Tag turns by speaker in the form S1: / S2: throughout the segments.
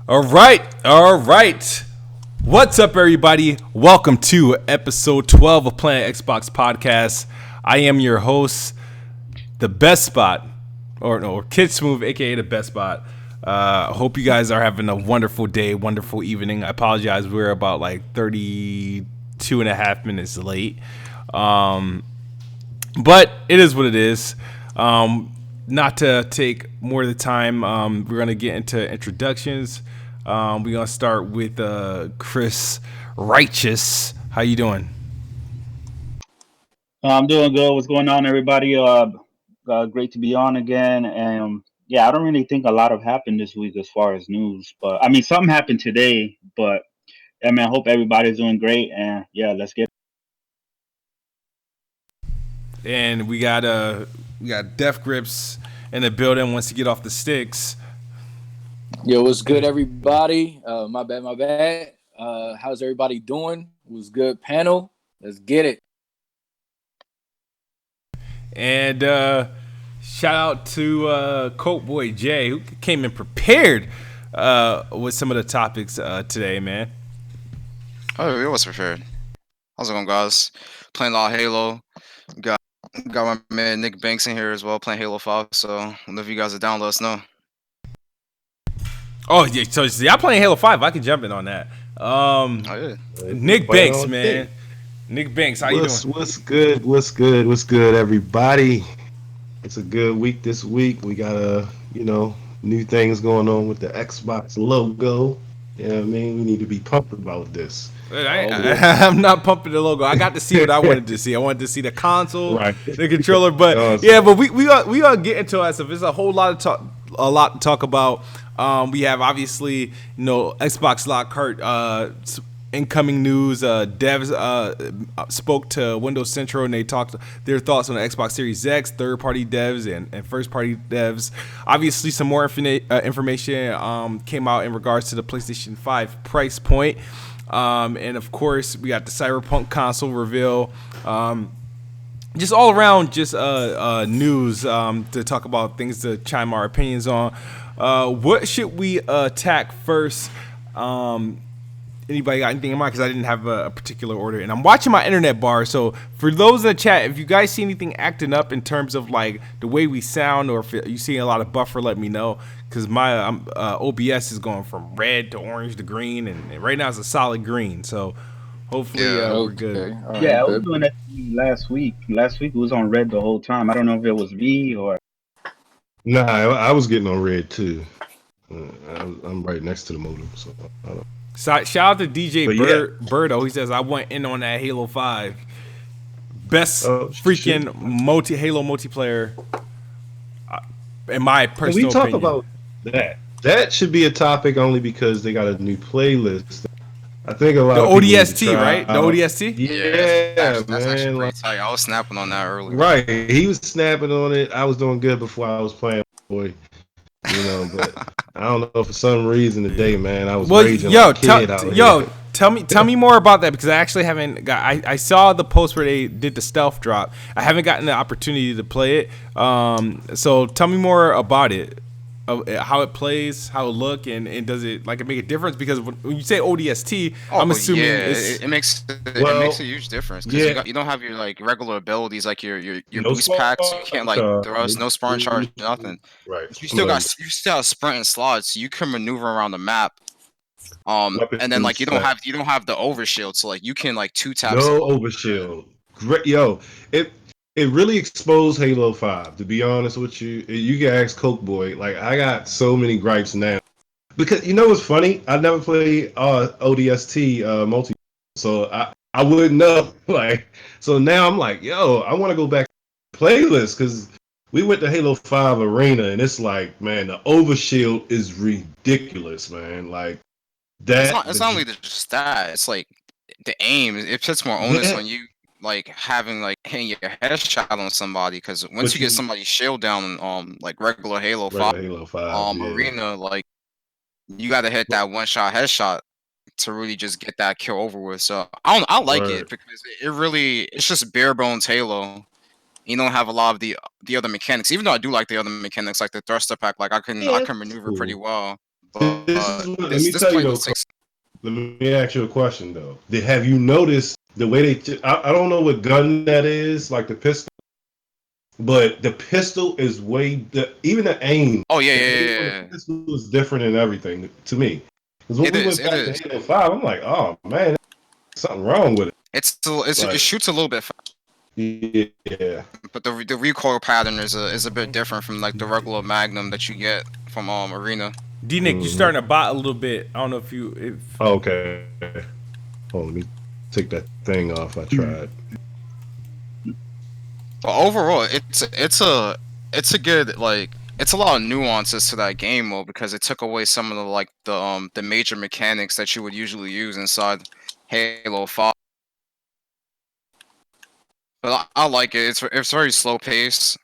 S1: All right. What's up, everybody? Welcome to episode 12 of Planet Xbox Podcast. I am your host, the best spot, or Kid Smooth, aka the best spot. Hope you guys are having a wonderful day, wonderful evening. I apologize, we're about like 32 and a half minutes late. But it is what it is. Not to take more of the time, we're gonna get into introductions. We're gonna start with Chris Righteous. How you doing?
S2: I'm doing good. What's going on, everybody? Great to be on again. And yeah, I don't really think a lot have happened this week as far as news, but I mean, something happened today. But yeah, man, I hope everybody's doing great. And yeah, let's get.
S1: And we got Def Grips in the building. Wants to get off the sticks.
S3: Yo, what's good, everybody? My bad. How's everybody doing? Was good, panel? Let's get it.
S1: And shout out to Coke Boy Jay, who came in prepared with some of the topics today, man.
S4: Oh, it was prepared. How's it going, guys? Playing a lot of Halo. Got my man Nick Banks in here as well, playing Halo 5. So, if you guys are down, let us know.
S1: Oh yeah, so y'all playing Halo 5? I can jump in on that.
S4: Oh yeah.
S1: Nick Banks, man. Nick Banks, how you doing?
S5: What's good, everybody? It's a good week this week. We got new things going on with the Xbox logo. You know what I mean? We need to be pumped about this.
S1: I'm not pumping the logo. I got to see what I wanted to see. I wanted to see the console,
S5: Right.
S1: the controller, but yeah, but we gonna get into that stuff. There's a whole lot to talk about. We have obviously Xbox Lockhart incoming news. Devs spoke to Windows Central and they talked their thoughts on the Xbox Series X, third-party devs and first-party devs. Obviously, some more information came out in regards to the PlayStation 5 price point. And of course, we got the Cyberpunk console reveal. Just all around, just news to talk about, things to chime our opinions on. What should we attack first? Anybody got anything in mind? Because I didn't have a particular order, and I'm watching my internet bar. So for those in the chat, if you guys see anything acting up in terms of like the way we sound, or if you see a lot of buffer, let me know. Because my OBS is going from red to orange to green, and right now it's a solid green. So hopefully we're good.
S3: All
S2: Yeah, I
S3: right,
S2: was
S3: good.
S2: doing that last week. Last week it was on red the whole time. I don't know if it was me or.
S5: Nah, I was getting on red too. I'm right next to the modem, so I don't.
S1: So, shout out to DJ
S5: But
S1: Birdo. He says I went in on that Halo 5. Best
S5: Oh,
S1: freaking Halo multiplayer, in my
S5: Can
S1: personal
S5: we talk
S1: opinion.
S5: about that? That should be a topic only because they got a new playlist. I think a lot
S1: The
S5: of people need to
S1: ODST,
S5: try
S1: right? The
S5: out.
S1: ODST?
S5: Yeah,
S4: that's
S5: man.
S4: actually
S5: Like,
S4: pretty tight. I was snapping on that earlier.
S5: right, he was snapping on it. I was doing good before I was playing, boy. But I don't know, for some reason today, man, I was
S1: Well,
S5: raging
S1: yo,
S5: like a kid out here.
S1: tell me more about that, because I actually haven't got. I saw the post where they did the stealth drop. I haven't gotten the opportunity to play it. So tell me more about it, how it plays, how it look, and does it like it make a difference? Because when you say ODST, I'm assuming it's
S4: it makes
S5: Well,
S4: a huge difference because
S5: yeah.
S4: you don't have your like regular abilities like your
S5: No
S4: boost packs. You can't like
S5: charge,
S4: thrust, no spawn charge, nothing.
S5: right.
S4: You still have sprint and slots, so you can maneuver around the map. And then like you don't have the overshield, so like you can like two tap.
S5: No overshield. Great, yo. It really exposed Halo 5. To be honest with you, you can ask Coke Boy. Like, I got so many gripes now because you know what's funny? I never played ODST multi, so I wouldn't know. Like, so now I'm like, yo, I want to go back to the playlist because we went to Halo 5 Arena and it's like, man, the overshield is ridiculous, man. Like that.
S4: It's not only just that. It's like the aim. It puts more onus
S5: Yeah.
S4: on you, like having like hitting your headshot on somebody. Because once
S5: But
S4: you get somebody's shield down, like regular Halo 5,
S5: Halo 5, yeah.
S4: arena, like you got to hit that one shot headshot to really just get that kill over with. So I like
S5: Right.
S4: it because it's just bare bones Halo. You don't have a lot of the other mechanics, even though I do like the other mechanics, like the thruster pack. Like I can maneuver pretty well.
S5: This is what, let me
S4: This
S5: tell you
S4: plane
S5: though.
S4: was 6.
S5: Let me ask you a question though. Have you noticed the way they? I don't know what gun that is, like the pistol, but the pistol is even the aim.
S4: Oh
S5: The aim on
S4: yeah.
S5: the pistol is different and everything to me. Because when
S4: It
S5: we
S4: is.
S5: went
S4: It
S5: back to
S4: is.
S5: Halo 5, I'm like, oh man, there's something wrong with it.
S4: It
S5: Like,
S4: shoots a little bit fast,
S5: yeah.
S4: but the recoil pattern is a bit different from like the regular Magnum that you get from Arena.
S1: D-Nick, you're starting to bot a little bit. I don't know if
S5: Okay. Hold on, let me take that thing off. I tried.
S4: But overall, it's a good like it's a lot of nuances to that game mode because it took away some of the major mechanics that you would usually use inside Halo 5. But I like it. It's very slow paced.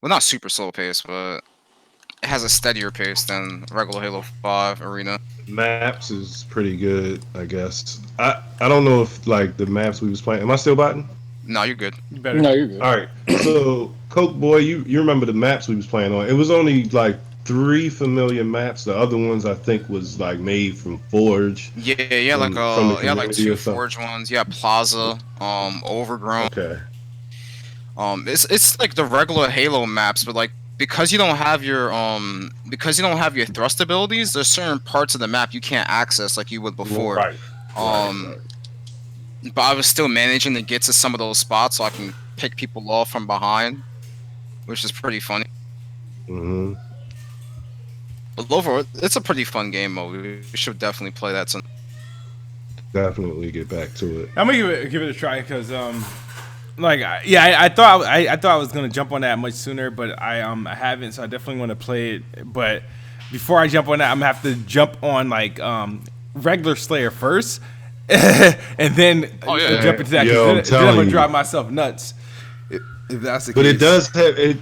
S4: Well, not super slow paced, but it has a steadier pace than regular Halo 5 Arena.
S5: Maps is pretty good, I guess. I don't know if like the maps we was playing. Am I still botting?
S4: No, you're good.
S1: better.
S3: No, you're good.
S5: All right. So Coke Boy, you remember the maps we was playing on? It was only like 3 familiar maps. The other ones I think was like made from Forge.
S4: Yeah,
S5: from the
S4: like
S5: community
S4: two
S5: or something.
S4: Forge ones. Yeah, Plaza, Overgrown.
S5: Okay.
S4: It's like the regular Halo maps, but like because you don't have your thrust abilities, there's certain parts of the map you can't access like you would before.
S5: Right.
S4: Right. But I was still managing to get to some of those spots so I can pick people off from behind, which is pretty funny.
S5: Mm-hmm.
S4: But overall, it's a pretty fun game mode. We should definitely play that tonight.
S5: Definitely get back to it.
S1: I'm gonna give it a try because I thought I was gonna jump on that much sooner, but I haven't, so I definitely want to play it. But before I jump on that, I'm gonna have to jump on regular Slayer first, and then jump into that.
S5: Yo,
S1: then I'm gonna drive myself nuts. If that's the
S5: But
S1: case.
S5: it does have it.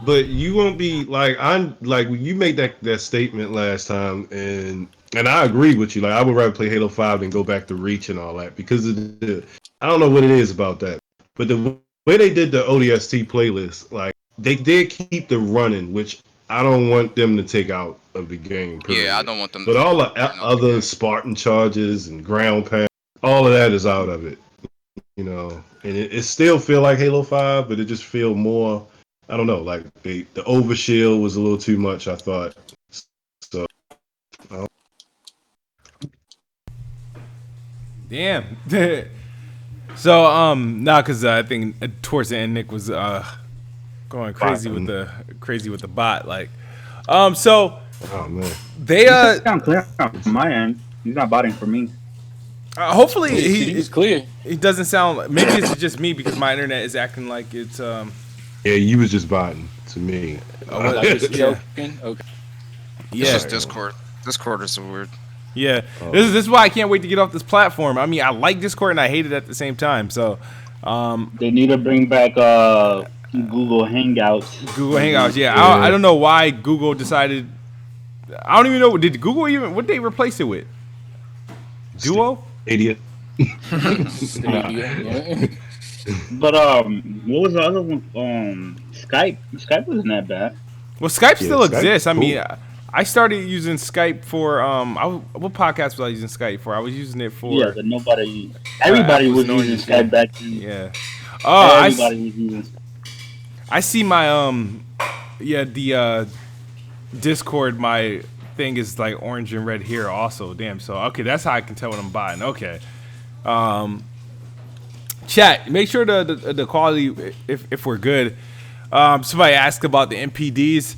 S5: But you won't be like I'm like when you made that statement last time, and I agree with you. Like I would rather play Halo 5 than go back to Reach and all that because I don't know what it is about that. But the way they did the ODST playlist, like they did keep the running, which I don't want them to take out of the game. Period.
S4: Yeah, I don't want them.
S5: But all the other Spartan charges and ground pound, all of that is out of it. You know, and it still feel like Halo 5, but it just feel more. I don't know, like the overshield was a little too much, I thought. So,
S1: Damn. So because I think towards the end Nick was going crazy with the bot, like so.
S5: Oh man.
S1: They
S2: Sound clear from my end. He's not botting for me.
S1: Hopefully
S3: he's clear.
S1: He doesn't sound. Maybe it's just me because my internet is acting like it's
S5: Yeah, you was just botting to me.
S3: Like it's joking. Okay.
S1: Yeah.
S4: It's just Discord. Discord is so weird.
S1: Yeah. This is why I can't wait to get off this platform. I mean, I like Discord and I hate it at the same time. So
S2: They need to bring back Google Hangouts.
S1: Google Hangouts. Yeah. I don't know why Google decided. I don't even know. Did Google even what they replace it with? Duo?
S5: Idiot.
S2: But what was the other one? Skype. Skype wasn't that bad.
S1: Well, Skype still
S5: Skype,
S1: exists. I
S5: cool.
S1: mean, I started using Skype for what podcast was I using Skype for? I was using it for
S2: But everybody was using Skype back then.
S1: Yeah. Oh,
S2: Everybody was using Skype.
S1: I see my the Discord, my thing is like orange and red here also. Damn. So okay, that's how I can tell what I'm buying. Okay. Chat, make sure the quality if we're good. Somebody asked about the MPDs.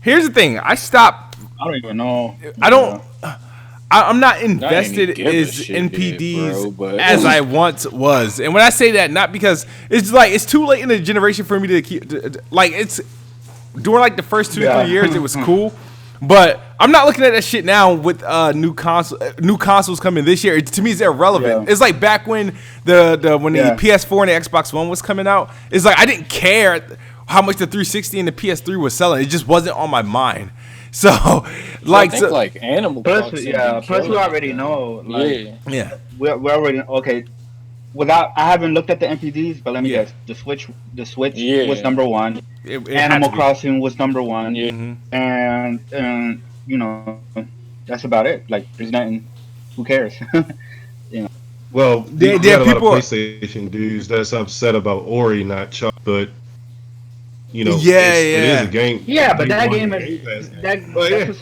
S1: Here's the thing. I stopped.
S2: I don't even know.
S1: I'm not invested as NPDs as I once was, and when I say that, not because it's too late in the generation for me to keep it's during like the first 2 to 3 years it was cool, but I'm not looking at that shit now with new consoles coming this year. To me, it's irrelevant. It's like back when the PS4 and the Xbox One was coming out. It's like I didn't care how much the 360 and the PS3 was selling. It just wasn't on my mind. So, like
S3: Animal Crossing.
S2: Plus we already know.
S1: Yeah.
S2: We already okay. I haven't looked at the MPDs, but let me guess. The Switch was number one. Animal Crossing was number one,
S3: Yeah.
S2: and you know that's about it. Like there's nothing. Who cares? you know.
S5: Well,
S1: They
S5: you got a lot of
S1: people.
S5: PlayStation dudes that's upset about Ori not charged, but
S1: Yeah,
S5: it is a
S1: yeah.
S5: game.
S2: Yeah, but that
S5: one
S2: game
S5: Game
S2: is
S5: Pass.
S2: that
S5: Oh yeah,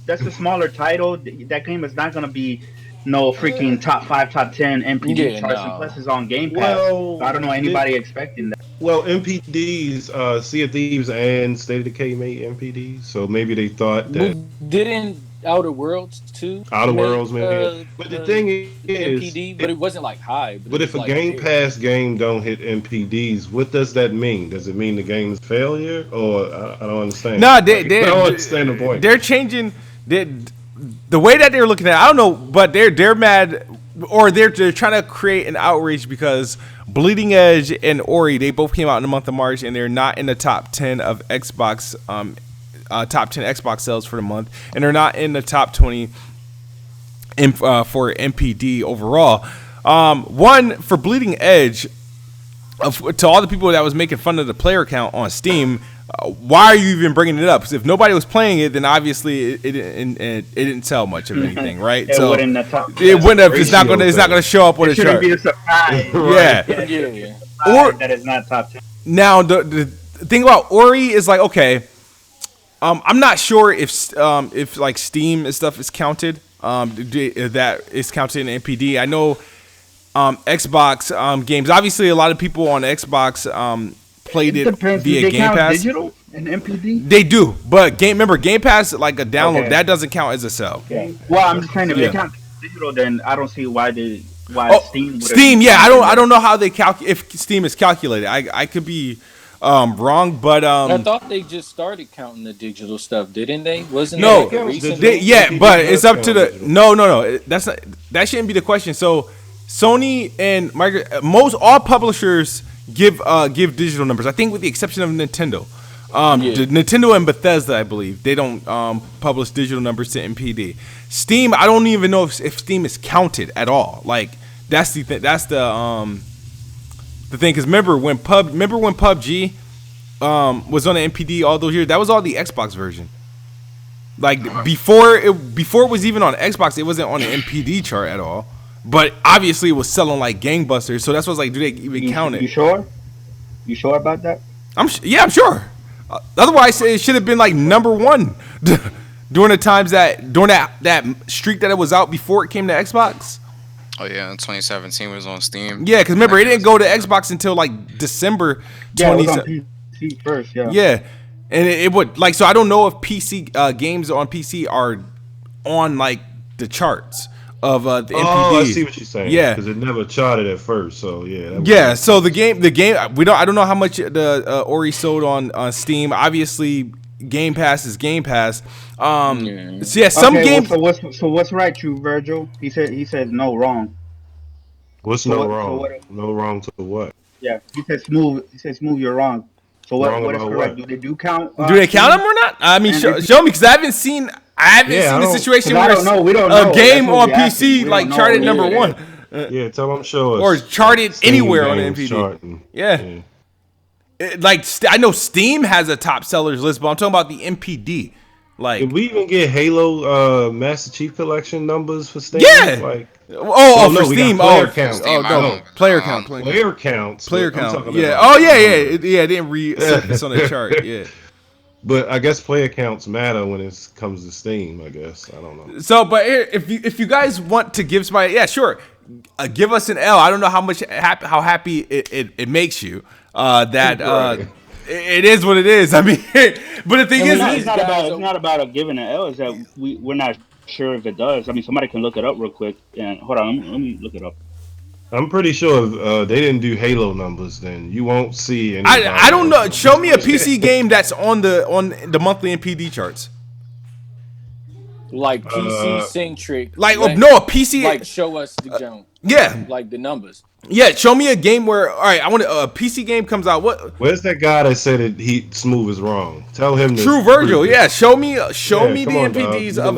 S2: that's a smaller title. That game is not gonna be no freaking top 5, top 10 MPD
S3: Yeah,
S2: charts, and
S3: no.
S2: plus it's on Game Pass. So
S5: well,
S2: I don't know anybody expecting that.
S5: well, MPDs, Sea of Thieves and State of Decay made MPDs, so maybe they thought that
S3: Didn't Outer Worlds too
S5: Outer
S3: make
S5: Worlds, man. But the thing is,
S3: MPD, but it wasn't like high. But
S5: but
S3: it
S5: if
S3: was
S5: a
S3: like
S5: Game
S3: there.
S5: Pass game don't hit MPDs, what does that mean? Does it mean the game is failure, or I don't understand?
S1: No,
S5: I don't understand the point.
S1: They're changing the way that they're looking at it, I don't know, but they're mad, or they're trying to create an outrage because Bleeding Edge and Ori, they both came out in the month of March, and they're not in the top 10 of Xbox top 10 Xbox sales for the month, and they're not in the top 20 for MPD overall. One, for Bleeding Edge, to all the people that was making fun of the player count on Steam, why are you even bringing it up? Because if nobody was playing it, then obviously it didn't sell much of anything, right?
S2: It
S1: So
S2: wouldn't
S1: it wouldn't have. It's not gonna show up on
S2: It
S1: the
S2: shouldn't
S1: chart.
S2: be a surprise.
S1: Yeah.
S2: Or that is not top 10.
S1: Now the thing about Ori is like, okay, I'm not sure if like Steam and stuff is counted. If that is counted in NPD. I know Xbox games. Obviously, a lot of people on Xbox played it via Game Pass.
S2: Digital and MPD?
S1: They do, but remember Game Pass, like a download,
S2: Okay.
S1: that doesn't count as a sell.
S2: Yeah. Well, I'm just saying if
S1: Yeah.
S2: they count digital, then I don't see why Steam.
S1: Steam, yeah, I don't know how they if Steam is calculated. I could be wrong, but
S3: I thought they just started counting the digital stuff, didn't they? Wasn't
S1: no,
S3: it like a recent
S1: but it's up to the no. That's not, that shouldn't be the question. So Sony and all publishers give digital numbers. I think with the exception of Nintendo. Nintendo and Bethesda, I believe, they don't publish digital numbers to MPD. Steam, I don't even know if Steam is counted at all. Like that's the thing. That's the thing. Because remember when PUBG was on the MPD all those years? That was all the Xbox version. Like before it was even on Xbox, it wasn't on the MPD chart at all. But obviously, it was selling like gangbusters. So that's what's like, do they even count it?
S2: You sure? You sure about that?
S1: I'm sure. Otherwise, it should have been like number one during that streak that it was out before it came to Xbox.
S4: Oh yeah, in 2017 was on Steam.
S1: Yeah, because remember, it didn't go to Xbox until like December 2017.
S2: Yeah, it was on PC first. Yeah.
S1: Yeah, and it would like, so I don't know if PC games on PC are on like the charts of the MPD.
S5: Oh, I see what you're saying.
S1: Yeah,
S5: because it never charted at first. So yeah.
S1: Yeah, so the game I don't know how much the Ori sold on Steam. Obviously, Game Pass is Game Pass. So yeah, some games.
S2: So what's right, True Virgil? He said no wrong.
S5: What's no wrong? No wrong to what?
S2: Yeah, he said smooth. You're wrong. So what is correct?
S5: What?
S2: Do they count?
S1: Do they count them or not? I mean, show me, because I haven't seen the situation where a game on PC like charted number one.
S5: Yeah, tell them show us.
S1: Or charted anywhere on MPD. Yeah. I know Steam has a top sellers list, but I'm talking about the MPD. Like,
S5: did we even get Halo Master Chief Collection numbers for Steam?
S1: Yeah.
S5: Like,
S1: for Steam.
S5: Player count.
S1: Player count.
S5: Player counts.
S1: Player count. Yeah. Oh yeah. It didn't resurface on the chart. Yeah.
S5: But I guess player counts matter when it comes to Steam. I guess I don't know.
S1: So, but if you guys want to give somebody, yeah, sure, give us an L. I don't know how happy it makes you. That it is what it is. I mean, but the thing is,
S2: it's not about giving an L. Is that we're not sure if it does. I mean, somebody can look it up real quick. And hold on, let me look it up.
S5: I'm pretty sure if they didn't do Halo numbers, then you won't see any.
S1: I don't know. Show me a PC game that's on the monthly MPD charts.
S3: Like PC centric.
S1: Like no, a PC.
S3: Like show us the jump.
S1: Yeah.
S3: Like the numbers.
S1: Yeah, show me a game where, all right, I want a PC game comes out.
S5: Where's that guy that said it? Smooth is wrong. Tell him.
S1: True Virgil. Yeah, show me the MPDs of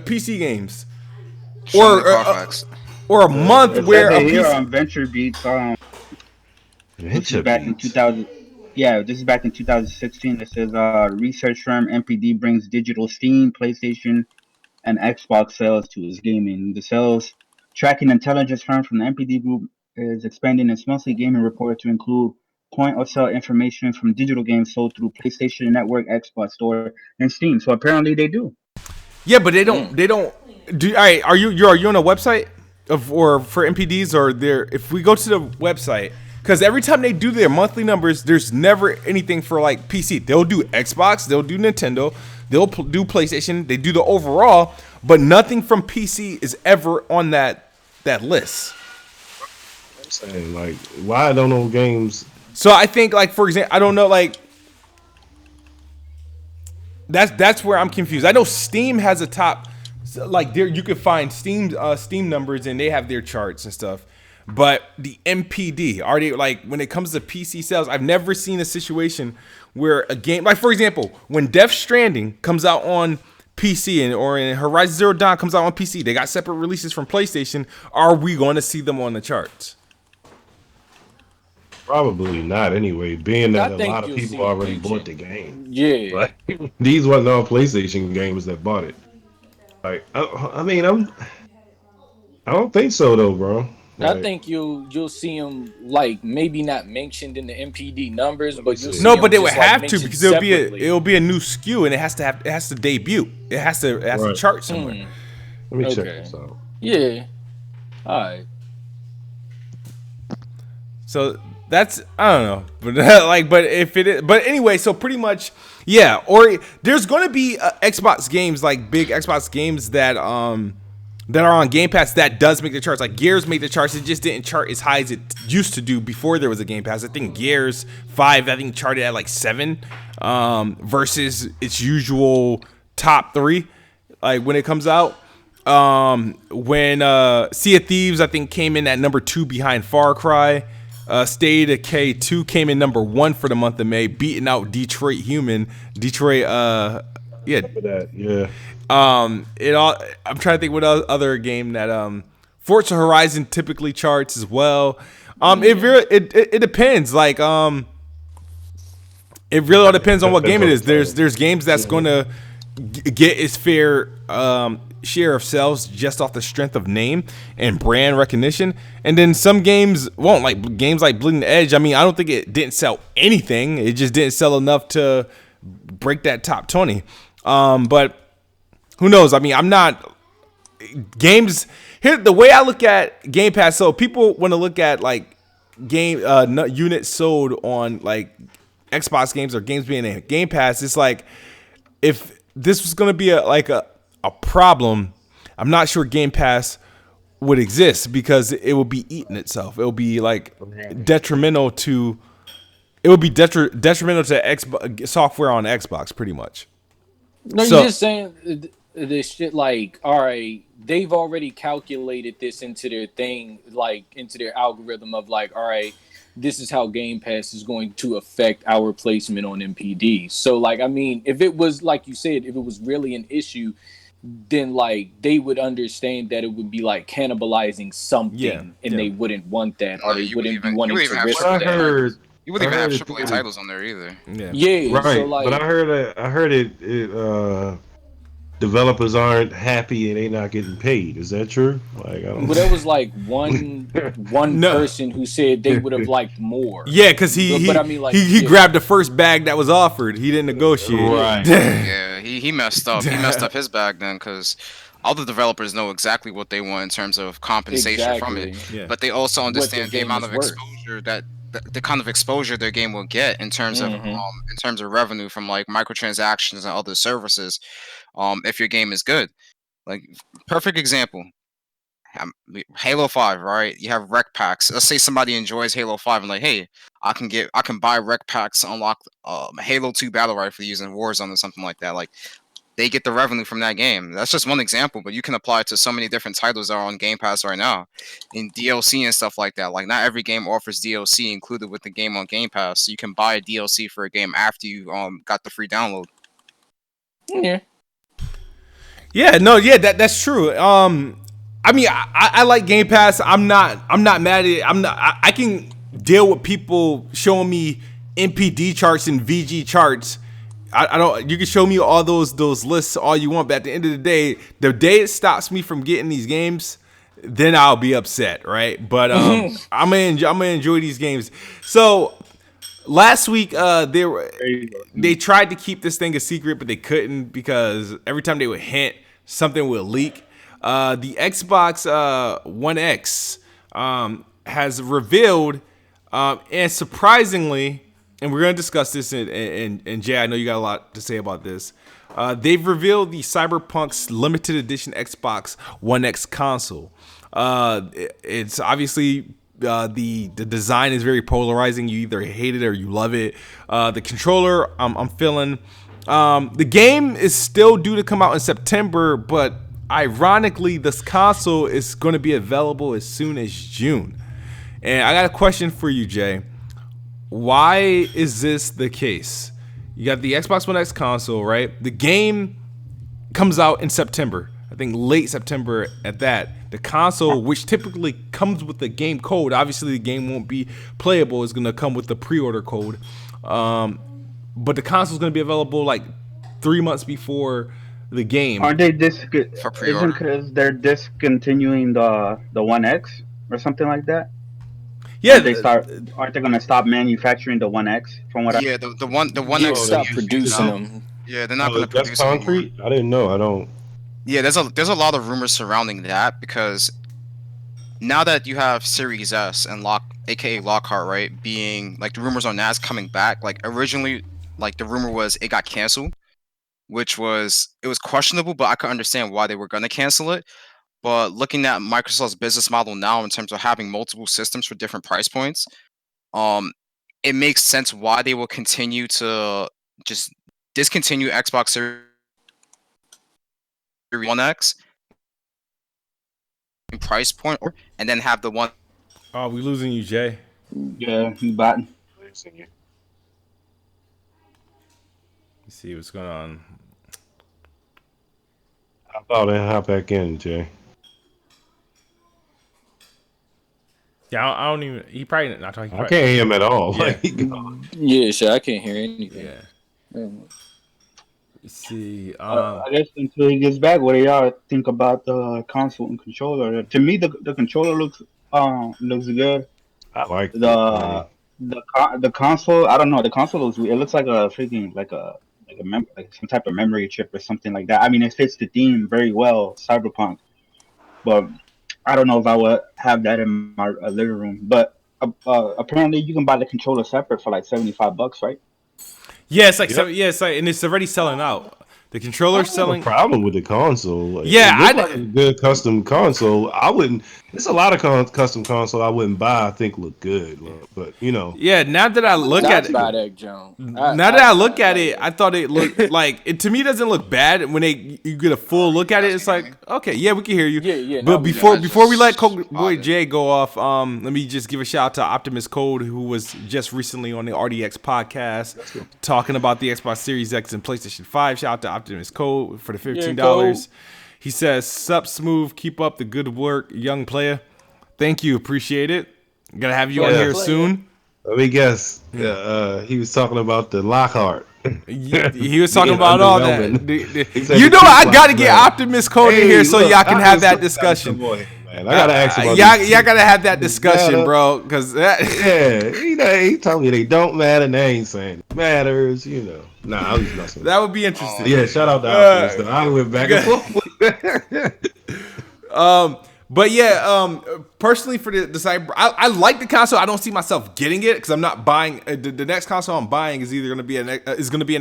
S1: PC games, or a month where a
S2: here
S1: PC
S2: on Venture Beats.
S5: Venture
S2: back in
S5: Beats.
S2: 2000. Yeah, this is back in 2016. It says research firm MPD brings digital Steam, PlayStation, and Xbox sales to its gaming. The sales tracking intelligence firm from the MPD group is expanding its monthly gaming report to include point of sale information from digital games sold through PlayStation Network, Xbox Store, and Steam. So apparently they do.
S1: Yeah, but they don't. They don't. Do all right? Are you on a website or for MPDs or there? If we go to the website, because every time they do their monthly numbers, there's never anything for like PC. They'll do Xbox, they'll do Nintendo, they'll do PlayStation, they do the overall, but nothing from PC is ever on that list.
S5: I'm saying, like, why don't those games?
S1: So I think, like, for example, I don't know, like, that's where I'm confused. I know Steam has a top, like, there you can find Steam numbers and they have their charts and stuff. But the MPD, are they, like, when it comes to PC sales, I've never seen a situation where a game, like, for example, when Death Stranding comes out on PC or in Horizon Zero Dawn comes out on PC, they got separate releases from PlayStation. Are we going to see them on the charts?
S5: Probably not anyway, being that a lot of people already bought the game. Yeah. Like, these wasn't all PlayStation games that bought it. Like, I mean, I don't think so though, bro. Like,
S3: I think you'll see them, like, maybe not mentioned in the MPD numbers, but you'll see
S1: no, but they
S3: just,
S1: would
S3: like,
S1: have to because it'll
S3: separately.
S1: be a new SKU and it has to debut. It has to
S5: Right.
S1: chart somewhere.
S5: Let me check
S3: Okay.
S5: this out.
S3: Yeah. All right.
S1: So that's, I don't know, but like, but if it is, but anyway, so pretty much, yeah. Or there's going to be Xbox games, like big Xbox games that that are on Game Pass that does make the charts. Like Gears made the charts, it just didn't chart as high as it used to do before there was a Game Pass. I think Gears 5, I think charted at like 7, versus its usual top 3, like when it comes out. When Sea of Thieves, I think, came in at number 2 behind Far Cry. State of Decay 2 came in number 1 for the month of May, beating out Detroit Human. Detroit, yeah.
S5: That, yeah.
S1: I'm trying to think what other game that Forza Horizon typically charts as well. It depends. Like it really all depends on what game it is. There's games that's going to get its fair share of sales just off the strength of name and brand recognition, and then some games won't. Like games like Bleeding Edge. I mean, I don't think it didn't sell anything. It just didn't sell enough to break that top 20. But who knows? I mean, I'm not games here. The way I look at Game Pass, so people want to look at like game units sold on like Xbox games or games being in Game Pass. It's like if this was going to be a problem, I'm not sure Game Pass would exist because it would be eating itself. It would be like detrimental to. It would be detrimental to Xbox software on Xbox, pretty much.
S3: No, you're just saying this shit. Like, all right, they've already calculated this into their thing, like into their algorithm of like, all right, this is how Game Pass is going to affect our placement on MPD. So, like, I mean, if it was like you said, if it was really an issue, then like they would understand that it would be like cannibalizing something, and they wouldn't want that, or they wouldn't be wanting to risk that.
S4: You wouldn't even have AAA titles on there either.
S3: Yeah,
S5: right.
S3: So like,
S5: but I heard it developers aren't happy and they not getting paid. Is that true? Like, I don't know.
S3: There was like one person who said they would have liked more.
S1: Yeah, because but I mean, like, he grabbed the first bag that was offered. He didn't negotiate.
S5: Right.
S4: Yeah, he messed up. He messed up his bag then because all the developers know exactly what they want in terms of compensation from it. Yeah. But they also understand the amount of exposure that the kind of exposure their game will get in terms of revenue from like microtransactions and other services. If your game is good, like perfect example, Halo 5, right? You have rec packs. Let's say somebody enjoys Halo 5 and like, hey, I can buy rec packs to unlock Halo 2 battle rifle using Warzone or something like that. Like they get the revenue from that game. That's just one example, but you can apply it to so many different titles that are on Game Pass right now, in DLC and stuff like that. Like not every game offers DLC included with the game on Game Pass, so you can buy a DLC for a game after you got the free download.
S3: Yeah.
S1: Yeah, no, yeah, that's true. I mean, I like Game Pass. I'm not mad at it. I can deal with people showing me NPD charts and VG charts. I don't. You can show me all those lists all you want, but at the end of the day it stops me from getting these games, then I'll be upset, right? But I'm gonna enjoy these games. So last week, they tried to keep this thing a secret, but they couldn't because every time they would hint, something would leak. The Xbox One X has revealed, and surprisingly, and we're going to discuss this, and Jay, I know you got a lot to say about this. They've revealed the Cyberpunk's limited edition Xbox One X console. It's obviously the design is very polarizing. You either hate it or you love it. The controller, I'm feeling. The game is still due to come out in September, but ironically, this console is going to be available as soon as June. And I got a question for you, Jay. Why is this the case? You got the Xbox One X console, right? The game comes out in September. I think late September at that. The console, which typically comes with the game code, obviously the game won't be playable, is going to come with the pre-order code. But the console is going to be available like 3 months before the game.
S2: Aren't they isn't because they're discontinuing the One X or something like that?
S1: Yeah,
S2: aren't they gonna stop manufacturing the One X? From what
S4: the one X
S3: stop producing them.
S4: Yeah, they're not gonna produce
S5: concrete. I didn't know. I don't.
S4: Yeah, there's a lot of rumors surrounding that because now that you have Series S and aka Lockhart, right, being like the rumors on that's coming back. Like originally, like the rumor was it got canceled, which was questionable, but I could understand why they were gonna cancel it. But looking at Microsoft's business model now in terms of having multiple systems for different price points, it makes sense why they will continue to just discontinue Xbox Series One X price point, and then have the one.
S1: Oh, we losing you, Jay.
S2: Yeah, you batting.
S1: Let's see what's going on.
S5: I thought I'd hop back in, Jay.
S1: Yeah, I don't even. He probably not talking.
S5: I can't hear him at all.
S3: Yeah, sure. I can't hear anything.
S1: Yeah. Let's see.
S2: I guess until he gets back, what do y'all think about the console and controller? To me, the controller looks good.
S5: I like
S2: the console. I don't know. The console looks. It looks like a freaking like some type of memory chip or something like that. I mean, it fits the theme very well, cyberpunk. But I don't know if I would have that in my living room. But apparently, you can buy the controller separate for like $75, right?
S1: Yeah, it's like and it's already selling out. The controller's selling.
S5: No problem with the console. Like,
S1: yeah,
S5: like a good custom console. I wouldn't. It's a lot of custom console I wouldn't buy. I think look good, but you know.
S1: Yeah, now that I look at it, now that I look at it, I thought it looked like it. To me, doesn't look bad when you get a full look at it. It's like okay, yeah, we can hear you.
S3: Yeah.
S1: But before we let Boy Jay go off, let me just give a shout out to Optimus Code, who was just recently on the RDX podcast talking about the Xbox Series X and PlayStation 5. Shout out to Optimus Code for the $15. He says, "Sup, Smooth, keep up the good work, young player. Thank you, appreciate it. Gonna have you on here soon."
S5: Let me guess. He was talking about the Lockhart.
S1: He was talking about all that. You know, I gotta get Optimus Code in here so y'all can have that discussion.
S5: Man, I gotta ask him.
S1: Y'all gotta have that discussion, bro. Because
S5: he told me they don't matter. And they ain't saying it matters. You know. Nah, I was messing.
S1: That would be interesting.
S5: Yeah, shout out to Optimus. I went back and forth.
S1: But yeah, personally for the cyber, I like the console. I don't see myself getting it because I'm not buying the next console I'm buying is either going to be an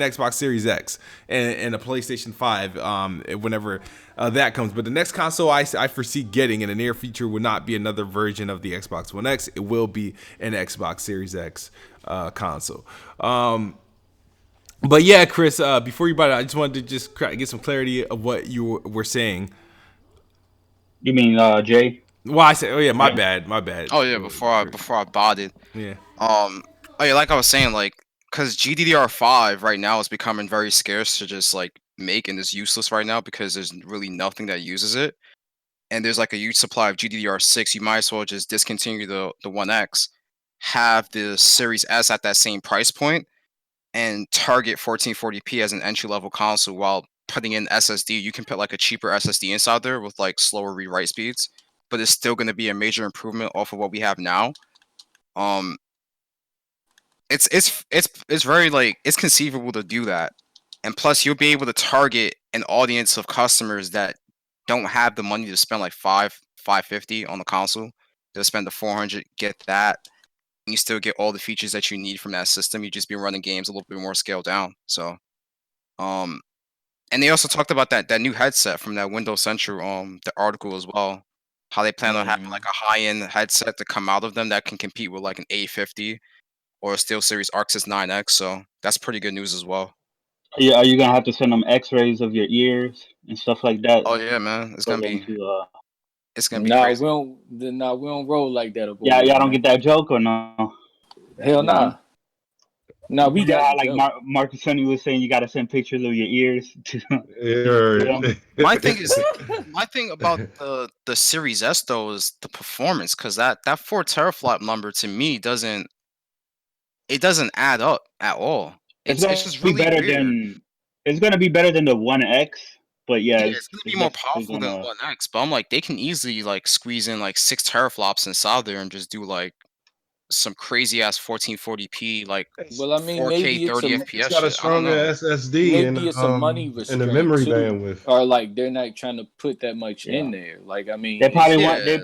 S1: Xbox Series X and a PlayStation 5 whenever that comes. But the next console I foresee getting in the near future would not be another version of the Xbox One X. It will be an Xbox Series X console. But yeah, Chris, before you buy it, I just wanted to just get some clarity of what you were saying.
S2: You mean Jay?
S1: Well, I said, oh yeah, my bad.
S4: Oh yeah, before I bought it.
S1: Yeah.
S4: Oh yeah, like I was saying, like, cause GDDR5 right now is becoming very scarce to just like make, and is useless right now because there's really nothing that uses it, and there's like a huge supply of GDDR6. You might as well just discontinue the One X, have the Series S at that same price point and target 1440p as an entry level console while putting in SSD. You can put like a cheaper SSD inside there with like slower read-write speeds, but it's still going to be a major improvement off of what we have now. It's very like it's conceivable to do that, and plus you'll be able to target an audience of customers that don't have the money to spend like 550 on the console. They'll spend the 400, get that, and you still get all the features that you need from that system. You just be running games a little bit more scaled down. So, and they also talked about that new headset from that Windows Central the article as well. How they plan on having like a high end headset to come out of them that can compete with like an A50 or a SteelSeries Arxis 9X. So that's pretty good news as well.
S2: Yeah, are you gonna have to send them X-rays of your ears and stuff like that
S4: Oh yeah, man, it's
S2: for
S4: gonna
S2: them
S4: be
S2: to?
S4: crazy.
S3: We don't roll like that up over
S2: Yeah,
S3: here,
S2: y'all don't
S3: man.
S2: get that joke or no?
S3: Hell
S2: You
S3: nah.
S2: know?
S3: Nah, we
S2: You know
S3: got
S2: how
S3: the
S2: like
S3: joke.
S2: Marcus Sonny was saying, you got to send pictures of your ears to them.
S4: My thing about the Series S though is the performance, because that 4 teraflop number to me doesn't add up at all.
S2: It's
S4: It's
S2: gonna
S4: just
S2: be
S4: really
S2: better
S4: weird.
S2: than the One X, but yeah,
S4: Yeah, it's gonna be
S2: it's
S4: more
S2: basically
S4: powerful than
S2: gonna.
S4: One X, but I'm like they can easily like squeeze in like 6 teraflops inside there and just do like some crazy ass 1440p like
S3: Well, I mean,
S4: 4K
S3: maybe it's
S4: 30
S3: a
S5: It's
S4: FPS
S5: got a
S4: shit. I don't
S5: stronger
S4: know.
S5: SSD
S3: maybe it's a money
S5: and the
S3: restraint
S5: memory
S3: too,
S5: bandwidth.
S3: or like they're not trying to put that much
S2: Yeah,
S3: in there. Like, I
S2: they
S3: mean,
S2: probably
S3: it's
S2: want
S4: Yeah,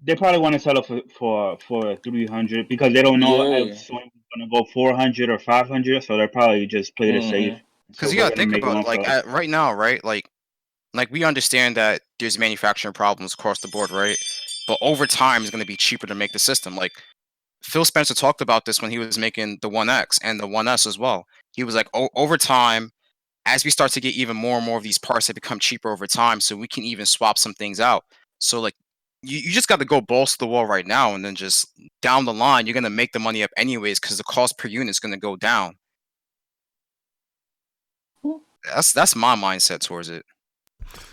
S2: they probably want to sell it for 300 because they don't know if
S3: yeah.
S2: Sony's gonna go 400 or 500, so they probably just play it safe.
S3: Mm-hmm.
S2: So
S4: because you
S2: we're
S4: gotta
S2: gonna
S4: think
S2: make
S4: about
S2: one
S4: it.
S2: for
S4: Like
S2: like
S4: right now, right? Like we understand that there's manufacturing problems across the board, right? But over time, it's gonna be cheaper to make the system. Like Phil Spencer talked about this when he was making the One X and the One S as well. He was like, over time, as we start to get even more and more of these parts that become cheaper over time, so we can even swap some things out. So like, you just got to go balls to the wall right now, and then just down the line, you're gonna make the money up anyways because the cost per unit is gonna go down. That's my mindset towards it.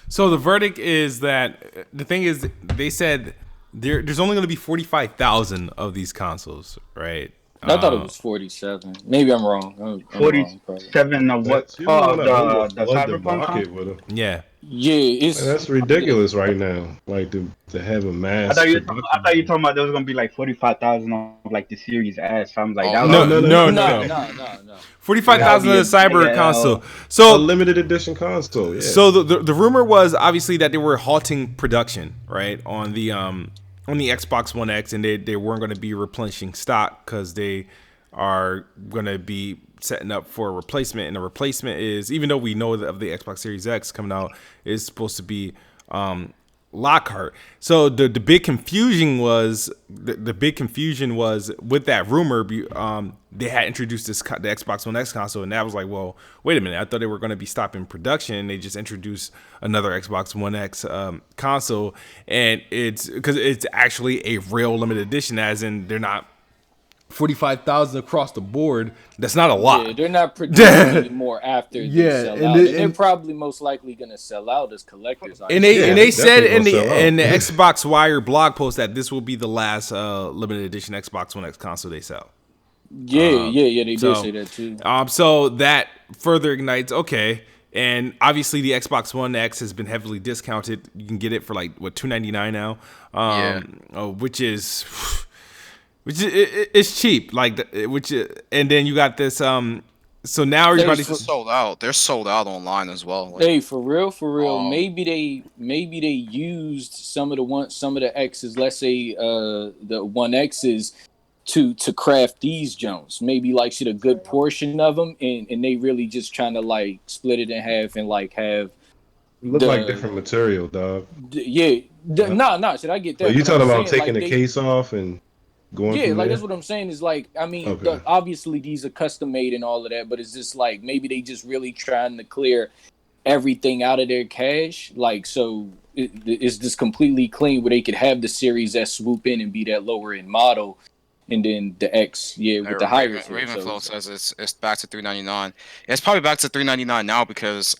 S1: So the verdict is that the thing is they said there's only going to be 45,000 of these consoles, right?
S3: I thought it was 47. Maybe I'm wrong. I'm wrong, probably.
S2: 47 of what?
S5: That you don't
S2: Oh,
S5: want to
S2: the
S5: flood the
S2: Cyberpunk
S5: market
S2: console?
S5: with them.
S1: Yeah.
S3: Yeah,
S5: Man,
S3: it's
S5: that's ridiculous right now. Like to have a mass
S2: I thought you
S5: production.
S2: talking about there was gonna be like 45,000 of like the Series S. I'm like
S4: Oh
S2: that
S5: No,
S2: would
S1: No,
S5: no,
S2: be
S5: no, no,
S1: no,
S5: no,
S3: no,
S1: no.
S5: no.
S3: no, no, no.
S2: that would
S1: 45,000
S2: be
S1: of
S2: a
S1: the cyber
S2: mega
S1: console.
S2: L.
S5: A
S1: So
S5: limited edition console. Yeah.
S1: so the rumor was obviously that they were halting production, right, on the Xbox One X, and they weren't going to be replenishing stock because they are going to be setting up for a replacement, and the replacement is, even though we know of the Xbox Series X coming out, is supposed to be Lockhart. So the big confusion was the big confusion was with that rumor. They had introduced the Xbox One X console, and that was like, well, wait a minute. I thought they were going to be stopping production. They just introduced another Xbox One X console, and it's because it's actually a real limited edition, as in they're not 45,000 across the board. That's not a
S3: Yeah,
S1: lot.
S3: they're not producing anymore after they
S1: Yeah,
S3: sell out, and they're probably most likely gonna sell out as collectors.
S1: And
S3: Honestly,
S1: they
S5: Yeah,
S1: and
S5: they
S1: they said
S5: definitely gonna sell
S1: in
S5: out.
S1: the Xbox Wire blog post that this will be the last limited edition Xbox One X console they sell.
S3: yeah. They did
S1: So,
S3: say that too.
S1: so that further ignites. Okay, and obviously the Xbox One X has been heavily discounted. You can get it for like what, $299 now,
S4: Yeah.
S1: which is it's cheap. Like and then you got this. So now everybody's
S4: They're sold out. They're sold out online as well. Like,
S3: Hey, for real.
S4: um,
S3: Maybe they used some of the X's. Let's say the One X's to craft these Jones. Maybe like shit a good portion of them, and they really just trying to like split it in half and like have
S5: It look like
S3: the
S5: different material, dog.
S3: yeah.
S5: Uh,
S3: Nah. Shit, I get
S5: oh,
S3: that,
S5: you
S3: but I'm
S5: talking about
S3: saying
S5: taking
S3: like
S5: the
S3: they.
S5: case off and going
S3: Yeah,
S5: from
S3: like
S5: there?
S3: that's what I'm saying. Is like, I mean,
S5: Okay.
S3: obviously these are custom made and all of that, but it's just like maybe they just really trying to clear everything out of their cash. Like, so it's just completely clean where they could have the Series S swoop in and be that lower end model, and then the X, yeah, with the higher shit. So
S4: Ravenflow says it's back to 399. It's probably back to 399 now because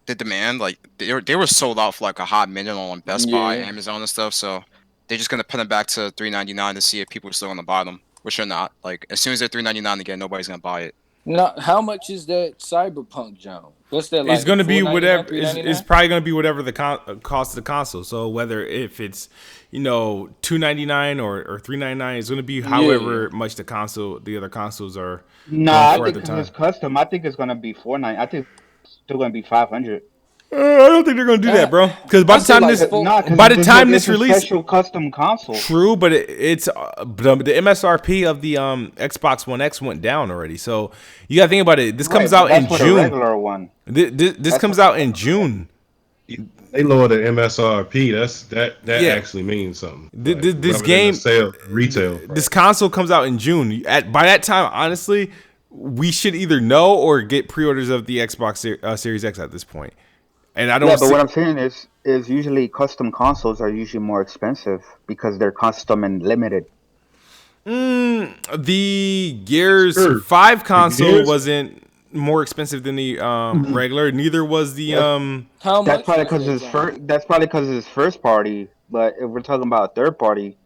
S4: the demand, like they were sold out for like a hot minute on Best Buy,
S3: yeah,
S4: Amazon, and stuff. So they're just gonna put them back to 399 to see if people are still gonna buy them. which are not. Like as soon as they're $3.99 again, nobody's gonna buy it.
S3: Now, how much is that Cyberpunk jump? What's that
S1: It's
S3: like?
S1: going to be
S3: $4.99,
S1: whatever. It's
S3: $3.99?
S1: probably going to be whatever the cost of the console. So whether if it's $2.99 or $3.99, it's going to be however much the other consoles are
S2: Nah,
S1: going
S2: I
S1: for at
S2: think
S1: the
S2: because it's
S1: time.
S2: custom, I think it's gonna be 490. I think it's still gonna be 500.
S1: I don't think they're going to do that, bro. Because by
S3: I
S1: the
S3: say
S1: time
S3: like
S1: this,
S3: four.
S2: Nah, because
S1: by the time
S2: it's
S1: this
S2: a
S1: release,
S2: special custom console.
S1: true, but it's the MSRP of the Xbox One X went down already. So you got to think about it. This comes
S2: Right, but
S1: out in
S2: that's for the
S1: June.
S2: regular one.
S1: This
S2: That's
S1: comes
S2: for
S1: out in June.
S5: They lower the MSRP. That
S1: Yeah.
S5: actually means something. Like
S1: This
S5: rather than the
S1: game,
S5: sale retail
S1: this
S5: price.
S1: console comes out in June. By that time, honestly, we should either know or get pre-orders of the Xbox Series X at this point. And I
S2: Yeah,
S1: don't
S2: but
S1: see
S2: what I'm saying is usually custom consoles are usually more expensive because they're custom and limited.
S1: the Gears
S5: Sure.
S1: 5
S5: The
S1: console
S5: Gears,
S1: wasn't more expensive than the
S2: Mhm.
S1: regular. Neither was the
S2: That's
S3: How
S2: that's
S3: much
S2: probably
S3: was
S2: because
S3: that
S2: it's
S3: jump?
S2: first. That's probably because it's first party. But if we're talking about third party,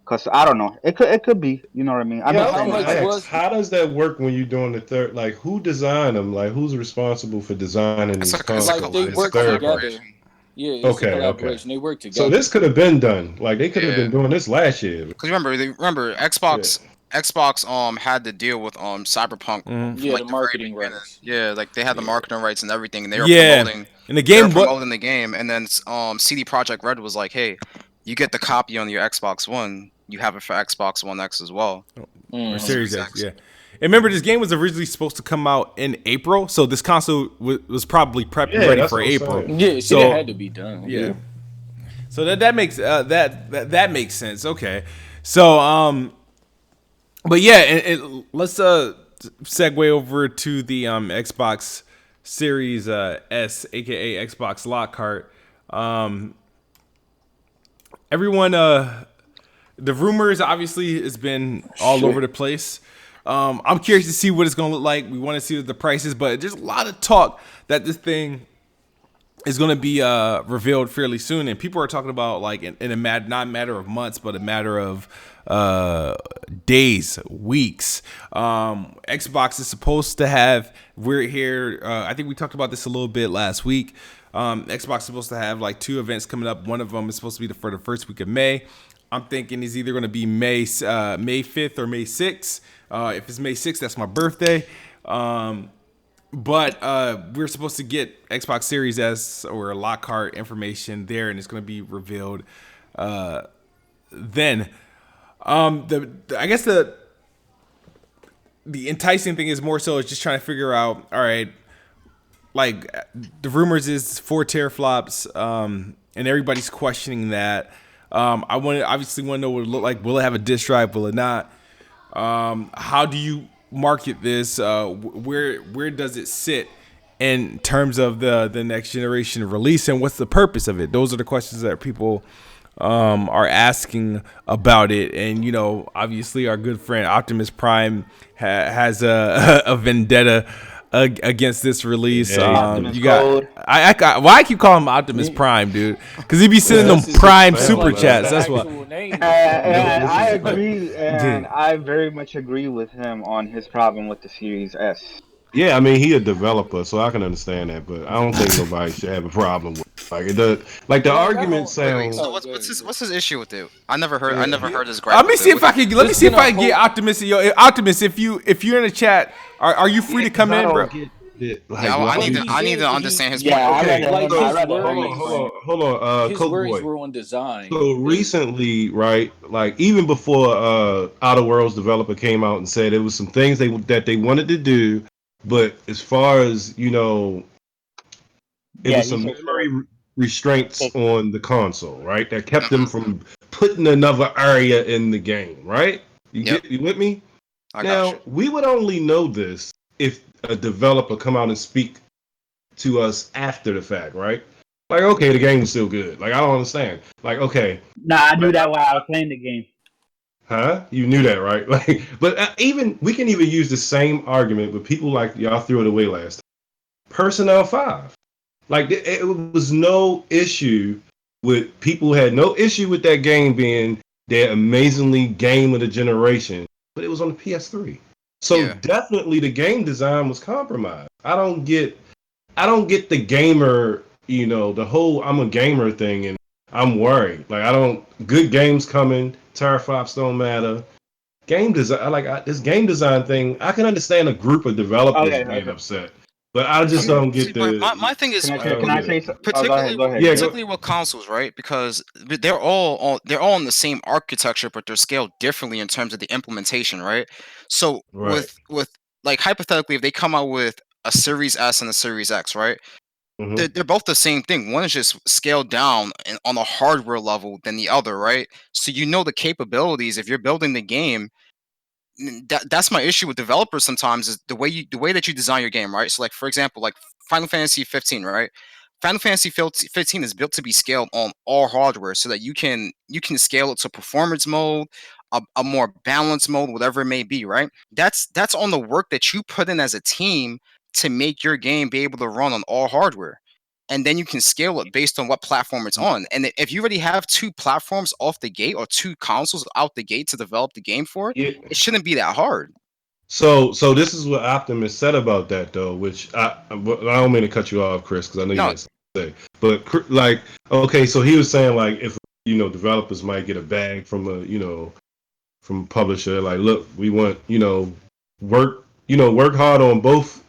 S2: because I don't know, it could be. You know what I mean? I'm
S5: yeah, I
S3: But
S2: just
S5: was
S3: how
S2: saying
S5: gonna
S2: it
S3: much
S2: might.
S5: ask,
S3: was?
S5: how does that work when you're doing the third? Like, who designed them? Like, who's responsible for designing these
S3: Like
S5: consoles?
S3: they
S5: It's
S3: work
S5: third party.
S3: together.
S4: Collaboration.
S3: Yeah, it's a
S5: Okay, okay.
S3: collaboration. They work
S5: So
S3: together.
S5: this could have been done. Like, they could have
S4: Yeah,
S5: been doing this last year.
S4: because remember
S5: Yeah.
S4: Xbox had to deal with Cyberpunk from
S3: Yeah, the
S4: like the very
S3: marketing
S4: beginning.
S3: rights.
S4: Yeah, like they had the marketing rights and everything, and
S1: yeah. And the
S4: they were
S1: game, what
S4: promoting the game, and then CD Projekt Red was like, hey, you get the copy on your Xbox One, you have it for Xbox One X as well,
S1: or
S4: or
S3: Mm-hmm.
S1: Series
S4: Series
S1: X,
S4: X.
S1: yeah. And remember, this game was originally supposed to come out in April, so this console was probably prepped and
S5: Yeah,
S1: ready
S5: that's
S1: for
S5: what I'm
S1: April.
S5: saying.
S3: Yeah, see, that had
S1: So
S3: to be done.
S1: yeah,
S3: Yeah.
S1: so that makes that makes sense. Okay, so but yeah, let's segue over to the Xbox Series S, aka Xbox Lockhart. Um, everyone, the rumors obviously has been all over
S2: Shit.
S1: the place. I'm curious to see what it's going to look like. We want to see the prices, but there's a lot of talk that this thing is going to be revealed fairly soon, and people are talking about like in a not matter of months, but a matter of days, weeks. Xbox is supposed to have. We're here. I think we talked about this a little bit last week. Xbox is supposed to have like 2 events coming up. One of them is supposed to be for the first week of May. I'm thinking it's either going to be May 5th or May 6th. If it's May 6th, that's my birthday. But we're supposed to get Xbox Series S or Lockhart information there, and it's going to be revealed then. I guess the enticing thing is more so is just trying to figure out. All right, like the rumors is 4 teraflops, and everybody's questioning that. I obviously want to know what it look like. Will it have a disk drive? Will it not? How do you market this? Where does it sit in terms of the next generation release, and what's the purpose of it? Those are the questions that people are asking about it. And obviously, our good friend Optimus Prime has a vendetta against this release.
S5: Yeah,
S2: Optimus
S1: You got
S2: Code.
S1: why I keep calling him Optimus Prime, dude? Because he be sending them
S3: That's his,
S1: Prime
S3: that's
S1: super
S3: like his
S1: chats. That's what.
S3: actual name though.
S2: And
S5: This
S2: I
S5: is
S2: agree, and
S1: Dude.
S2: I very much agree with him on his problem with the Series S.
S5: yeah. I mean, he a developer, so I can understand that, but I don't think nobody should have a problem with it. Like it does. Like the
S3: Like I
S5: argument
S3: don't.
S4: Wait.
S5: sounds.
S4: So
S3: Oh, go ahead,
S4: what's his issue with it? I never
S5: Yeah,
S4: heard his gripe
S1: Let me
S4: with
S1: see
S4: it.
S1: if I can. Let me
S3: It's
S1: see if
S3: been a
S1: I can get
S3: whole.
S1: Optimus. Yo, Optimus, if you're in the chat, are you free
S5: yeah,
S1: to
S5: 'cause
S1: come
S5: I
S1: in, bro?
S5: don't get it.
S4: Yeah,
S5: Like,
S4: I
S5: why
S3: But
S4: need
S5: do
S4: to
S3: he
S4: I need
S3: said
S4: to
S3: he
S4: understand his point
S2: Yeah,
S4: of
S2: I'd
S4: view.
S5: Okay,
S2: rather
S3: like
S2: him.
S5: so
S2: I'd
S3: his
S2: rather
S5: hold
S2: him
S5: on, hold
S3: worries.
S5: on,
S2: explain.
S5: hold on,
S3: His
S5: Coke
S3: worries
S5: Boy.
S3: were on design.
S5: So recently, right, like even before Outer Worlds developer came out and said it was some things that they wanted to do, but as far as it
S2: Yeah,
S5: was
S2: he
S5: some
S2: said
S5: memory restraints
S2: so.
S5: on the console, right, that kept them
S4: Hmm.
S5: from putting another area in the game, right?
S4: Yep,
S5: You with me?
S4: I got you.
S5: Now we would only know this if a developer come out and speak to us after the fact, right? Like, okay, the game was still good. Like, I don't understand. Like, okay,
S2: Nah, I knew that while I was playing the game.
S5: huh? You knew that, right? Like, but even we can even use the same argument with people like y'all threw it away last time. Personnel 5. Like, it was no issue with people who had no issue with that game being their amazingly game of the generation. but it was on the PS3. So definitely the game design was compromised. I don't get the gamer, the whole I'm a gamer thing, and I'm worried. Like, good games coming, teraflops don't matter. Game design, this game design thing, I can understand a group of developers being upset, but I just don't get
S4: my thing is,
S2: Can I say something?
S4: particularly,
S2: Go ahead.
S4: particularly with consoles, right? Because they're all on the same architecture, but they're scaled differently in terms of the implementation, right? So with like, hypothetically, if they come out with a Series S and a Series X, right? They're both the same thing. One is just scaled down on a hardware level than the other, right? So the capabilities. If you're building the game, that's my issue with developers sometimes, is the way that you design your game, right? So, like, for example, like Final Fantasy 15, right? Final Fantasy 15 is built to be scaled on all hardware, so that you can scale it to performance mode, a more balanced mode, whatever it may be, right? That's on the work that you put in as a team to make your game be able to run on all hardware. And then you can scale it based on what platform it's on. And if you already have two platforms off the gate, or two consoles out the gate to develop the game for, it shouldn't be that hard.
S5: So this is what Optimus said about that, though, which I don't mean to cut you off, Chris, because I know you had something to say. But, like, okay, so he was saying, like, if developers might get a bag from from a publisher, like, look, we want work hard on both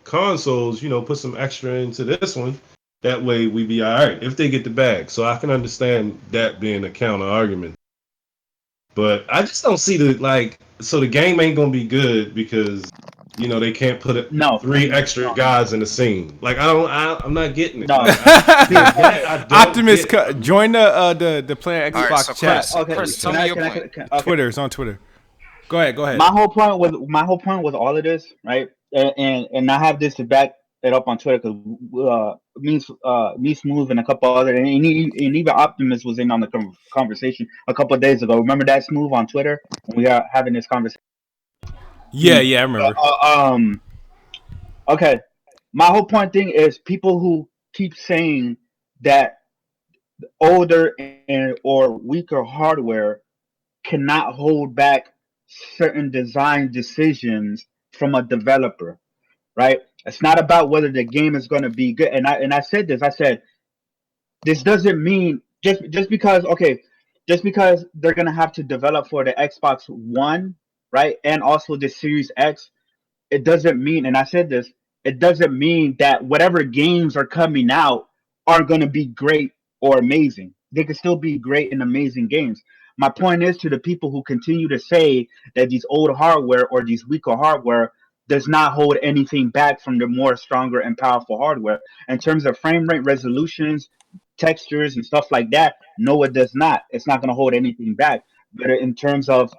S5: consoles, put some extra into this one. That way we be all right if they get the bag. So I can understand that being a counter argument. But I just don't see so the game ain't gonna be good because they can't put three extra guys in the scene. Like, I'm not getting it.
S2: No.
S1: Optimus, join the Player Xbox
S4: right, so
S1: chat.
S4: Chris, tell me your point.
S1: Twitter's on Twitter. Go ahead.
S2: My whole point with all of this, right? And I have this to back it up on Twitter, because me Smooth and a couple other, and even Optimus was in on the conversation a couple of days ago. Remember that, Smooth, on Twitter when we are having this conversation?
S1: Yeah, I remember.
S2: Okay. My whole point thing is people who keep saying that older or weaker hardware cannot hold back certain design decisions from a developer, right? It's not about whether the game is going to be good. And I said this. I said this doesn't mean just because they're going to have to develop for the Xbox One, right, and also the Series X. It doesn't mean, and I said this, it doesn't mean that whatever games are coming out are going to be great or amazing. They can still be great and amazing games. My point is, to the people who continue to say that these old hardware or these weaker hardware does not hold anything back from the more stronger and powerful hardware. In terms of frame rate, resolutions, textures, and stuff like that, no, it does not. It's not going to hold anything back. But in terms of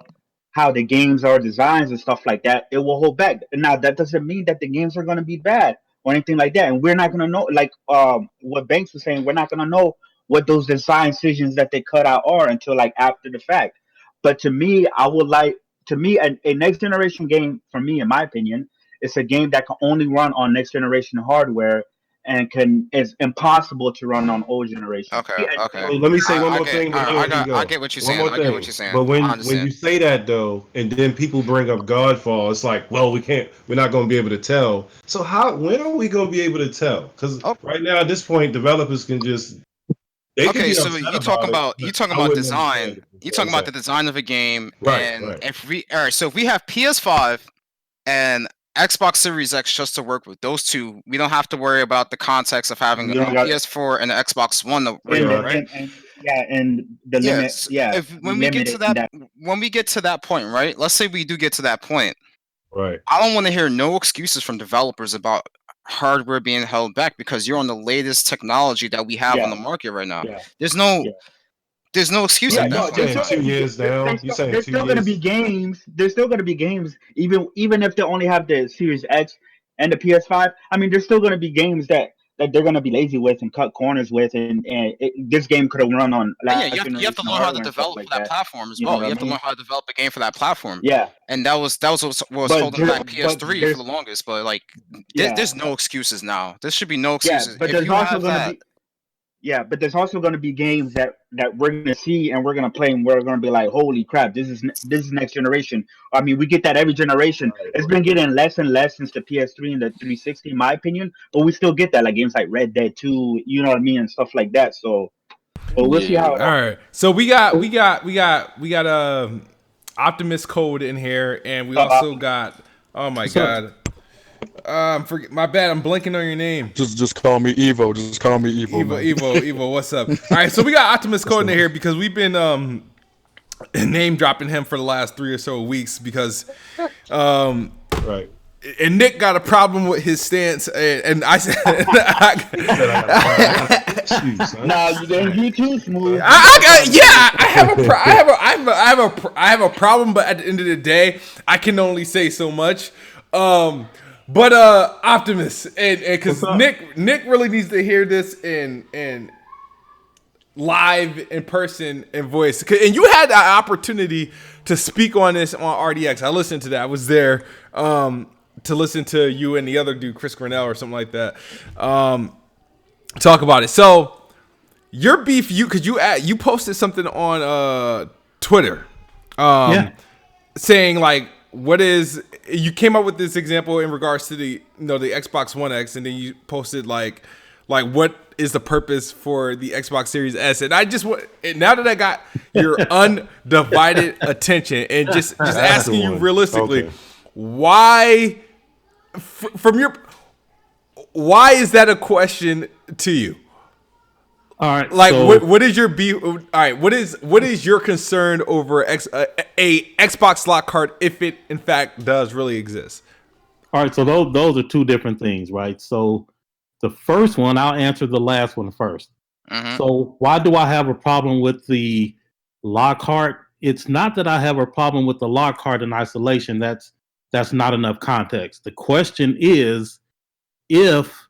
S2: how the games are designed and stuff like that, it will hold back. Now, that doesn't mean that the games are going to be bad or anything like that. And we're not going to know, like what Banks was saying, we're not going to know what those design decisions that they cut out are until like after the fact. But to me, a next generation game, for me, in my opinion, it's a game that can only run on next generation hardware and is impossible to run on old generation.
S4: Okay.
S5: So let me say one more thing.
S4: I get what you're saying. I get what you're saying.
S5: But when you say that, though, and then people bring up Godfall, it's like, well, we're not going to be able to tell. So when are we going to be able to tell? Because right now, at this point, developers can just.
S4: So you're talking about design. You're talking about the design of a game, and if we have PS5 and Xbox Series X just to work with those two, we don't have to worry about the context of having a PS4 and an Xbox One to work with, right?
S2: And the limit.
S4: When we get to that point, right? Let's say we do get to that point.
S5: Right.
S4: I don't want to hear no excuses from developers about hardware being held back, because you're on the latest technology that we have on the market right now. There's no excuse at that point.
S5: 2 years now.
S2: There's still going to be games. There's still going to be games, even if they only have the Series X and the PS5. I mean, there's still going to be games that they're going to be lazy with and cut corners with, and this game could have run on.
S4: You have to learn how to develop for that platform as well. You have to learn how to develop a game for that platform.
S2: Yeah,
S4: and that was what was holding back PS3 for the longest. But like, there's no excuses now. There should be no excuses.
S2: But there's also going to be. Yeah, but there's also going to be games that we're going to see and we're going to play and we're going to be like, holy crap, this is next generation. I mean, we get that every generation. It's been getting less and less since the PS3 and the 360, in my opinion. But we still get that, like games like Red Dead 2, you know what I mean, and stuff like that. So, but we'll see how.
S1: All right. So we got Optimus Code in here, and we also got. Oh my god. Forget my bad. I'm blanking on your name.
S6: Just call me Evo. Just call me Evo.
S1: Evo. What's up? All right, so we got Optimus Code in here because we've been name dropping him for the last 3 or so weeks because
S5: Right.
S1: And Nick got a problem with his stance, and I said,
S2: "Nah, you too smooth."
S1: I have a problem, but at the end of the day, I can only say so much. But Optimus, and because Nick really needs to hear this in live, in person, in voice. And you had the opportunity to speak on this on RDX. I listened to that. I was there to listen to you and the other dude, Chris Cornell or something like that, talk about it. So your beef, because you posted something on Twitter, saying like, you came up with this example in regards to the Xbox One X, and then you posted like what is the purpose for the Xbox Series S? And I just want, now that I got your undivided attention, and just asking you realistically, why is that a question to you?
S7: All right.
S1: Like, so, what is your all right? What is your concern over a Xbox Lockhart, if it in fact does really exist?
S7: All right. So those are two different things, right? So the first one, I'll answer the last one first.
S4: Mm-hmm.
S7: So why do I have a problem with the Lockhart? It's not that I have a problem with the Lockhart in isolation. That's not enough context. The question is, if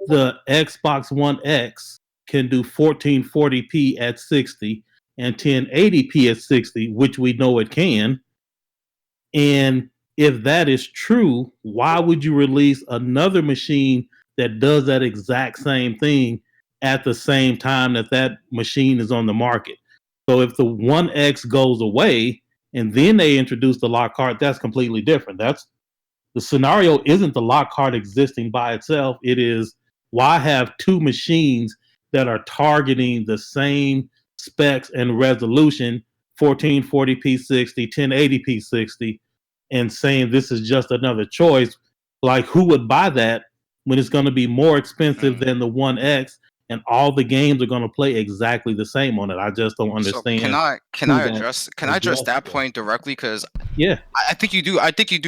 S7: the Xbox One X can do 1440p at 60 and 1080p at 60, which we know it can, and if that is true, why would you release another machine that does that exact same thing at the same time that machine is on the market? So if the One X goes away and then they introduce the Lockhart, that's completely different. The scenario isn't the Lockhart existing by itself. It is, why have two machines that are targeting the same specs and resolution, 1440p 60, 1080p 60, and saying this is just another choice? Like, who would buy that when it's going to be more expensive than the One X, and all the games are going to play exactly the same on it? I just don't understand.
S4: So can I address that point directly? Because
S7: yeah,
S4: I think you do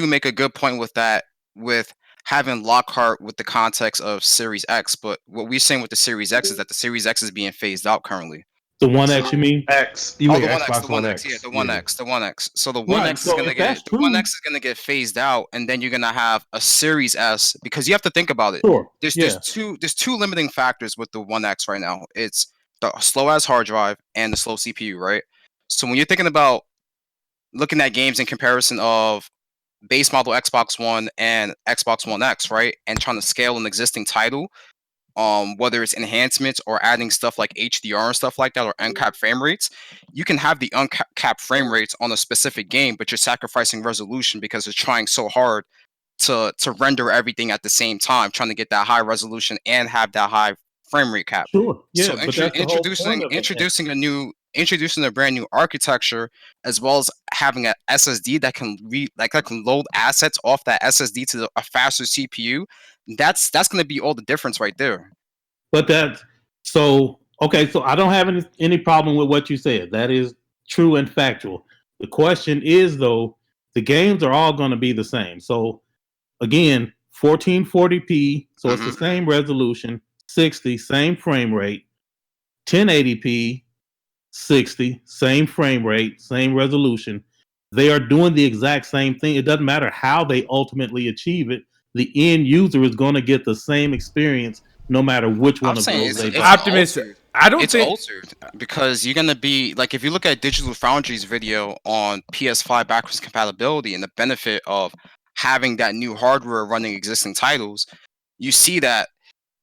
S4: make a good point with that, with having Lockhart with the context of Series X. But what we're saying with the Series X is that the Series X is being phased out currently.
S7: The One X, you mean?
S5: X. You mean
S4: the
S5: Xbox
S4: One X. Yeah, the One X. The One X. So the One X is gonna get phased out, and then you're gonna have a Series S, because you have to think about it.
S7: Sure.
S4: There's two limiting factors with the One X right now. It's the slow ass hard drive and the slow CPU, right? So when you're thinking about looking at games in comparison of base model Xbox One and Xbox One X, right, and trying to scale an existing title, whether it's enhancements or adding stuff like HDR and stuff like that, or uncapped frame rates, you can have the uncapped frame rates on a specific game, but you're sacrificing resolution because it's trying so hard to render everything at the same time, trying to get that high resolution and have that high frame rate cap.
S7: Sure. Yeah.
S4: So introducing a brand new architecture, as well as having an SSD that can load assets off that SSD to a faster CPU, that's going to be all the difference right there.
S7: But so I don't have any problem with what you said. That is true and factual. The question is, though, the games are all going to be the same. So again, 1440p, so it's the same resolution, 60, same frame rate, 1080p, 60, same frame rate, same resolution. They are doing the exact same thing. It doesn't matter how they ultimately achieve it. The end user is going to get the same experience no matter which one of those they buy.
S1: Optimistic.
S4: It's altered because you're going to be, like, if you look at Digital Foundry's video on PS5 backwards compatibility and the benefit of having that new hardware running existing titles, you see that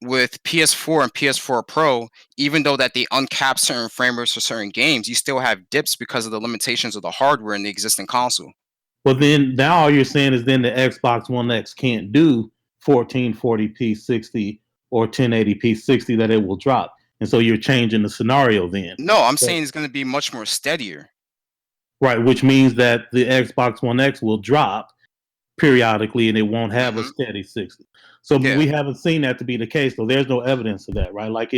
S4: with PS4 and PS4 Pro, even though that they uncap certain frame rates for certain games, you still have dips because of the limitations of the hardware in the existing console.
S7: Well, then now all you're saying is then the Xbox One X can't do 1440p 60 or 1080p 60 that it will drop, and so you're changing the scenario then.
S4: No, I'm saying it's going to be much more steadier.
S7: Right, which means that the Xbox One X will drop periodically and it won't have a steady 60. So we haven't seen that to be the case, so there's no evidence of that, right? Like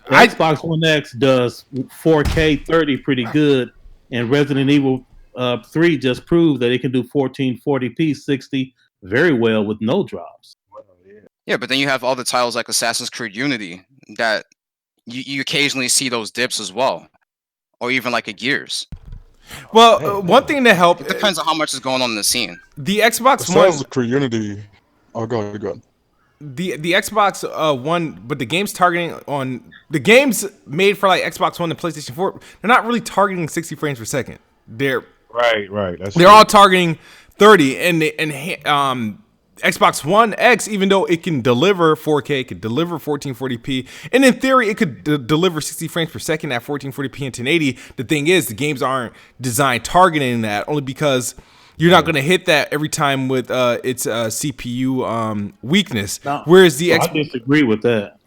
S7: Xbox One X does 4K 30 pretty good, and Resident Evil 3 just proved that it can do 1440p 60 very well with no drops.
S4: Yeah, but then you have other titles like Assassin's Creed Unity that you occasionally see those dips as well, or even like a Gears.
S1: Well, one thing to help,
S4: it depends on how much is going on in the scene.
S1: The Xbox
S6: One,
S1: One,
S6: Creed Unity. Oh, go ahead.
S1: The Xbox One, but the games targeting on the games made for like Xbox One and PlayStation 4, they're not really targeting 60 frames per second. They're
S5: right.
S1: They're all targeting 30, and Xbox One X, even though it can deliver 4K, it could deliver 1440p, and in theory, it could deliver 60 frames per second at 1440p and 1080. The thing is, the games aren't designed targeting that, only because you're not going to hit that every time with its CPU weakness.
S7: No,
S1: whereas the
S7: I disagree with that.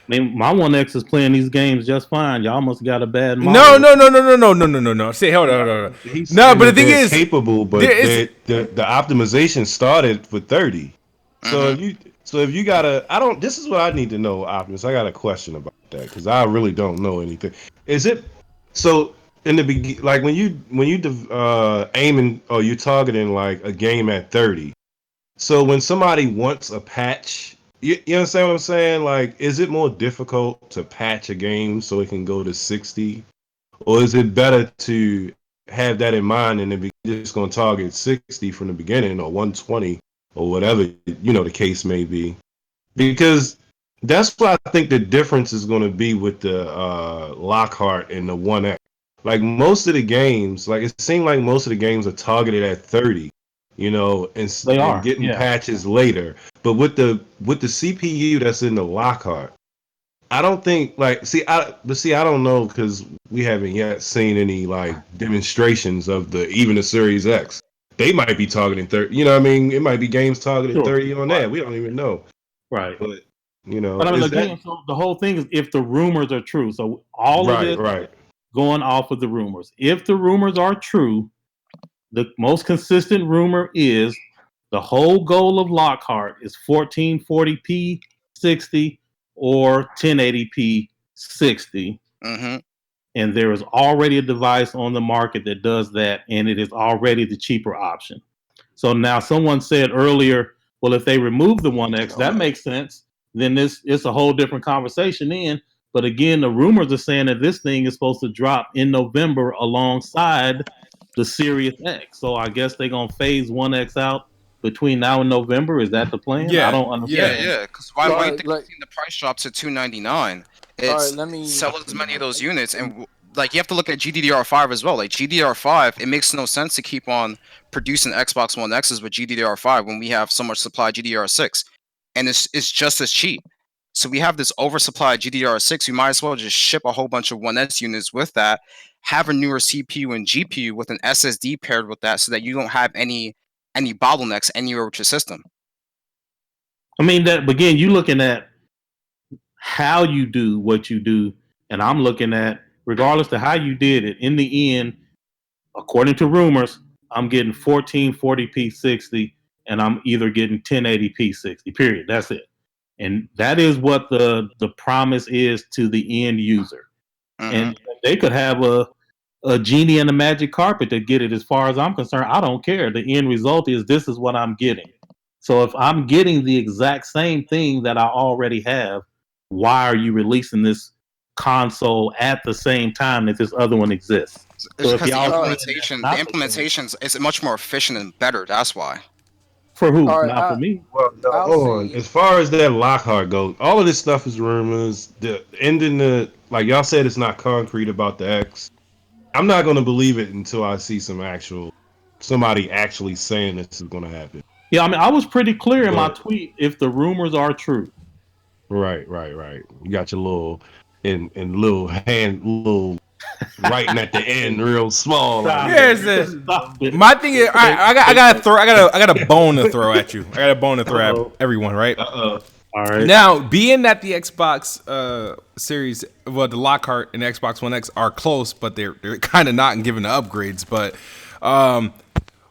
S7: I mean, my One X is playing these games just fine. Y'all must got a bad model.
S1: No. Say, hold on. No, but the thing is,
S5: capable, but the optimization started for 30. So if you gotta, this is what I need to know, Optimus. I got a question about that because I really don't know anything. Is it so in the beginning, like when you aiming or you targeting like a game at 30? So when somebody wants a patch. You understand what I'm saying? Like, is it more difficult to patch a game so it can go to 60? Or is it better to have that in mind and then just going to target 60 from the beginning or 120 or whatever, the case may be? Because that's what I think the difference is going to be with the Lockhart and the 1X. Like, most of the games, like, it seemed like most of the games are targeted at 30. And getting patches later. But with the CPU that's in the Lockhart, I don't think I don't know because we haven't yet seen any like demonstrations of even the Series X. They might be targeting 30. You know what I mean? It might be games targeted 30 on that. We don't even know.
S7: Right.
S5: But
S7: But I mean, again, so the whole thing is if the rumors are true. So all of this going off of the rumors. If the rumors are true, the most consistent rumor is the whole goal of Lockhart is 1440p 60 or 1080p 60.
S4: Mm-hmm.
S7: And there is already a device on the market that does that, and it is already the cheaper option. So now someone said earlier, well, if they remove the One X, that makes sense. Then it's a whole different conversation then. But again, the rumors are saying that this thing is supposed to drop in November alongside the Series X. So I guess they're going to phase One X out between now and November. Is that the plan?
S1: Yeah.
S7: I don't understand.
S4: Yeah. Because why do you think the price drops to $299? Sell as many of those units, and like you have to look at GDDR5 as well. Like GDDR5, it makes no sense to keep on producing Xbox One X's with GDDR5 when we have so much supply GDDR6, and it's just as cheap. So we have this oversupply GDDR6. We might as well just ship a whole bunch of One S units with that, have a newer CPU and GPU with an SSD paired with that, so that you don't have any bottlenecks anywhere with your system.
S7: I mean, that again, you looking at how you do what you do, and I'm looking at regardless to how you did it. In the end, according to rumors, I'm getting 1440p 60, and I'm either getting 1080p 60. Period. That's it. And that is what the promise is to the end user. Mm-hmm. And they could have a genie and a magic carpet to get it. As far as I'm concerned, I don't care. The end result is this is what I'm getting. So if I'm getting the exact same thing that I already have, why are you releasing this console at the same time that this other one exists?
S4: So because the implementation is much more efficient and better. That's why.
S7: For who? Not for me.
S5: Well, no, hold on. As far as that Lockhart goes, all of this stuff is rumors. The ending, like y'all said, it's not concrete about the X. I'm not going to believe it until I see somebody actually saying this is going to happen.
S7: Yeah, I mean, I was pretty clear in my tweet if the rumors are true.
S5: Right. You got your little little hand, little writing at the end, real small.
S1: Here's this. My thing is, I got a bone to throw at you. I got a bone to throw at everyone, right?
S5: Uh-oh.
S7: All right.
S1: Now, being that the Xbox Series, well, the Lockhart and Xbox One X are close, but they're kind of not giving the upgrades. But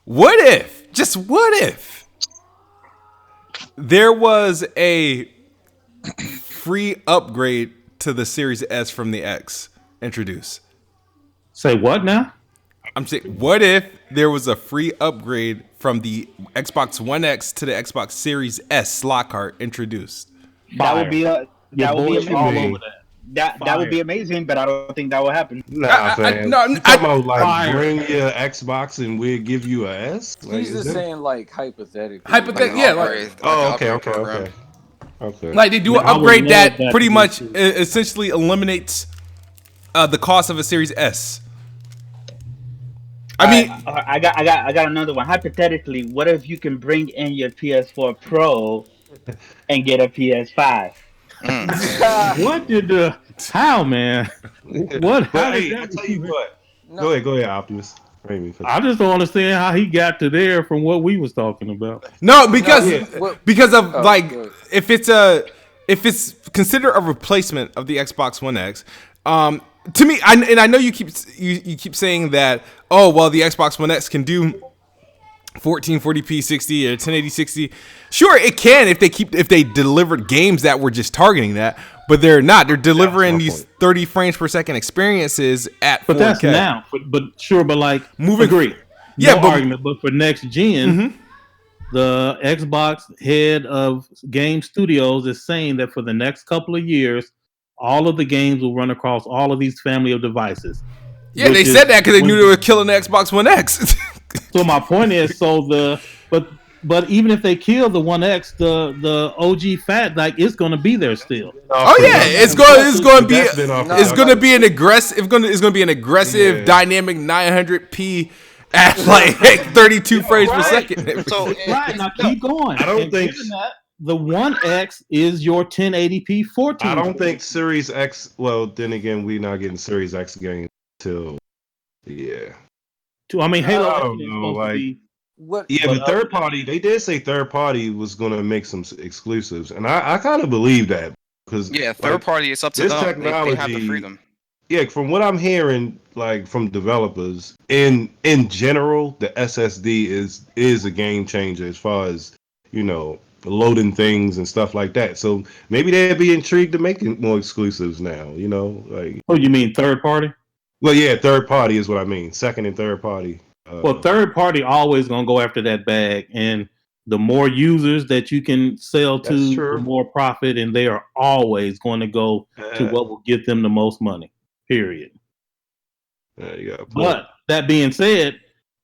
S1: what if there was a free upgrade to the Series S from the X introduced?
S7: Say what now?
S1: I'm saying, what if there was a free upgrade from the Xbox One X to the Xbox Series S Lockhart introduced?
S2: That would be amazing.
S7: all over that.
S2: That would be amazing, but I don't think that will happen.
S5: Nah, fam.
S1: No,
S5: You talking about like
S7: Fire.
S5: bring your Xbox and we'll give you a S? Like,
S3: He's
S5: is
S3: just
S5: that-
S3: saying like hypothetically.
S1: Hypothetically, yeah. Like,
S5: Oh, okay.
S1: like they do an
S7: I would
S1: upgrade
S7: love
S1: that
S7: that
S1: pretty
S7: to be
S1: much
S7: true.
S1: essentially eliminates the cost of a Series S. I mean,
S2: I got another one. Hypothetically, what if you can bring in your PS4 Pro and get a PS5?
S7: What did the how, man? What? How
S5: But
S7: did
S5: hey,
S7: that
S5: I tell you what.
S3: No.
S5: Go ahead, Optimus.
S7: I just don't understand how he got to there from what we was talking about.
S1: no, because because of like
S3: good.
S1: if it's considered a replacement of the Xbox One X. To me, I know you keep saying that. Oh well, the Xbox One X can do 1440p 60 or 1080 60. Sure, it can if they delivered games that were just targeting that, but they're not. They're delivering these 30 frames per second experiences at 4K.
S7: But that's now. But like
S1: Moving-
S7: agree.
S1: Yeah,
S7: no
S1: but-
S7: argument. But for next gen, the Xbox head of Game Studios is saying that for the next couple of years, all of the games will run across all of these family of devices.
S1: Yeah, they said that because they knew they were killing the Xbox One X.
S7: So my point is, but even if they kill the One X, the OG fat, like it's going to be there still.
S1: Oh yeah, it's going to be an aggressive
S5: Yeah.
S1: dynamic 900p at like 32 frames per second.
S4: So
S7: Right now, keep going.
S5: I don't
S7: And
S5: think-
S7: given that, the One X is your 1080p 14.
S5: I don't think Series X. Well, then again, we're not getting Series X games till
S7: I mean, Halo
S5: I
S7: X
S5: don't
S7: is
S5: know,
S7: supposed
S5: like-
S7: to be.
S3: What?
S5: but third party. They did say third party was going to make some exclusives, and I kind of believe that because
S4: yeah, third party, it's up to
S5: this
S4: them. They have the
S5: technology-
S4: freedom.
S5: Yeah, from what I'm hearing, like from developers, in general, the SSD is a game changer as far as loading things and stuff like that. So maybe they'd be intrigued to making more exclusives now. Like
S7: Oh, you mean third party?
S5: well, yeah, third party is what I mean. Second and third party.
S7: Well, third party always gonna go after that bag, and the more users that you can sell to,
S5: That's true.
S7: the more profit, and they are always going to go to what will get them the most money. Period.
S5: You got
S7: But that being said,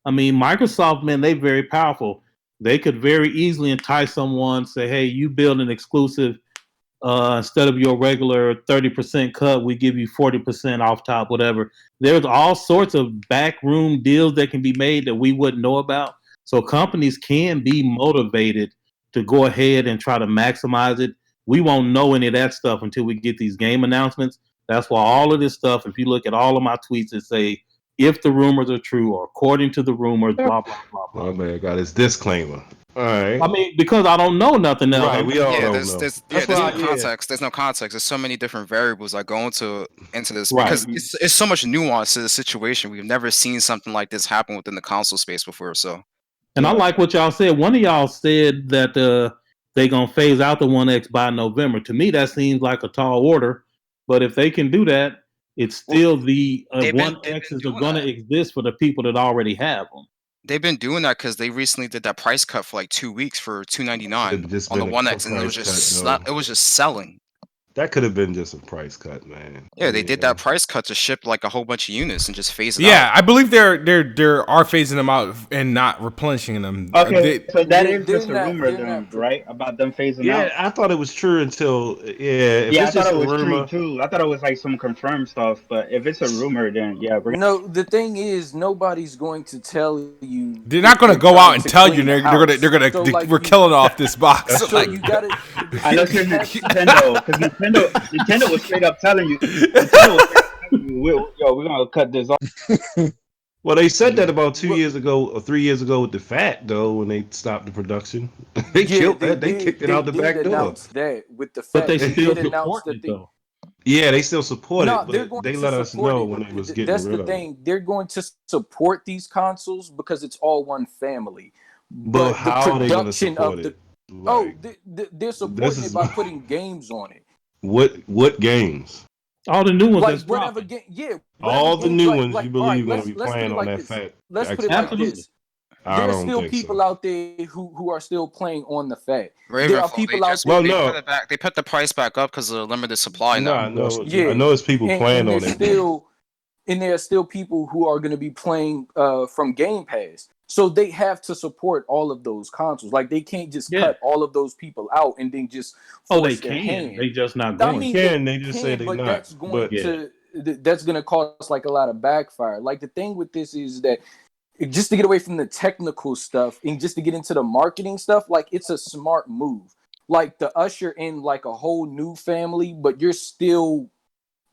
S7: I mean, Microsoft, man, they very powerful. They could very easily entice someone, say, hey, you build an exclusive, instead of your regular 30% cut, we give you 40% off top, whatever. There's all sorts of backroom deals that can be made that we wouldn't know about. So companies can be motivated to go ahead and try to maximize it. We won't know any of that stuff until we get these game announcements. That's why all of this stuff, if you look at all of my tweets that say, if the rumors are true or according to the rumors, blah, blah, blah, blah.
S5: Oh man, got his disclaimer. All right.
S7: I mean, because I don't know nothing else.
S5: Right, we all
S4: Yeah,
S5: don't
S4: there's
S5: know.
S4: there's
S5: That's
S4: no
S5: why-
S4: context. There's no context. There's so many different variables that go into this
S7: Right.
S4: because it's so much nuance to the situation. We've never seen something like this happen within the console space before. So
S7: And I like what y'all said. One of y'all said that they gonna phase out the One X by November. To me, that seems like a tall order. But if they can do that, it's still the
S4: they've been
S7: One X's are
S4: doing
S7: gonna
S4: that.
S7: exist for the people that already have them.
S4: they've been doing that because they recently did that price cut for like 2 weeks for $299
S5: It's
S4: on the
S5: been a
S4: One X, and it was
S5: price
S4: just
S5: cut, though.
S4: it was just selling.
S5: That could have been just a price cut, man.
S4: Yeah, they did that price cut to ship like a whole bunch of units and just phase it out.
S1: Yeah, I believe they are phasing them out and not replenishing them.
S2: Okay, so that is just a rumor then, right? About them phasing out.
S5: Yeah, I thought it was true until if
S2: I
S5: it's just
S2: thought it
S5: a
S2: was
S5: rumor.
S2: true too. I thought it was like some confirmed stuff, but if it's a rumor, then yeah.
S3: No, the thing is, nobody's going to tell you.
S1: They're not going to go out and tell you. They're gonna. So like we're killing off this box.
S3: So you gotta.
S2: I know because Nintendo was straight up telling you. Nintendo was straight up telling you, we're gonna cut this off.
S5: Well, they said that about 2 years ago or 3 years ago with the Fat, though, when they stopped the production. They killed that. They kicked it out the back door.
S3: That with the Fat,
S7: But they still
S3: did announce
S7: support it, though.
S5: Yeah, they still support
S3: No,
S5: it, but they let us know when they was getting
S3: That's
S5: rid
S3: the
S5: of
S3: thing.
S5: it.
S3: They're going to support these consoles because it's all one family.
S5: But how are they going to support it?
S3: They're supporting it by putting games on it.
S5: What games?
S7: All the new ones
S3: Like
S7: that's
S3: whatever
S7: dropping.
S5: All the new ones you believe
S3: right,
S5: going to be playing on that Fat.
S3: Let's put it like this. There are still people out there who are still playing on the Fat. There are people out there.
S4: They put the price back up because of the limited supply now.
S5: I know it's people playing on it.
S3: And there are still people who are going to be playing from Game Pass. So they have to support all of those consoles. Like they can't just cut all of those people out and then just force their hand.
S7: They just not going.
S5: They just say they're not.
S3: That's going to cause like a lot of backfire. Like the thing with this is that just to get away from the technical stuff and just to get into the marketing stuff, like it's a smart move. Like to usher in like a whole new family, but you're still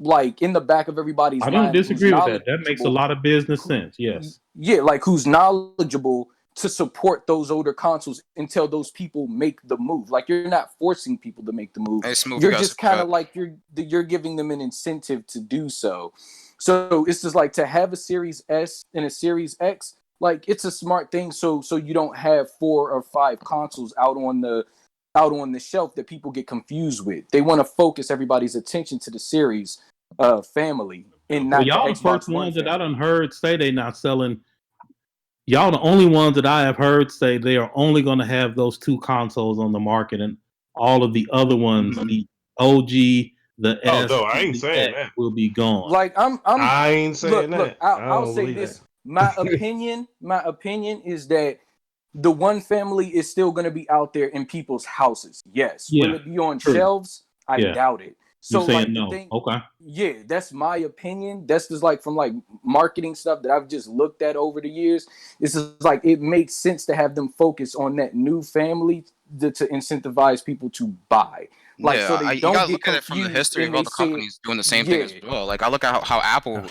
S3: like in the back of everybody's mind.
S7: I don't disagree with that. That makes a lot of business sense. Yes.
S3: Yeah, like who's knowledgeable to support those older consoles until those people make the move. Like you're not forcing people to make the move. You're just kind of like you're giving them an incentive to do so. So it's just like to have a Series S and a Series X, like it's a smart thing. So you don't have 4 or 5 consoles out on the shelf that people get confused with. They want to focus everybody's attention to the Series family and not
S7: y'all the first ones that I done heard say they not selling. Y'all the only ones that I have heard say they are only going to have those 2 consoles on the market, and all of the other ones, the OG, the S,
S5: no, I ain't saying that
S7: will be gone.
S3: Like
S5: I ain't saying that.
S3: Look, I'll say this. My opinion is that the one family is still going to be out there in people's houses. Yes.
S7: Yeah,
S3: will it be on shelves? I doubt it. So
S7: you're saying
S3: like
S7: no. Okay.
S3: Yeah, that's my opinion. That's just like from like marketing stuff that I've just looked at over the years. It's just like it makes sense to have them focus on that new family to incentivize people to buy. Like so they don't get
S4: look at it from the history of all the companies doing the same thing as well. Like I look at how Apple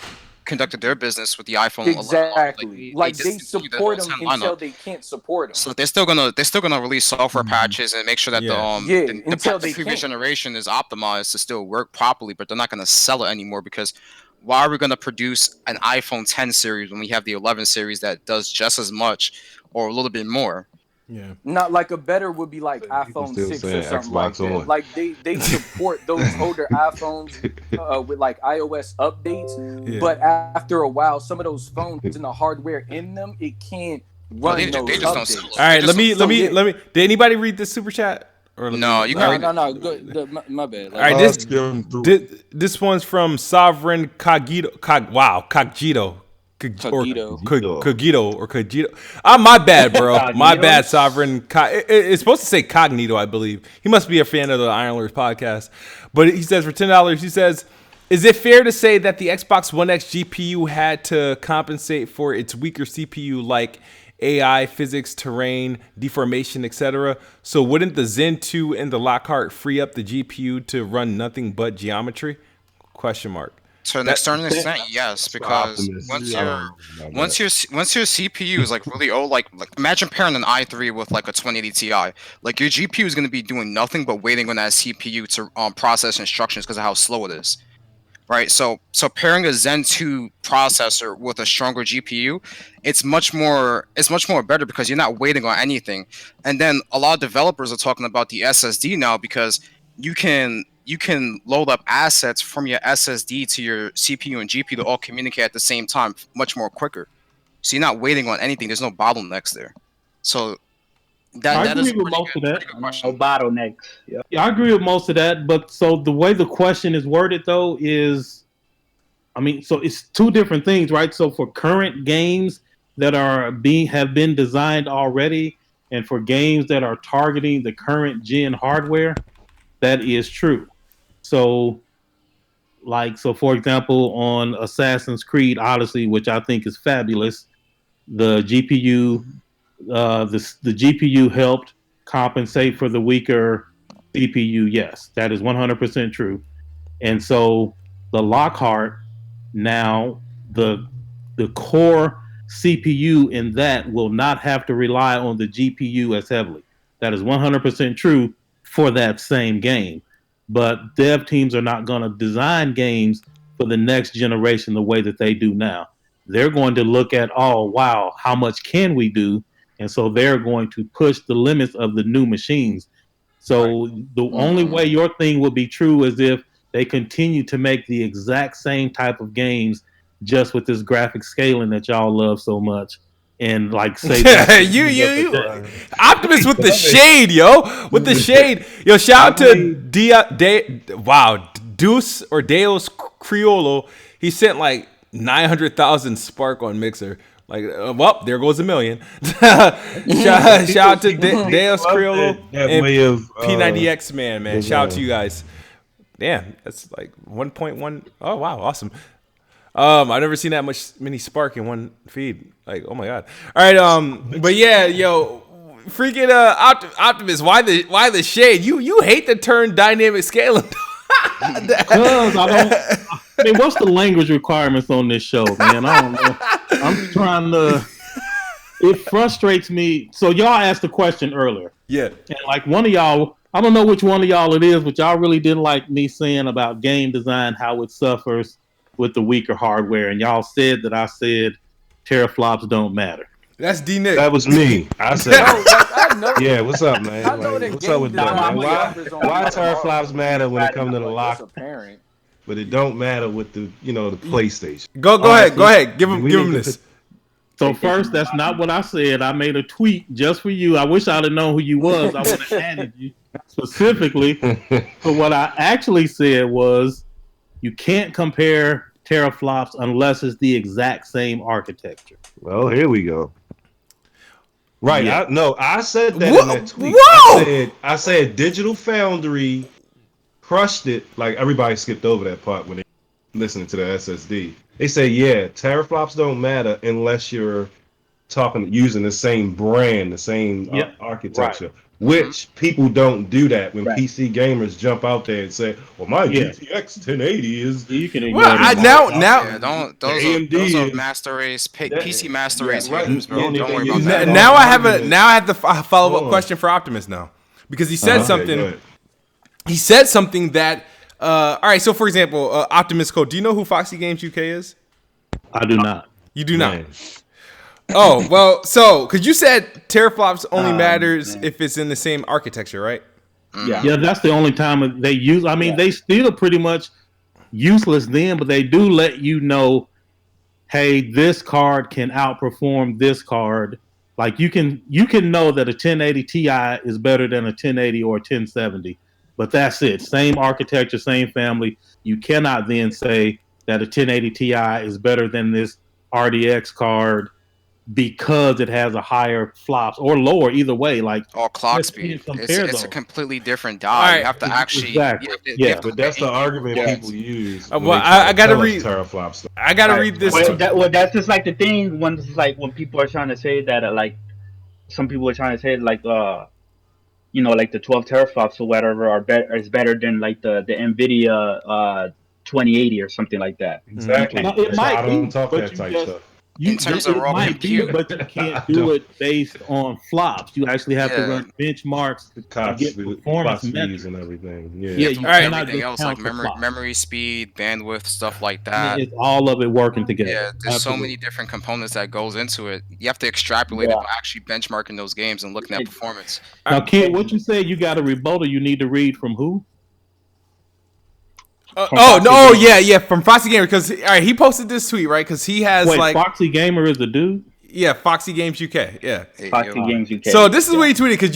S4: conducted their business with the iPhone.
S3: Exactly. Like they support them until they can't support them.
S4: So they're still gonna release software patches and make sure that the previous generation is optimized to still work properly, but they're not gonna sell it anymore because why are we gonna produce an iPhone 10 series when we have the 11 series that does just as much or a little bit more?
S1: Yeah.
S3: Not like a better would be like iPhone 6 or something like that. Like they support those older iPhones with like iOS updates, but after a while, some of those phones and the hardware in them, it can't run those updates.
S1: All right, let me. Did anybody read this super chat?
S3: Or no, you can't. No. My bad.
S1: All right, this one's from Sovereign Cogito. Cogito. Cogito. My bad, bro. My bad, Sovereign. It's supposed to say Cognito, I believe. He must be a fan of the Ironlords podcast. But he says for $10, he says, is it fair to say that the Xbox One X GPU had to compensate for its weaker CPU like AI, physics, terrain, deformation, etc.? So wouldn't the Zen 2 and the Lockhart free up the GPU to run nothing but geometry? ?
S4: To an external extent, yes, because once your CPU is like really old, like imagine pairing an i3 with like a 2080 Ti, like your GPU is going to be doing nothing but waiting on that CPU to process instructions because of how slow it is, right? So pairing a Zen 2 processor with a stronger GPU, it's much more better because you're not waiting on anything. And then a lot of developers are talking about the SSD now because you can load up assets from your SSD to your CPU and GPU to all communicate at the same time much more quicker. So you're not waiting on anything. There's no bottlenecks there. So
S7: I
S4: That is
S7: agree
S4: a
S7: with most of that.
S4: pretty good question.
S2: No bottlenecks. Yeah.
S7: Yeah, I agree with most of that. But so the way the question is worded, though, is, I mean, so it's two different things, right? So for current games that have been designed already, and for games that are targeting the current gen hardware, that is true. So, so for example, on Assassin's Creed Odyssey, which I think is fabulous, the GPU, the GPU helped compensate for the weaker CPU. Yes, that is 100% true. And so the Lockhart, now the core CPU in that will not have to rely on the GPU as heavily. That is 100% true for that same game. But dev teams are not going to design games for the next generation the way that they do now. They're going to look at, oh, wow, how much can we do? And so they're going to push the limits of the new machines. So the only way your thing would be true is if they continue to make the exact same type of games just with this graphic scaling that y'all love so much. And like say
S1: you Optimus with the shade, yo. With the shade. Yo, shout out to Deuce or Deus Criollo. He sent like 900,000 spark on Mixer. Like, well, there goes a million. shout out to Deus Criollo and P90X man. Shout out to you guys. Damn, that's like 1.1. Oh wow, awesome. I've never seen that many spark in one feed. Like, oh my god. All right, but yeah, yo, freaking Optimus. Why the shade? You hate the term dynamic scaling.
S7: Because I mean, what's the language requirements on this show, man? I don't know. I'm trying to. It frustrates me. So y'all asked the question earlier.
S1: Yeah.
S7: And like one of y'all, I don't know which one of y'all it is, but y'all really didn't like me saying about game design, how it suffers with the weaker hardware. And y'all said that I said teraflops don't matter.
S1: That's D-Nick.
S5: That was me. I said, yeah, what's up, man? Like, what's up with that, man? Why teraflops matter when it comes to the lock?
S3: Apparent.
S5: But it don't matter with the the PlayStation.
S1: Go ahead. Give him this.
S7: So first, that's not what I said. I made a tweet just for you. I wish I'd have known who you was. I would have added you specifically. But what I actually said was, you can't compare teraflops unless it's the exact same architecture.
S5: Well, here we go. Right.
S7: Yeah.
S5: I said that in that tweet.
S1: Whoa!
S5: I said Digital Foundry crushed it. Like, everybody skipped over that part when they listening to the SSD. They say, yeah, teraflops don't matter unless you're using the same brand, the same architecture. Right. Which people don't do that when PC gamers jump out there and say, "Well, my GTX 1080 is."
S7: You can ignore
S4: those are master race PC master race games, bro. Don't worry about that.
S1: Now I have the follow up question for Optimus now, because he said something. He said something that. All right, so for example, Optimus Code. Do you know who Foxy Games UK is?
S7: I do not.
S1: You do not. Oh, well, so, because you said teraflops only matters if it's in the same architecture, right?
S7: Yeah, that's the only time they use. I mean, they still pretty much useless then, but they do let you know, hey, this card can outperform this card. Like, you can know that a 1080 Ti is better than a 1080 or a 1070, but that's it. Same architecture, same family. You cannot then say that a 1080 Ti is better than this RDX card because it has a higher flops or lower, either way. Like,
S4: or clock speed. It's a completely different die.
S1: Right.
S4: You have to actually
S5: but that's the argument people use.
S1: Well, I gotta read
S5: teraflops.
S1: I gotta read this.
S2: That's just like the thing when people are trying to say that like some people are trying to say like like the 12 teraflops or whatever is better than like the Nvidia 2080 or something like that.
S5: Exactly.
S7: It might
S5: I don't talk that type stuff.
S4: In terms of raw compute,
S7: but you can't do it based on flops. You actually have to run benchmarks to get performance
S5: speeds and everything.
S4: Everything else like memory speed, bandwidth, stuff like that.
S7: It's all of it working together.
S4: Yeah, there's so many different components that goes into it. You have to extrapolate it by actually benchmarking those games and looking at performance.
S7: Now, Kid, what you say? You got a rebuttal you need to read from who?
S1: Yeah, from Foxy Gamer, because he posted this tweet, right? Because he has
S7: Foxy Gamer is a dude.
S1: Yeah, Foxy Games UK. Yeah.
S2: Foxy Games UK.
S1: So this is what he tweeted because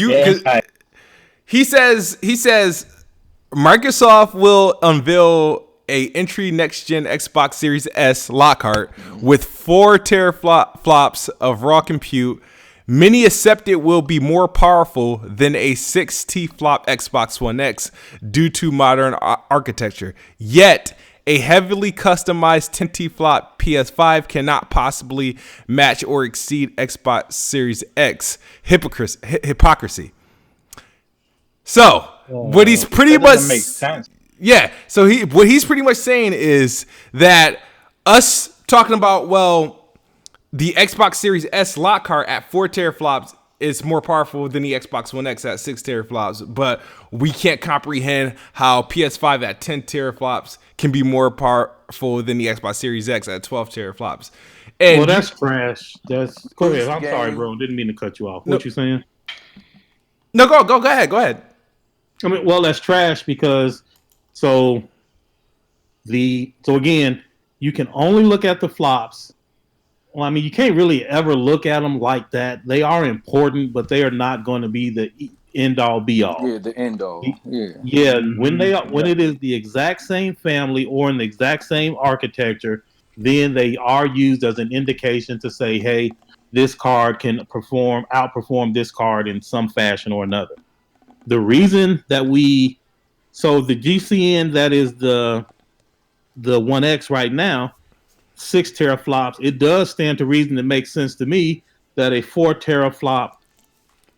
S1: he says Microsoft will unveil a entry next gen Xbox Series S Lockhart with 4 teraflops of raw compute. Many accept it will be more powerful than a 6 T-flop Xbox One X due to modern architecture. Yet, a heavily customized 10 T-flop PS5 cannot possibly match or exceed Xbox Series X. Hypocrisy. So, what he's pretty much
S2: makes sense.
S1: Yeah, so what he's pretty much saying is that us talking about, well, the Xbox Series S Lockhart at 4 teraflops is more powerful than the Xbox One X at 6 teraflops, but we can't comprehend how PS5 at 10 teraflops can be more powerful than the Xbox Series X at 12 teraflops. And
S7: that's trash. Go ahead. I'm sorry, bro. Didn't mean to cut you off. What you saying?
S1: No, go ahead. Go ahead.
S7: I mean, well, that's trash because so again, you can only look at the flops. Well, I mean, you can't really ever look at them like that. They are important, but they are not going to be the end all be all.
S3: Yeah, the end all. Yeah.
S7: Yeah, when it is the exact same family or in the exact same architecture, then they are used as an indication to say, hey, this card can outperform this card in some fashion or another. The reason that the GCN that is the 1X right now, 6 teraflops, it does stand to reason. It makes sense to me that a 4 teraflop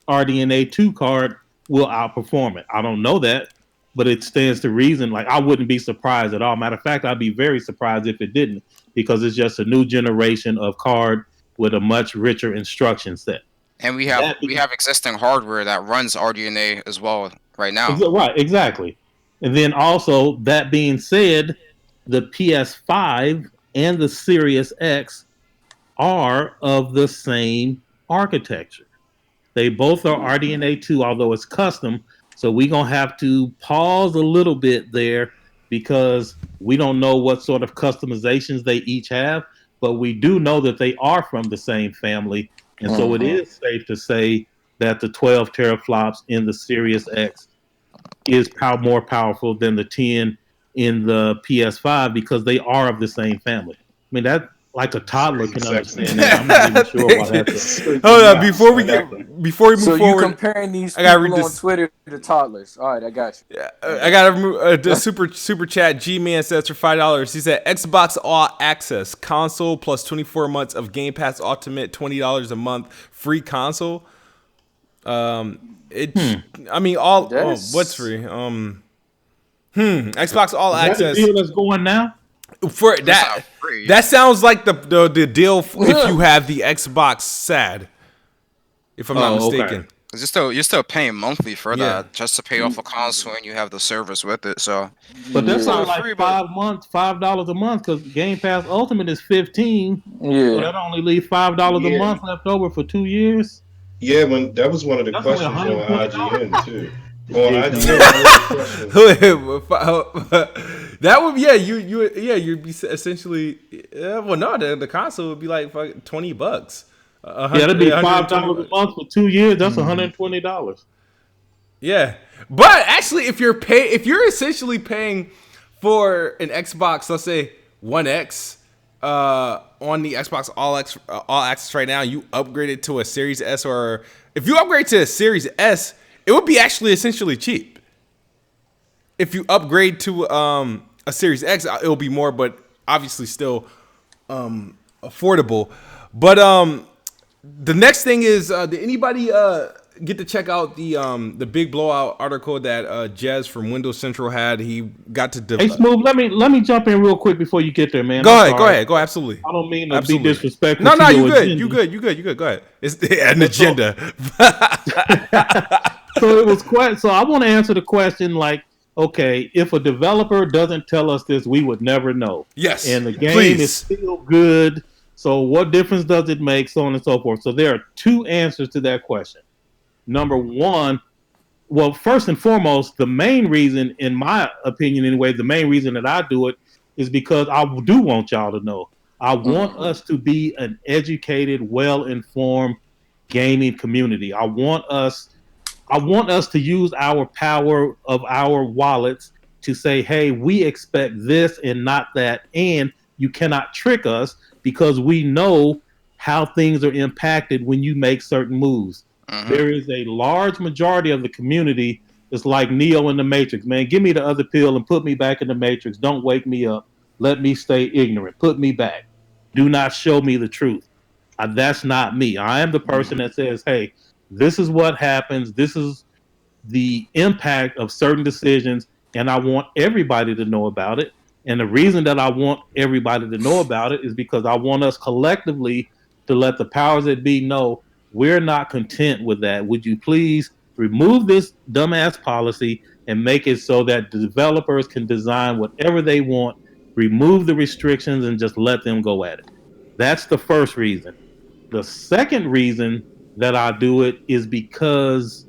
S7: RDNA 2 card will outperform it. I don't know that, but it stands to reason. Like, I wouldn't be surprised at all. Matter of fact, I'd be very surprised if it didn't, because it's just a new generation of card with a much richer instruction set.
S4: And we have existing hardware that runs RDNA as well right now.
S7: Right, exactly. And then also, that being said, the PS5 and the Series X are of the same architecture. They both are RDNA 2, although it's custom. So we're going to have to pause a little bit there because we don't know what sort of customizations they each have, but we do know that they are from the same family. And so it is safe to say that the 12 teraflops in the Series X is more powerful than the 10 in the PS5 because they are of the same family. I mean, that like a toddler can understand that. I'm not even sure why that's.
S1: Hold on, before we move forward.
S3: So you comparing these people on Twitter to toddlers? All right, I got you.
S1: Yeah, I got a super chat. G-Man says for $5. He said Xbox All Access console plus 24 months of Game Pass Ultimate, $20 a month free console. I mean, what's free? Xbox All Access.
S7: The deal that's going now.
S1: For that sounds like the deal if you have the Xbox SAD, if I'm not mistaken.
S4: Okay. You're still paying monthly for that just to pay off a console and you have the service with it. So,
S7: but that's not like free, $5 a month because Game Pass Ultimate is $15. Yeah, so that only leaves $5 a month left over for 2 years.
S5: Yeah, that was one of the questions on IGN too.
S1: That would you'd be essentially the console would be like $20.
S7: That'd be $5 a month for 2 years. That's $120.
S1: Yeah, but actually, if you're essentially paying for an Xbox, let's say One X, on the Xbox All Access right now, you upgrade it to a Series S, or if you upgrade to a Series S, it would be actually essentially cheap. If you upgrade to a Series X, it will be more, but obviously still affordable. But the next thing is, did anybody get to check out the big blowout article that Jez from Windows Central had? He got to.
S7: Hey, Smooth, let me jump in real quick before you get there, man.
S1: Go ahead. Go absolutely.
S7: I don't mean to be disrespectful.
S1: No, you good. You good. Go ahead. It's an agenda.
S7: So it was quite. So I want to answer the question like, okay, if a developer doesn't tell us this, we would never know.
S1: Yes.
S7: And the game is still good. So what difference does it make? So on and so forth. So there are two answers to that question. Number one, well, first and foremost, the main reason, in my opinion anyway, the main reason that I do it is because I do want y'all to know. I want us to be an educated, well-informed gaming community. I want us to use our power of our wallets to say, hey, we expect this and not that. And you cannot trick us because we know how things are impacted when you make certain moves. There is a large majority of the community that's like Neo in the Matrix. Man, give me the other pill and put me back in the Matrix. Don't wake me up. Let me stay ignorant. Put me back. Do not show me the truth. That's not me. I am the person that says, hey, this is what happens. This is the impact of certain decisions, and I want everybody to know about it. And the reason that I want everybody to know about it is because I want us collectively to let the powers that be know we're not content with that. Would you please remove this dumbass policy and make it so that the developers can design whatever they want, remove the restrictions, and just let them go at it? That's the first reason. The second reason that I do it is because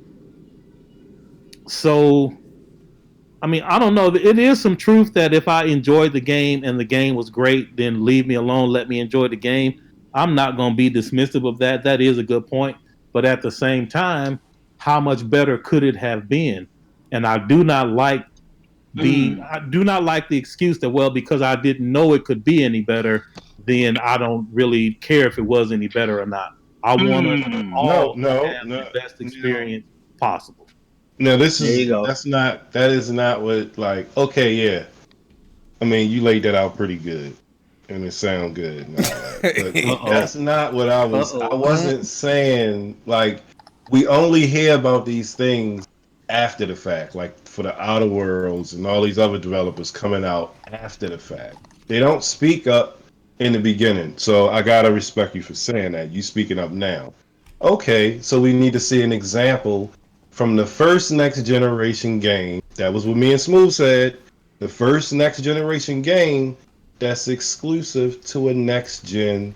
S7: I don't know. It is some truth that if I enjoyed the game and the game was great, then leave me alone, let me enjoy the game. I'm not going to be dismissive of that. That is a good point. But at the same time, how much better could it have been? And I do not like the excuse that, well, because I didn't know it could be any better, then I don't really care if it was any better or not. I want us to all have the best experience possible.
S5: No, that is not what, like, okay, yeah. I mean, you laid that out pretty good and it sound good and all that. But that's not what I wasn't saying, like, we only hear about these things after the fact, like for the Outer Worlds and all these other developers coming out after the fact. They don't speak up in the beginning. So I gotta respect you for saying that. You speaking up now. Okay, so we need to see an example from the first next generation game. That was what me and Smooth said. The first next generation game that's exclusive to a next gen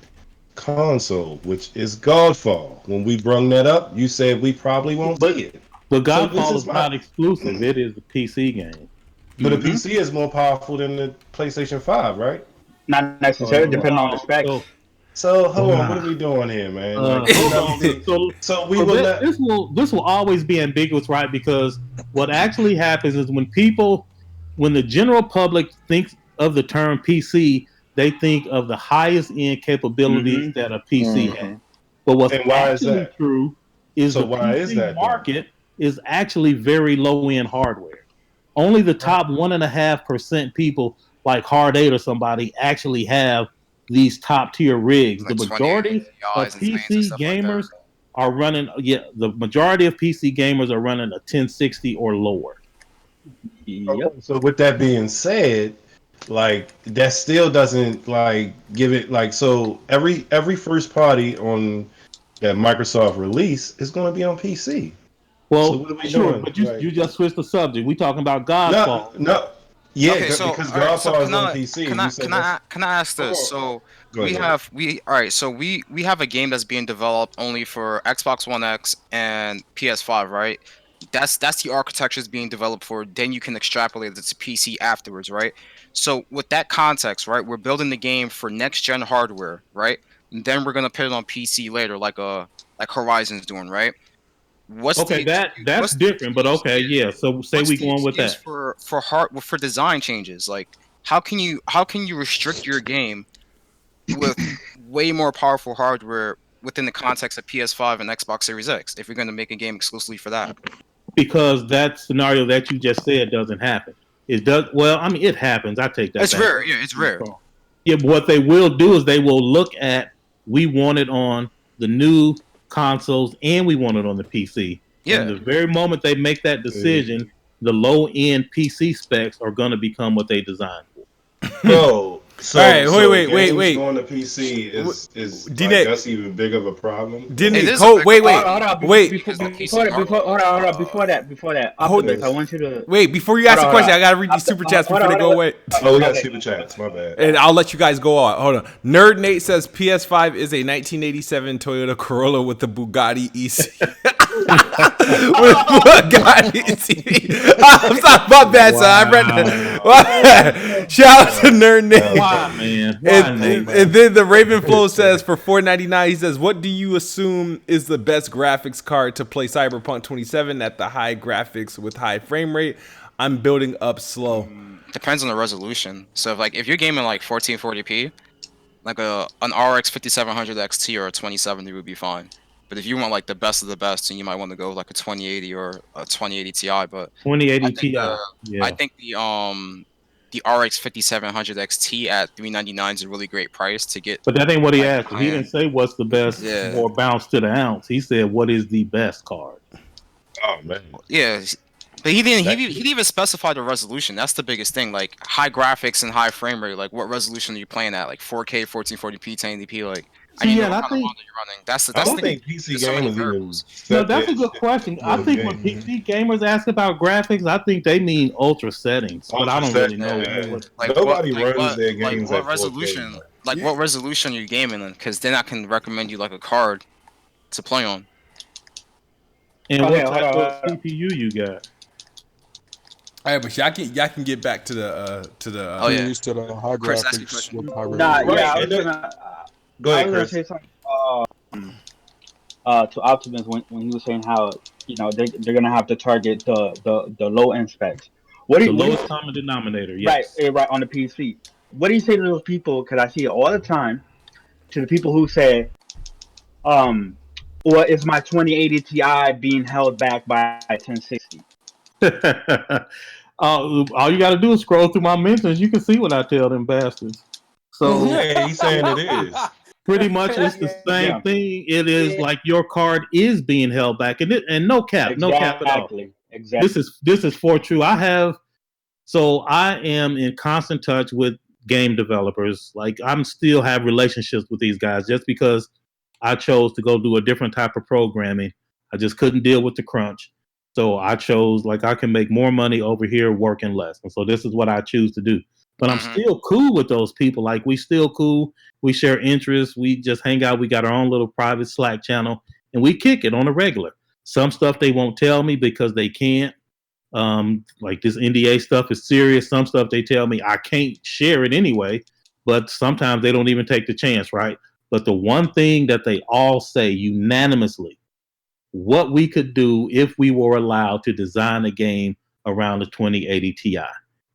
S5: console, which is Godfall. When we brung that up, you said we probably won't see it.
S7: But Godfall is not exclusive. It is a PC game.
S5: But the PC is more powerful than the PlayStation 5, right?
S2: Not necessarily, depending on the specs.
S5: So hold on, what are we doing here, man? This
S7: will always be ambiguous, right? Because what actually happens is when the general public thinks of the term PC, they think of the highest end capabilities that a PC has. But what's actually true is the PC market is actually very low end hardware. Only the top 1.5% people, like Hard 8 or somebody, actually have these top tier rigs.
S4: Like
S7: the majority of PC gamers are running. The majority of PC gamers are running a 1060 or lower.
S5: Yep. So with that being said, like that still doesn't like give it like so every first party on that Microsoft release is going to be on PC.
S7: Well, so what are we doing? But you just switched the subject. We talking about Godfall.
S5: No. Yeah,
S4: okay, so,
S5: because Godfall is on PC.
S4: Can I ask this? So we have a game that's being developed only for Xbox One X and PS5, right? That's the architecture is being developed for. Then you can extrapolate it to PC afterwards, right? So with that context, right, we're building the game for next gen hardware, right? And then we're gonna put it on PC later, like Horizon's doing, right?
S7: That's different, but okay, yeah. So say we going with that
S4: for design changes. Like how can you restrict your game with way more powerful hardware within the context of PS5 and Xbox Series X if you're going to make a game exclusively for that?
S7: Because that scenario that you just said doesn't happen. It does. Well, I mean, it happens. I take that.
S4: It's rare. Yeah, it's rare.
S7: Yeah, but what they will do is they will look at we want it on the new consoles and we want it on the PC.
S4: Yeah.
S7: And the very moment they make that decision, the low end PC specs are going to become what they designed for.
S5: Bro, so,
S1: all right,
S5: so
S1: wait.
S5: Going to PC is like, that's even big of a problem.
S1: Wait.
S2: Hold on. Before that. Optimus, I want you to
S1: wait. Before you ask the question, I gotta read these super chats before they go away.
S5: Oh, we got super chats. My bad.
S1: And I'll let you guys go on. Hold on. Nerd Nate says PS5 is a 1987 Toyota Corolla with the Bugatti EC. What God I'm sorry, my bad, son. I read that. Shout out to Nerd Name.
S7: Why, man? Why, Nate?
S1: And then the Raven Flow says for $4.99, he says, "What do you assume is the best graphics card to play Cyberpunk 27 at the high graphics with high frame rate? I'm building up slow."
S4: Depends on the resolution. So if you're gaming like 1440p, like an RX 5700 XT or a 2070 would be fine. But if you want like the best of the best, then you might want to go with like a 2080 or a 2080 Ti. But
S7: 2080
S4: I think
S7: Ti.
S4: I
S7: Yeah.
S4: think the RX 5700 XT at $399 is a really great price to get.
S7: But that ain't what he
S4: like,
S7: asked. He didn't say what's the best
S4: Yeah.
S7: more bounce to the ounce. He said, what is the best card?
S5: Oh man.
S4: Yeah, but he didn't. He didn't even specify the resolution. That's the biggest thing. Like high graphics and high frame rate. Like what resolution are you playing at? Like 4K, 1440p, 1080p. Like I need to know what kind of model you're running. That's
S5: I don't
S4: the
S5: think PC
S4: there's so many
S5: gamers even.
S4: variables.
S7: No, that's a good question. I think when PC gamers ask about graphics, I think they mean ultra settings, but I don't really know.
S4: Like
S5: Nobody
S4: what,
S5: runs their games
S4: what
S5: at 4K,
S4: resolution? Like what resolution are you gaming in? Because then I can recommend you like a card to play on.
S7: And what type of CPU you got?
S1: All right, but y'all can get back to the
S4: Oh yeah,
S6: used to the high
S4: Chris, ask me a
S6: graphics
S4: question.
S6: with high
S2: Nah,
S6: resolution.
S2: yeah, I was gonna say something to Optimus when he was saying how they're gonna have to target the low end specs.
S7: The lowest common denominator, yes.
S2: Right on the PC. What do you say to those people? Because I see it all the time. To the people who say, or is my 2080 Ti being held back by 1060?
S7: All you got to do is scroll through my mentions. You can see what I tell them bastards. So
S5: yeah, he's saying it is.
S7: Pretty much, it's the same thing. It is like your card is being held back, and no cap, no cap at all.
S2: Exactly.
S7: This is for true. I am in constant touch with game developers. Like I'm still have relationships with these guys just because I chose to go do a different type of programming. I just couldn't deal with the crunch. So I chose, like, I can make more money over here working less. And so this is what I choose to do. But I'm still cool with those people. Like, we still cool. We share interests. We just hang out. We got our own little private Slack channel, and we kick it on a regular. Some stuff they won't tell me because they can't. Like this NDA stuff is serious. Some stuff they tell me I can't share it anyway. But sometimes they don't even take the chance, right? But the one thing that they all say unanimously, what we could do if we were allowed to design a game around the 2080 Ti.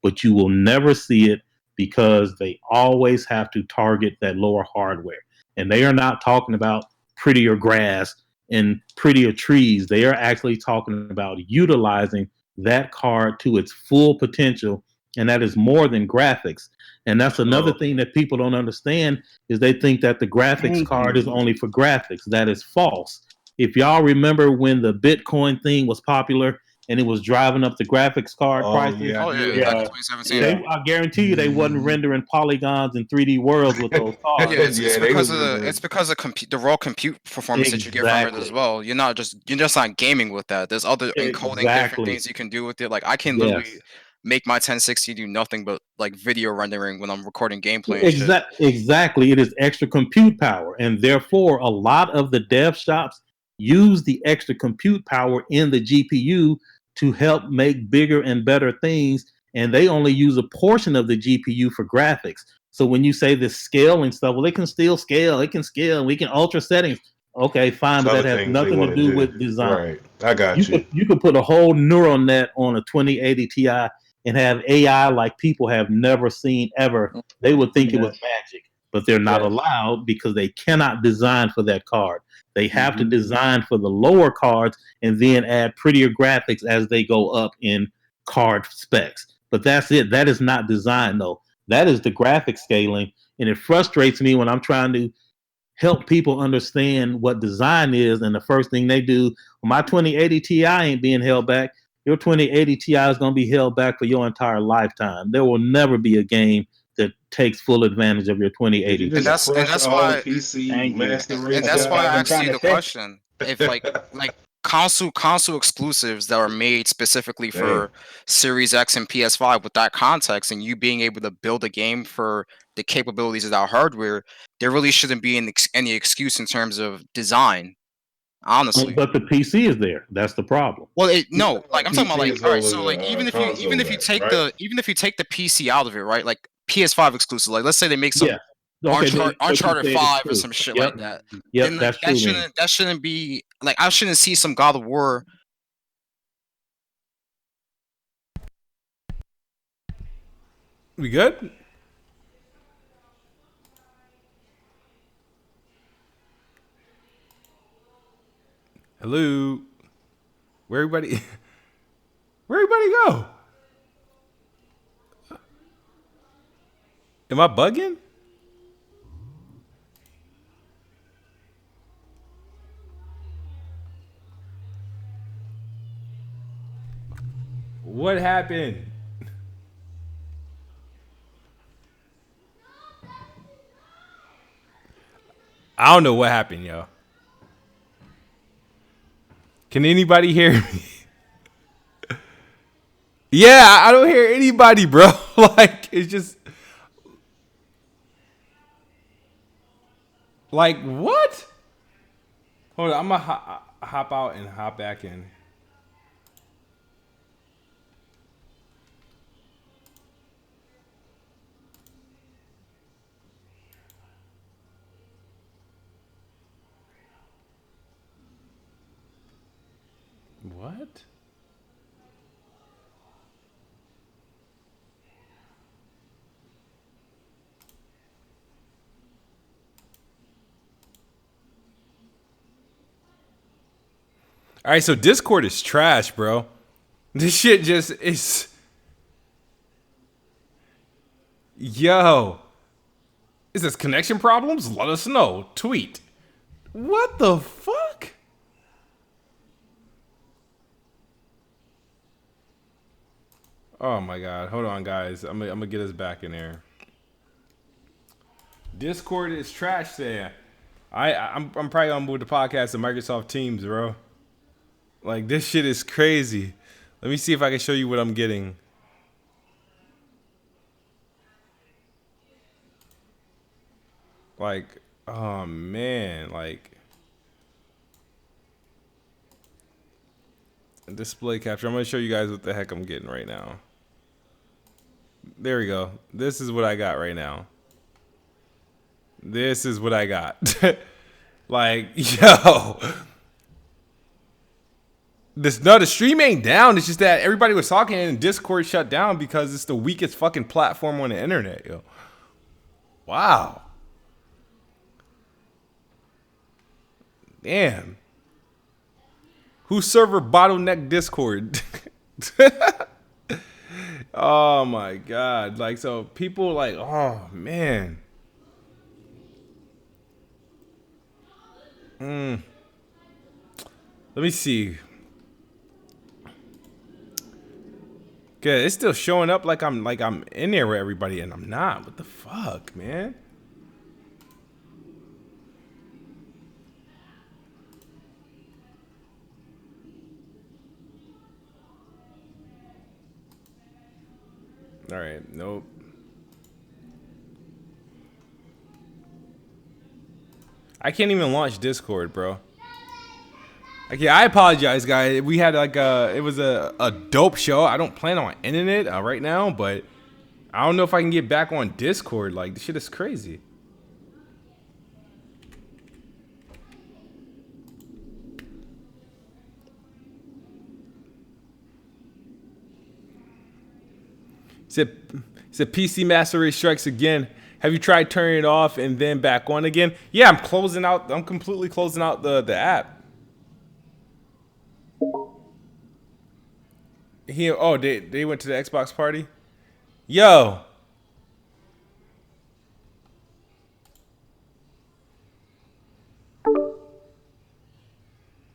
S7: But you will never see it because they always have to target that lower hardware. And they are not talking about prettier grass and prettier trees. They are actually talking about utilizing that card to its full potential. And that is more than graphics. And that's another thing that people don't understand is they think that the graphics card is only for graphics. That is false. If y'all remember when the Bitcoin thing was popular and it was driving up the graphics card prices,
S4: back in 2017.
S7: I guarantee you they wasn't rendering polygons and 3D worlds with those cards.
S4: It's because of the raw compute performance that you get from it as well. You're just not gaming with that. There's other encoding different things you can do with it. Like I can literally make my 1060 do nothing but like video rendering when I'm recording gameplay.
S7: Exactly. It is extra compute power, and therefore a lot of the dev shops use the extra compute power in the GPU to help make bigger and better things, and they only use a portion of the GPU for graphics. So when you say this scaling stuff, well, it can still scale. It can scale. We can ultra settings. Okay, fine, but that has nothing to do with design.
S5: Right, I got you.
S7: You could put a whole neural net on a 2080 Ti and have AI like people have never seen ever. They would think it was magic, but they're not allowed because they cannot design for that card. They have to design for the lower cards and then add prettier graphics as they go up in card specs. But that's it. That is not design, though. That is the graphic scaling. And it frustrates me when I'm trying to help people understand what design is. And the first thing they do, well, my 2080 Ti ain't being held back. Your 2080 Ti is going to be held back for your entire lifetime. There will never be a game that takes full advantage of your 2080.
S4: And that's why I asked you the question. If like console exclusives that are made specifically for Series X and PS5 with that context, and you being able to build a game for the capabilities of that hardware, there really shouldn't be any excuse in terms of design. Honestly.
S7: But the PC is there. That's the problem.
S4: Well, no, like I'm talking about like,
S5: PC is
S4: all right, so
S5: over
S4: like
S5: the,
S4: even if
S5: console
S4: you take
S5: right?
S4: the PC out of it, right? Like PS5 exclusive, like let's say they make some
S7: Yeah. Okay. What you
S4: Uncharted
S7: said is
S4: 5 or
S7: true.
S4: some shit
S7: Yep.
S4: like that,
S7: Yep.
S4: then like
S7: That's true, man.
S4: that shouldn't be like I shouldn't see some God of War.
S1: We good? Hello. Where everybody? Where everybody go? Am I bugging? What happened? I don't know what happened, yo. Can anybody hear me? Yeah, I don't hear anybody, bro. Like, it's just like what? Hold on, I'm gonna hop out and hop back in. What? All right, so Discord is trash, bro. This shit just is. Yo, is this connection problems? Let us know. Tweet. What the fuck? Oh my god. Hold on, guys. I'm gonna get us back in there. Discord is trash there. I'm probably gonna move the podcast to Microsoft Teams, bro. Like this shit is crazy. Let me see if I can show you what I'm getting. Like, oh man, like display capture. I'm gonna show you guys what the heck I'm getting right now. There we go. This is what I got right now. This is what I got. Like, yo. The stream ain't down. It's just that everybody was talking and Discord shut down because it's the weakest fucking platform on the internet, yo. Wow. Damn. Whose server bottleneck Discord? Oh my god. Like, so people like, oh man. Let me see. Good. It's still showing up like I'm in there with everybody and I'm not. What the fuck, man? All right. Nope. I can't even launch Discord, bro. Okay, I apologize, guys. We had like it was a dope show. I don't plan on ending it right now, but I don't know if I can get back on Discord. Like, this shit is crazy. Said PC Master Race strikes again. Have you tried turning it off and then back on again? Yeah, I'm closing out. I'm completely closing out the app. They went to the Xbox party. Yo.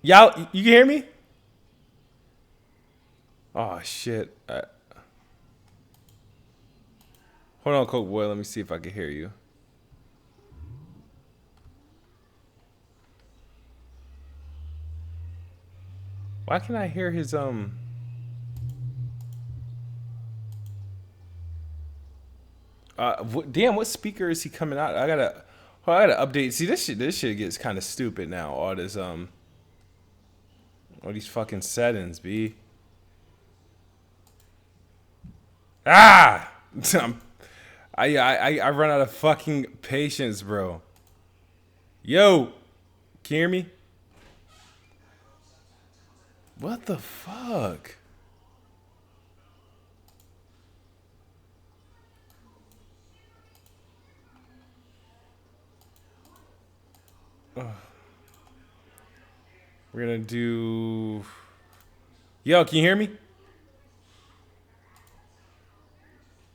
S1: Y'all, you can hear me? Oh shit. Hold on, Coke Boy. Let me see if I can hear you. Why can't I hear his damn, what speaker is he coming out? I gotta update. See, this shit gets kind of stupid now. All this All these fucking settings, B. Ah! I run out of fucking patience, bro. Yo! Can you hear me? What the fuck? Ugh. We're gonna do... Yo, can you hear me?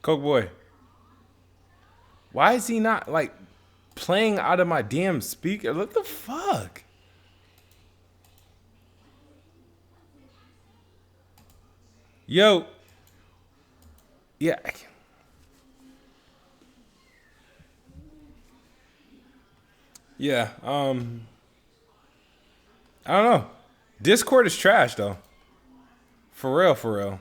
S1: Coke Boy. Why is he not, like, playing out of my damn speaker? What the fuck? Yo. Yeah. Yeah, I don't know. Discord is trash, though. For real, for real.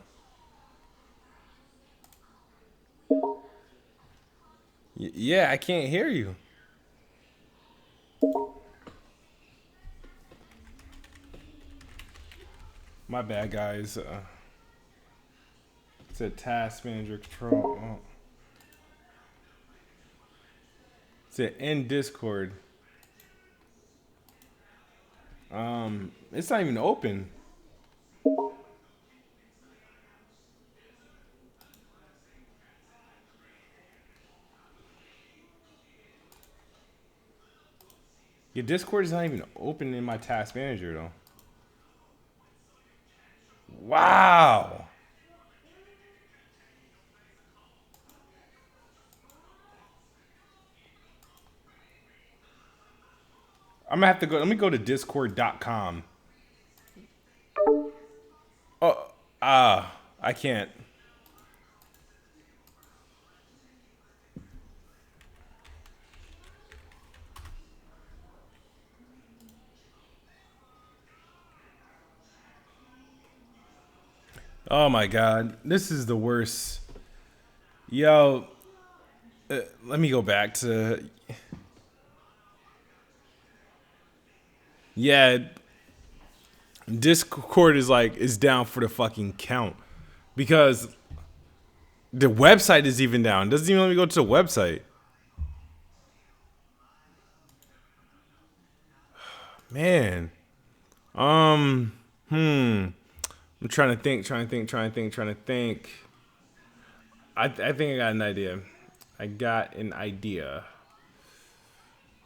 S1: Yeah, I can't hear you. My bad, guys. It's a task manager control. Oh. It's an in Discord. It's not even open. Your Discord is not even open in my task manager, though. Wow. I'm gonna have to go. Let me go to discord.com. Oh, I can't. Oh my god, this is the worst. Yo, let me go back to. Yeah, Discord is down for the fucking count because the website is even down. It doesn't even let me go to the website. Man, I'm trying to think. I think I got an idea.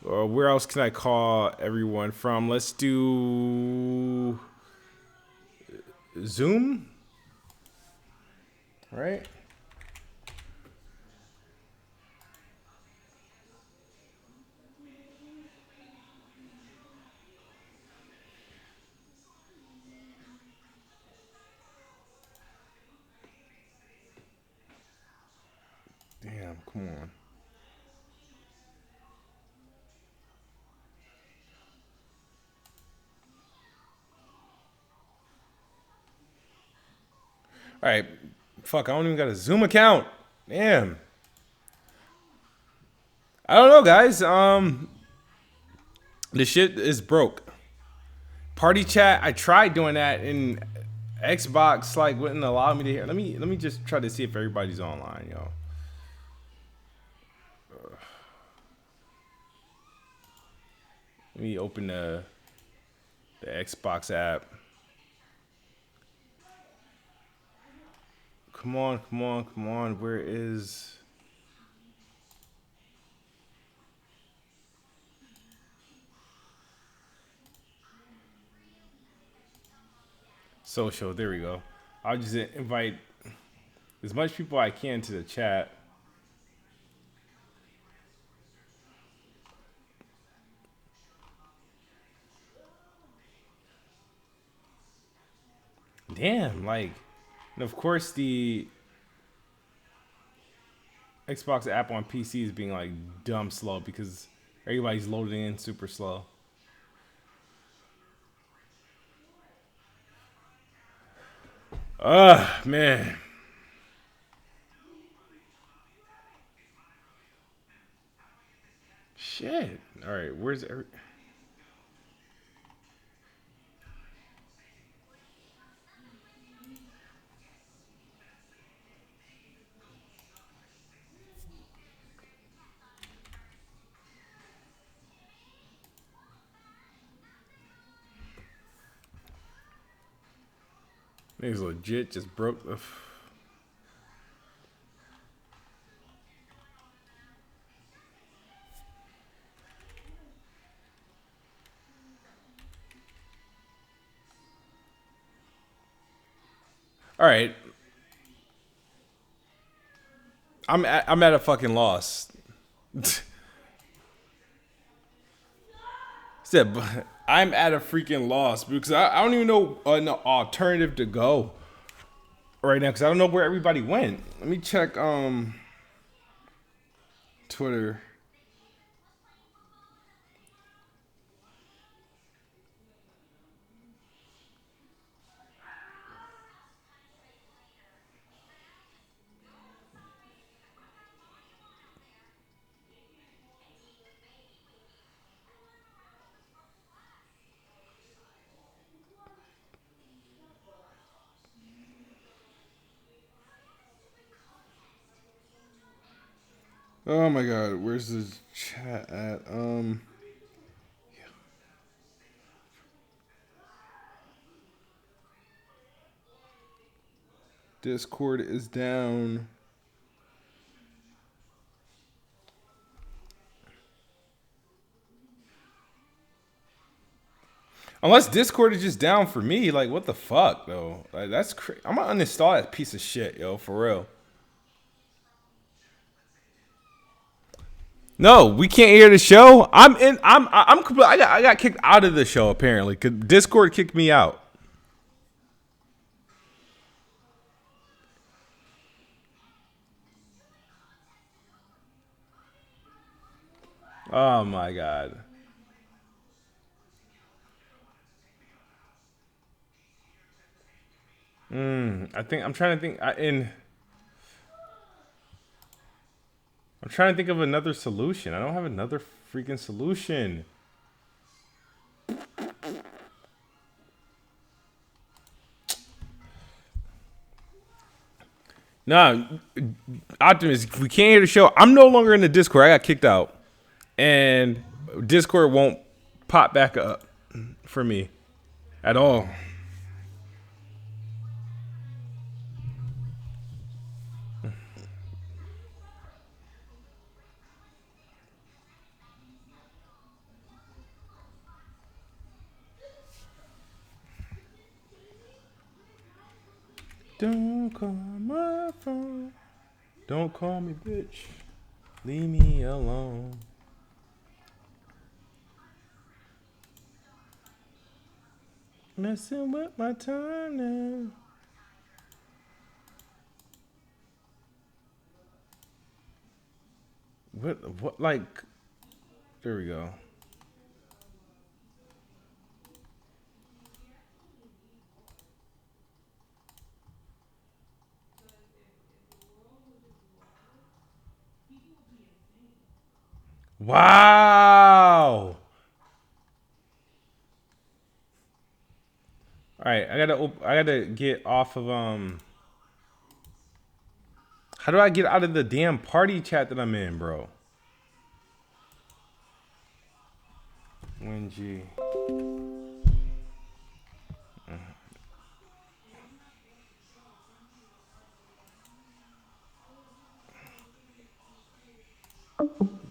S1: Or where else can I call everyone from? Let's do Zoom, right? Damn, come on. All right, fuck, I don't even got a Zoom account. Damn. I don't know, guys. The shit is broke. Party chat, I tried doing that in Xbox, like wouldn't allow me to hear. Let me just try to see if everybody's online, yo. Let me open the Xbox app. Come on. Where is social? There we go. I'll just invite as much people I can to the chat. Damn, like, and of course the Xbox app on PC is being like dumb slow because everybody's loading in super slow. Man. Shit. All right, where's every... Niggas legit just broke the. All right. I'm at a fucking loss. Said, but I'm at a freaking loss because I don't even know an alternative to go right now because I don't know where everybody went. Let me check Twitter. Oh my god, where's the chat at? Discord is down. Unless Discord is just down for me, like what the fuck though? Like that's I'm gonna uninstall that piece of shit, yo, for real. No, we can't hear the show. I got kicked out of the show apparently. Cause Discord kicked me out. Oh my god. I'm trying to think. I'm trying to think of another solution. I don't have another freaking solution. Nah, Optimus, if we can't hear the show, I'm no longer in the Discord. I got kicked out. And Discord won't pop back up for me at all. Don't call my phone. Don't call me bitch. Leave me alone. Messing with my time now. What, like, there we go. Wow. All right, I gotta get off of How do I get out of the damn party chat that I'm in, bro? WinG.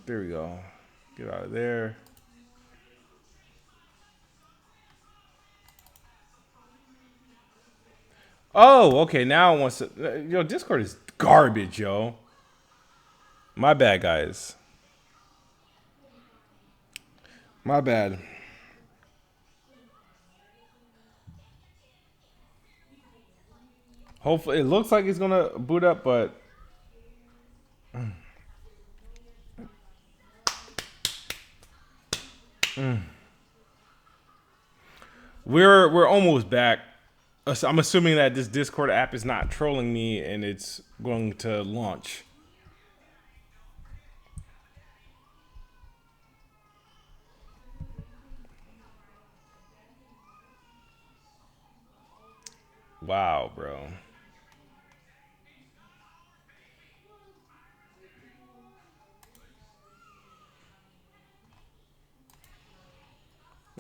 S1: There we go. Get out of there. Oh, okay. Now it wants to. Yo, Discord is garbage, yo. My bad, guys. My bad. Hopefully, it looks like it's gonna boot up, but we're almost back. So I'm assuming that this Discord app is not trolling me and it's going to launch. Wow, bro.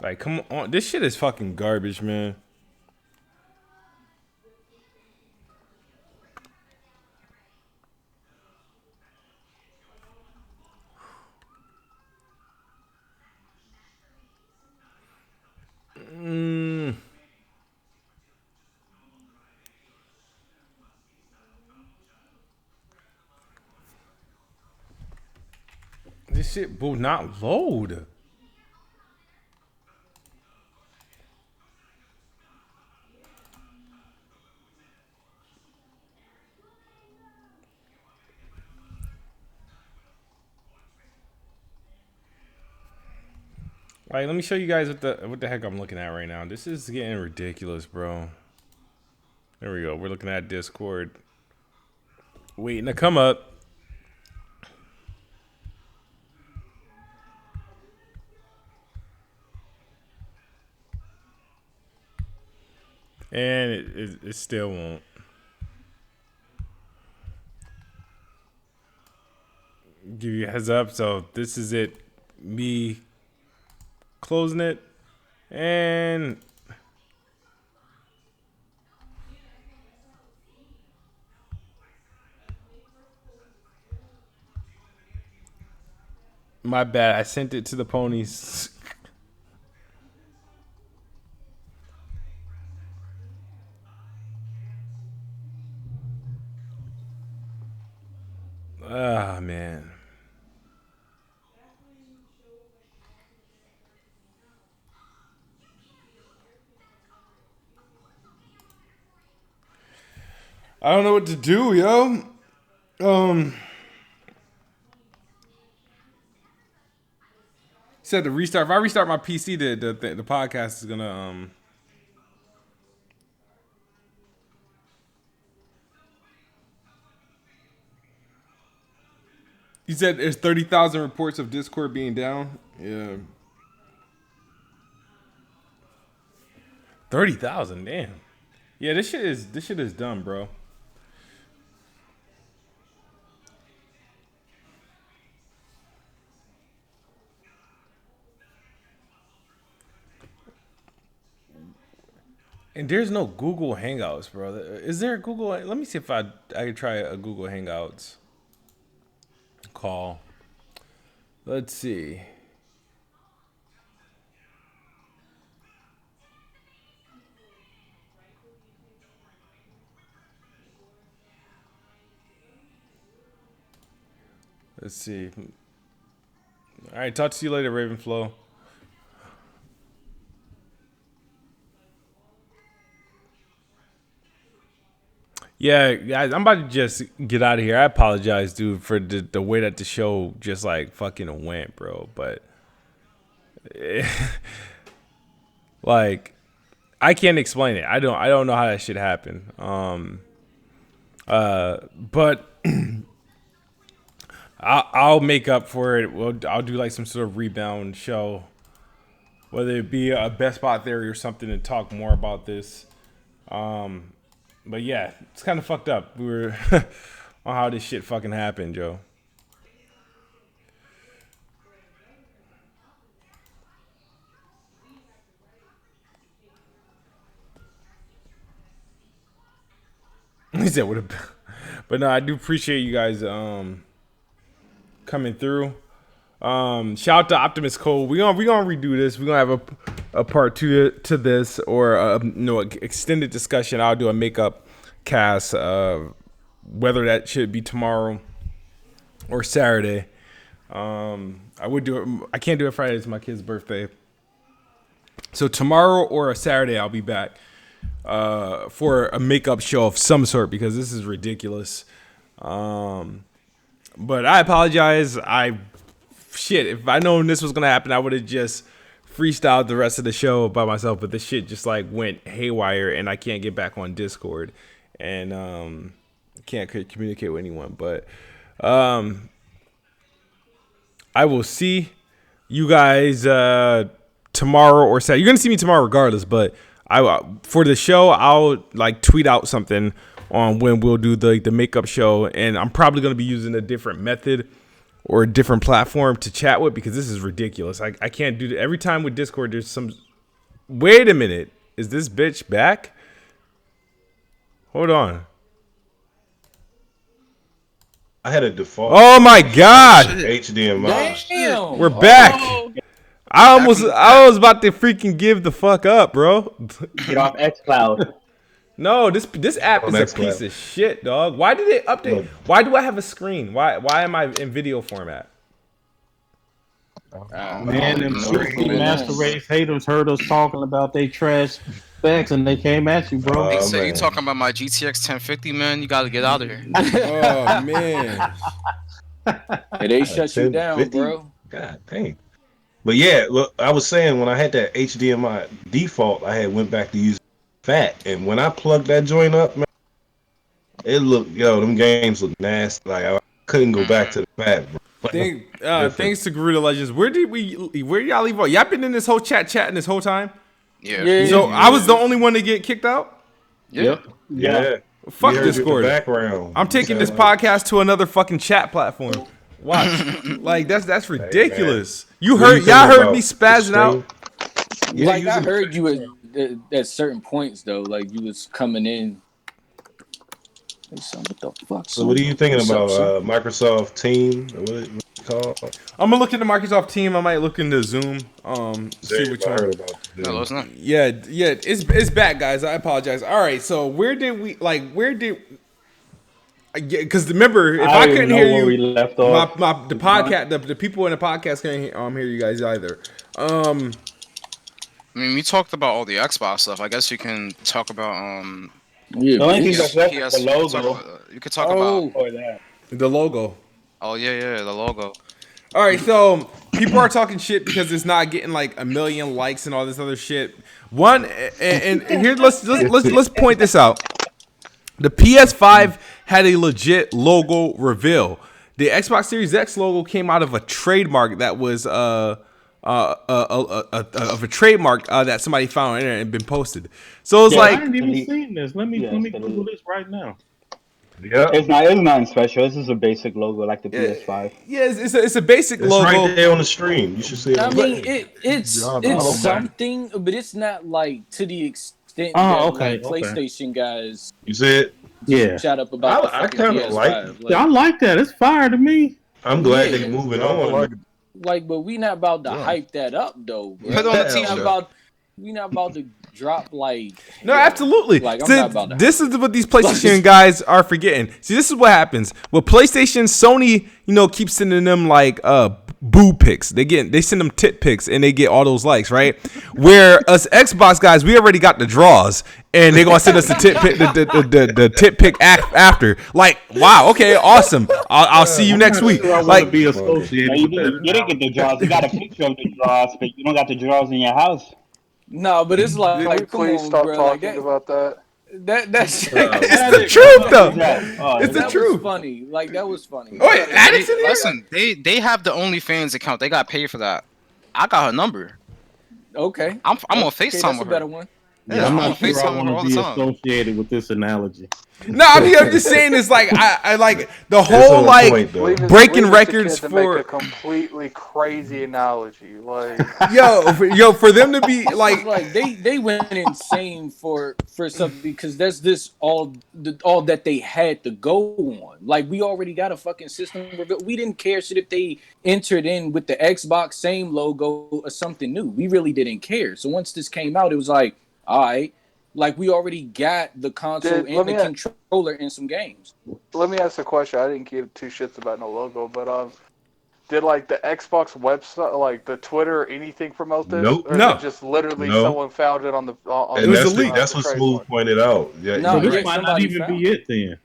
S1: Like, come on. This shit is fucking garbage, man. This shit will not load. All right, let me show you guys what the heck I'm looking at right now. This is getting ridiculous, bro. There we go. We're looking at Discord. Waiting to come up. And it still won't. Give you a heads up. So this is it. Me closing it. And my bad. I sent it to the ponies. Ah, man. I don't know what to do, yo. Said to restart. If I restart my PC, the podcast is gonna You said there's 30,000 reports of Discord being down. Yeah. 30,000, damn. Yeah, this shit is dumb, bro. And there's no Google Hangouts, bro. Is there a Google? Let me see if I could try a Google Hangouts call. Let's see. Let's see. All right, talk to you later, Ravenflow. Yeah, guys, I'm about to just get out of here. I apologize, dude, for the way that the show just like fucking went, bro. But like, I can't explain it. I don't know how that shit happened. But I'll make up for it. Well, I'll do like some sort of rebound show, whether it be a Best Spot Theory or something, to talk more about this. But yeah, it's kind of fucked up. We were on how this shit fucking happened, Joe. He said, "What a," but no, I do appreciate you guys coming through. Shout out to Optimus Cole. We gonna redo this. We're gonna have a part two to this, or extended discussion. I'll do a makeup cast, whether that should be tomorrow or Saturday. I would do it. I can't do it Friday. It's my kid's birthday. So tomorrow or a Saturday, I'll be back for a makeup show of some sort, because this is ridiculous. But I apologize. If I known this was gonna happen, I would have just freestyled the rest of the show by myself. But this shit just like went haywire, and I can't get back on Discord, and can't communicate with anyone. But I will see you guys tomorrow or Saturday. You're gonna see me tomorrow regardless. But for the show, I'll like tweet out something on when we'll do the makeup show, and I'm probably gonna be using a different method or a different platform to chat with, because this is ridiculous. I can't do that. Every time with Discord, there's some... Wait a minute. Is this bitch back? Hold on.
S5: I had a default.
S1: Oh my God.
S5: HDMI.
S3: Damn.
S1: We're back. I was about to freaking give the fuck up, bro.
S2: Get off xCloud.
S1: No, this app is a piece of shit, dog. Why did it update? Why do I have a screen? Why am I in video format?
S7: Man, them PC Master Race haters heard us talking about they trash specs and they came at you, bro.
S4: They say you talking about my GTX 1050, man. You gotta get out of here.
S1: Oh man.
S3: They shut you down, bro.
S5: God dang. But yeah, look, I was saying when I had that HDMI default, I had went back to use fat, and when I plugged that joint up, man, it looked them games look nasty. Like I couldn't go back to the fat, bro.
S1: Thanks to Garuda Legends. Where y'all leave off? Y'all been in this whole chatting this whole time?
S4: Yeah.
S1: So I was the only one to get kicked out?
S5: Yep. Yeah.
S1: Fuck Discord.
S5: Background.
S1: I'm taking this podcast to another fucking chat platform. Watch. Like that's ridiculous. Y'all heard me spazzing out.
S3: Yeah, like I heard you at certain points though. Like you was coming in. What the fuck?
S5: So what are you thinking about Microsoft Team? What it called?
S1: I'm gonna look into Microsoft Team. I might look into Zoom. See which one.
S5: Heard about
S4: No, it's not.
S1: Yeah. It's back, guys. I apologize. All right. So because remember, if I couldn't hear you, the podcast, the people in the podcast can't hear you guys either.
S4: I mean, we talked about all the Xbox stuff. I guess you can talk about
S2: the only thing that's left is the logo.
S4: You could talk about
S1: the logo.
S4: Oh yeah, the logo.
S1: All right, so people are talking shit because it's not getting like 1 million likes and all this other shit. And here let's point this out. The PS5 had a legit logo reveal. The Xbox Series X logo came out of a trademark that was of a trademark that somebody found on the internet and been posted. So it's like
S7: I haven't even seen this. Let me Google this right now.
S5: Yeah,
S2: it's nothing special. This is a basic logo like the PS5.
S1: Yeah, it's a basic logo.
S5: Right there on the stream. You should see it.
S3: I mean, it's something, but it's not like to the extent that PlayStation guys.
S5: You see it?
S7: Yeah.
S3: Shut up about.
S5: I kind of like.
S7: I like that. It's fire to me.
S5: I'm glad they're moving on.
S3: But we not about to hype that up though. Bro.
S4: Put on the t-shirt.
S3: We not about to drop like.
S1: No, absolutely.
S3: Like, I'm not about to.
S1: This is what these PlayStation guys are forgetting. See, this is what happens. With PlayStation, Sony, keeps sending them like boo pics. They send them tit pics and they get all those likes, right? Where us Xbox guys, we already got the draws and they're gonna send us the tit pic, the tit pic after. Like, wow, okay, awesome. I'll see you next week. Like,
S7: be associated
S2: you didn't get the draws. You got a picture of the draws, but you don't got the draws in your house.
S3: No, but it's like
S8: please stop talking about that.
S3: That's
S1: it's the truth though. It's the truth.
S3: Funny, like that was funny.
S1: Oh, yeah, Addicts in here?
S4: Listen, they have the OnlyFans account. They got paid for that. I got her number.
S3: Okay,
S4: I'm on FaceTime
S3: that's
S4: with
S3: a
S4: her.
S3: better one.
S7: Yeah, I'm not sure I want to be associated with this analogy.
S1: No, I mean, I'm just saying it's like I like the whole like breaking records for
S8: a completely crazy analogy. Like
S1: yo, for them to be like
S3: they went insane for something because that's all that they had to go on. Like we already got a fucking system reveal. We didn't care shit if they entered in with the Xbox same logo or something new. We really didn't care. So once this came out, it was like, all right. Like, we already got the console and the controller in some games.
S8: Let me ask a question. I didn't give two shits about no logo, but did, like, the Xbox website, like, the Twitter or anything promote this?
S5: Nope.
S8: Or
S1: No.
S8: just literally someone found it on the...
S5: And that's what Smooth pointed out. Yeah,
S3: No,
S7: this might not even be it then.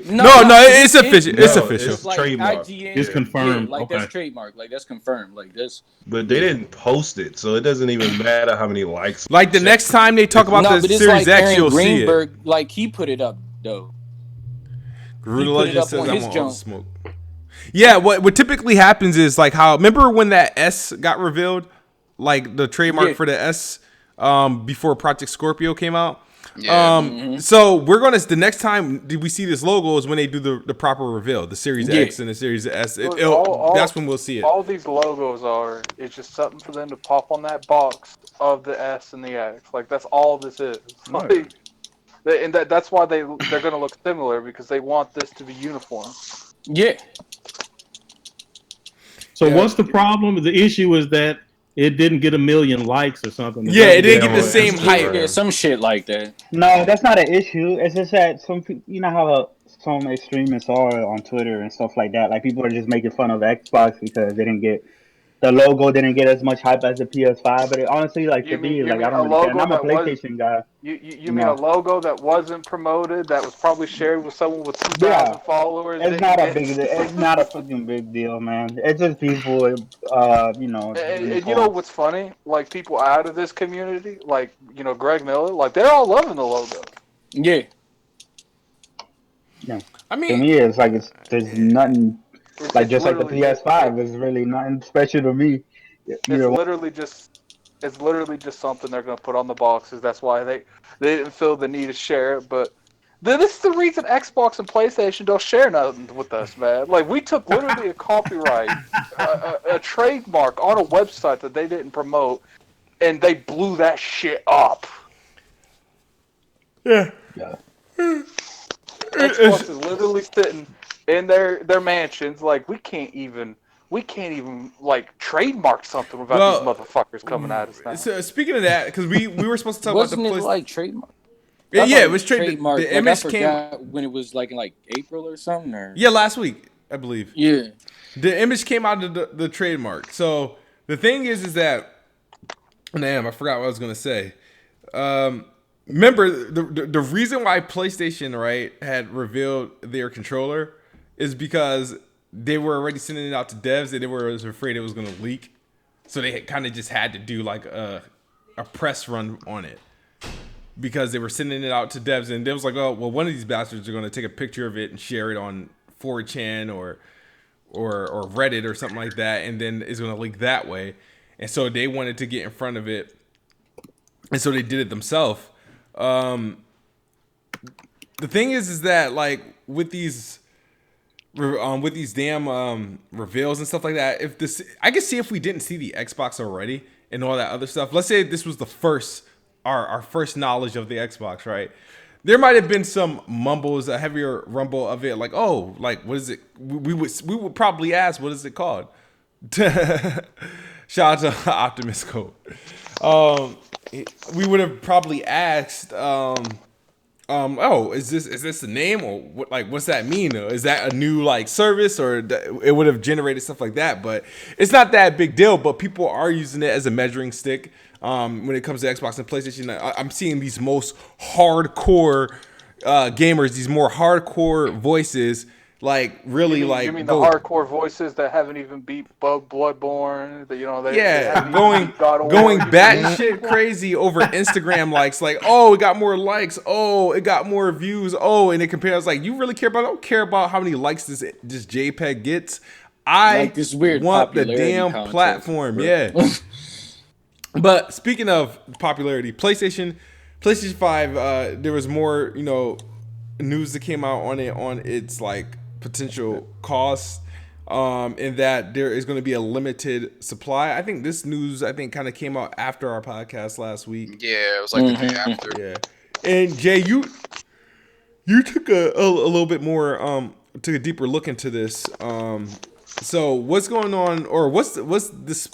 S1: No, it's official. It's official.
S5: It's trademark.
S7: It's confirmed.
S3: Yeah, like that's trademark. Like that's confirmed. Like this.
S5: But they didn't post it, so it doesn't even matter how many likes.
S1: Like the next time they talk about the Series X, you'll see it.
S3: Like he put it up though.
S1: Garuda Legend says I want all the smoke. Yeah, what typically happens is like how remember when that S got revealed, like the trademark for the S, before Project Scorpio came out.
S4: Yeah.
S1: So we're gonna the next time we see this logo is when they do the proper reveal, the Series X and the Series S. That's when we'll see it.
S8: All these logos it's just something for them to pop on that box of the S and the X. Like that's all this is. Like, and that's why they're gonna look similar because they want this to be uniform.
S3: Yeah.
S7: So what's the problem? The issue is that it didn't get 1 million likes or something.
S1: Yeah, it didn't get the same hype.
S3: Yeah, some shit like that.
S2: No, that's not an issue. It's just that some people, you know how some extremists are on Twitter and stuff like that. Like people are just making fun of Xbox because they didn't get the logo didn't get as much hype as the PS5, but honestly, like
S8: You
S2: to
S8: mean
S2: me,
S8: you
S2: like
S8: mean
S2: I don't
S8: a
S2: really care. And
S8: logo
S2: I'm a
S8: that was
S2: PlayStation guy,
S8: you
S2: you
S8: mean a
S2: know.
S8: logo that wasn't promoted that was probably shared with someone with
S2: Yeah,
S8: 2,000 followers
S2: it's
S8: didn't
S2: not a
S8: get.
S2: big, it's not a fucking big deal, man. It's just people, you know, doing
S8: And you know what's
S2: posts.
S8: funny? Like people out of this community, like Greg Miller, like they're all loving the logo.
S3: Yeah.
S2: Yeah,
S1: I
S2: to
S1: mean,
S2: me, it's like there's nothing like
S8: It's
S2: just like the
S8: literally
S2: PS5 is really nothing special to me.
S8: it's
S2: Either one.
S8: literally just it's literally just something they're gonna put on the boxes. That's why they didn't feel the need to share it. But this is the reason Xbox and PlayStation don't share nothing with us, man. Like we took literally a copyright, a trademark on a website that they didn't promote, and they blew that shit up.
S1: yeah.
S2: Yeah.
S8: Xbox is literally sitting in their mansions, like we can't even like trademark something without these
S1: Well,
S8: motherfuckers coming at us now.
S1: so speaking of that, because we were supposed to talk about the
S3: Wasn't it
S1: place.
S3: like trademark?
S1: Yeah,
S3: I thought
S1: yeah, it
S3: was
S1: was trade.
S3: trademark.
S1: The
S3: Like I
S1: image came.
S3: forgot when it was like in like April or something. Or
S1: Yeah, last week, I believe.
S3: yeah.
S1: The image came out of the trademark. So the thing is that, damn, I forgot what I was gonna say. Remember the reason why PlayStation had revealed their controller is because they were already sending it out to devs and they were afraid it was gonna leak, so they kind of just had to do like a press run on it because they were sending it out to devs and they was like, oh well, one of these bastards are gonna take a picture of it and share it on 4chan or Reddit or something like that, and then it's gonna leak that way, and so they wanted to get in front of it, and so they did it themselves. The thing is that like with these damn reveals and stuff like that, if this, I could see if we didn't see the Xbox already and all that other stuff. Let's say this was the first our first knowledge of the Xbox, right? There might have been some mumbles, a heavier rumble of it, like, oh, like what is it? We would probably ask, what is it called? Shout out to Optimus Code. We would have probably asked, oh, is this the name, or what? Like, what's that mean? Is that a new like service, or it would have generated stuff like that? But it's not that big deal. But people are using it as a measuring stick when it comes to Xbox and PlayStation. I'm seeing these most hardcore gamers, these more hardcore voices. Like really,
S8: you mean the hardcore voices that haven't even beat Bloodborne? That they
S1: going batshit crazy over Instagram likes. Like, oh, it got more likes. Oh, it got more views. Oh, and it compares. Like, you really care about? I don't care about how many likes this JPEG gets. I
S3: Like this weird
S1: want the
S3: popularity
S1: damn
S3: contest,
S1: platform.
S3: bro.
S1: Yeah. But speaking of popularity, PlayStation 5. There was more, news that came out on its like potential costs, in that there is going to be a limited supply. I think this news kind of came out after our podcast last week.
S4: Yeah, it was like the day after.
S1: Yeah, and Jay, you took a little bit more took a deeper look into this. So what's going on, or what's this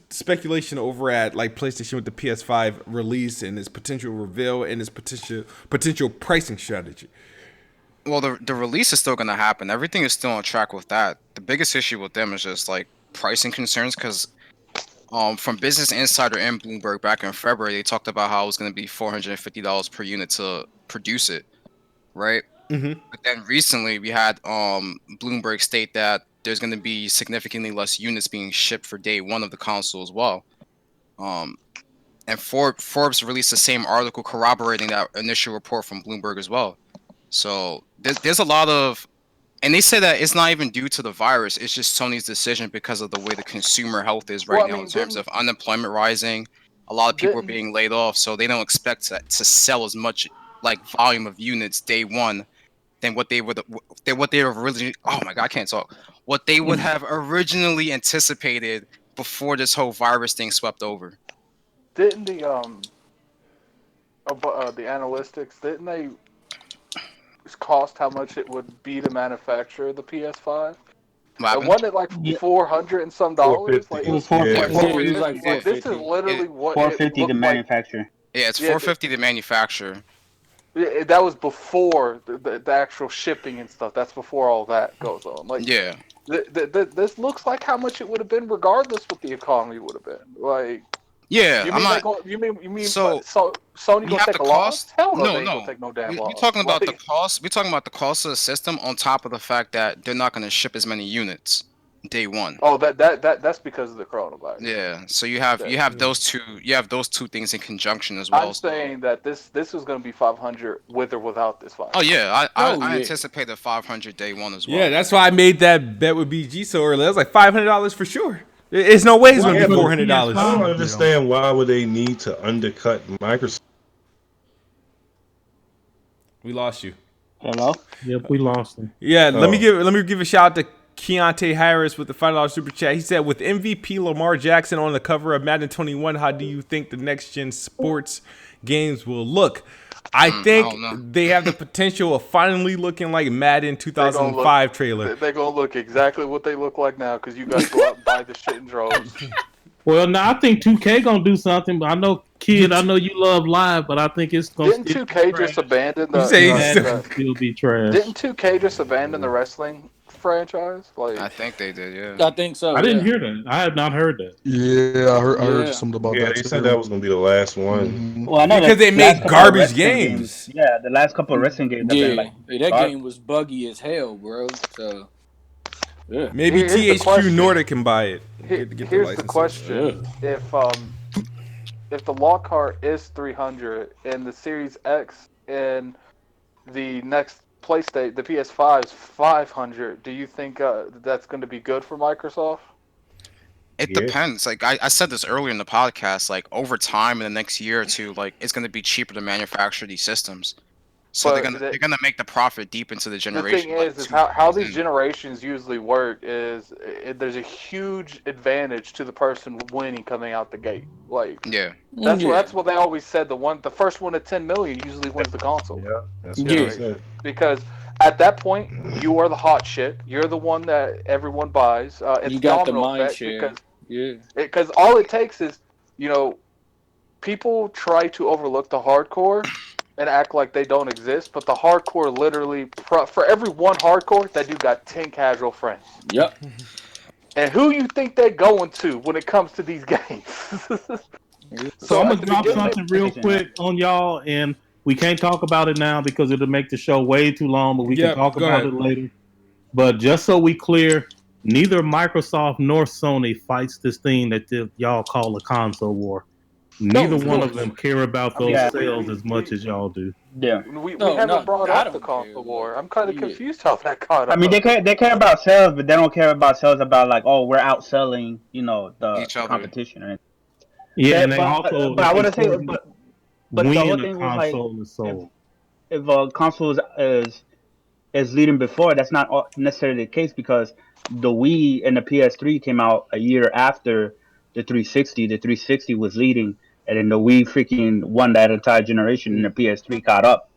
S1: speculation over at like PlayStation with the PS5 release and its potential reveal and its potential pricing strategy?
S4: Well, the release is still going to happen. Everything is still on track with that. The biggest issue with them is just like pricing concerns, because from Business Insider and Bloomberg back in February, they talked about how it was going to be $450 per unit to produce it, right?
S1: Mm-hmm.
S4: But then recently we had Bloomberg state that there's going to be significantly less units being shipped for day one of the console as well. And Forbes released the same article corroborating that initial report from Bloomberg as well. So there's a lot of, and they say that it's not even due to the virus. It's just Sony's decision because of the way the consumer health is right now in terms of unemployment rising. A lot of people are being laid off, so they don't expect to sell as much like volume of units day one than what they would originally. Oh my god, I can't talk. What they would have originally anticipated before this whole virus thing swept over.
S8: Didn't the analytics, didn't they cost how much it would be to manufacture the PS5? Wasn't it like $400 and some dollars? Like,
S2: it was $450.
S8: This is literally what
S2: $450 to
S8: like.
S2: manufacture.
S4: Yeah, it's $450 to manufacture.
S8: That was before the actual shipping and stuff. That's before all that goes on. Like,
S4: Yeah.
S8: This looks like how much it would have been regardless what the economy would have been. Like,
S4: Yeah,
S8: you
S4: I'm
S8: mean
S4: not.
S8: you mean
S4: So
S8: Sony
S4: we
S8: gonna
S4: have
S8: take
S4: the
S8: a loss?
S4: cost.
S8: Hell no,
S4: No,
S8: they ain't gonna
S4: no.
S8: take no damn
S4: We're
S8: loss.
S4: talking about the
S8: Like,
S4: cost. We're talking about the cost of the system on top of the fact that they're not going to ship as many units day one.
S8: oh, that's because of the coronavirus.
S4: Yeah. So you have those two things in conjunction as well.
S8: I'm saying that this was gonna be 500 with or without this virus.
S4: Oh yeah,
S3: Oh,
S4: I
S3: yeah.
S4: anticipated 500 day one as well.
S1: Yeah, that's why I made that bet with BG so early. That was like $500 for sure. There's no way it's going to be $400.
S5: I don't understand why would they need to undercut Microsoft.
S1: We lost you.
S2: Hello.
S7: Yep, we lost him.
S1: Yeah, let me
S5: Oh.
S1: give a shout out to Keontae Harris with the $5 super chat. He said, with MVP Lamar Jackson on the cover of Madden 21, how do you think the next gen sports games will look? I think they have the potential of finally looking like Madden 2005 trailer.
S8: They're gonna look exactly what they look like now because you guys go out and buy the shit in droves.
S7: Well, no, I think 2K gonna do something. But I know, Kid, I know you love live, but I think it's gonna.
S8: Didn't 2K just abandon the?
S1: You say
S7: still be trash.
S8: Didn't 2K just abandon the wrestling franchise? Like,
S4: I think they did. Yeah.
S3: I think so.
S7: I didn't hear that. I have not heard that.
S6: Yeah, I heard something about
S5: Yeah,
S6: that.
S5: they
S6: too.
S5: said that was gonna be the last one.
S6: Mhm.
S2: Well, I know
S1: Because they
S2: the
S1: make
S2: last couple of
S1: garbage
S2: wrestling
S1: games.
S2: Yeah, the last couple of wrestling games. have
S3: Yeah,
S2: been like
S3: that game was buggy as hell, bro. So, yeah.
S1: Maybe
S8: Here's the
S1: THQ
S8: question.
S1: Nordic can buy it.
S8: here's the
S1: license.
S8: question: if the Lockhart is 300 and the Series X and the next PlayStation, the PS5 is 500, do you think that's going to be good for Microsoft?
S4: It depends. Like I said this earlier in the podcast, like over time in the next year or two, like it's gonna be cheaper to manufacture these systems. So
S8: But
S4: they're gonna make the profit deep into the
S8: The
S4: generation.
S8: thing
S4: like,
S8: is
S4: 2
S8: how
S4: years
S8: these
S4: in.
S8: generations usually work is there's a huge advantage to the person winning coming out the gate. Like,
S4: Yeah.
S8: that's what they always said. The first one at 10 million usually wins the console.
S5: Yeah, that's what
S3: Yeah.
S5: I said.
S8: Because at that point you are the hot shit. You're the one that everyone buys. It's
S3: You got the
S8: domino
S3: mind
S8: effect
S3: share.
S8: because all it takes is, people try to overlook the hardcore and act like they don't exist, but the hardcore literally, for every one hardcore, that dude got 10 casual friends.
S3: Yep.
S8: And who you think they're going to when it comes to these games?
S7: So I'm
S8: at
S7: gonna
S8: the
S7: drop
S8: beginning-
S7: something real quick on y'all, and we can't talk about it now because it'll make the show way too long. But we can talk about it later. But just so we clear, neither Microsoft nor Sony fights this thing that y'all call a console war. Neither one of them care about those sales as much as y'all do.
S2: Yeah.
S8: We haven't brought up the console war. I'm kind of confused how that got up.
S2: I mean, they care about sales, but they don't care about sales about like, oh, we're outselling, the
S4: Each other.
S2: competition. Or anything.
S7: Yeah, and they also.
S2: But I want to say, but the whole
S7: when a
S2: thing was like,
S7: console is sold.
S2: if a console is leading before, that's not necessarily the case because the Wii and the PS3 came out a year after the 360. The 360 was leading, and then the Wii freaking won that entire generation, and the PS3 caught up.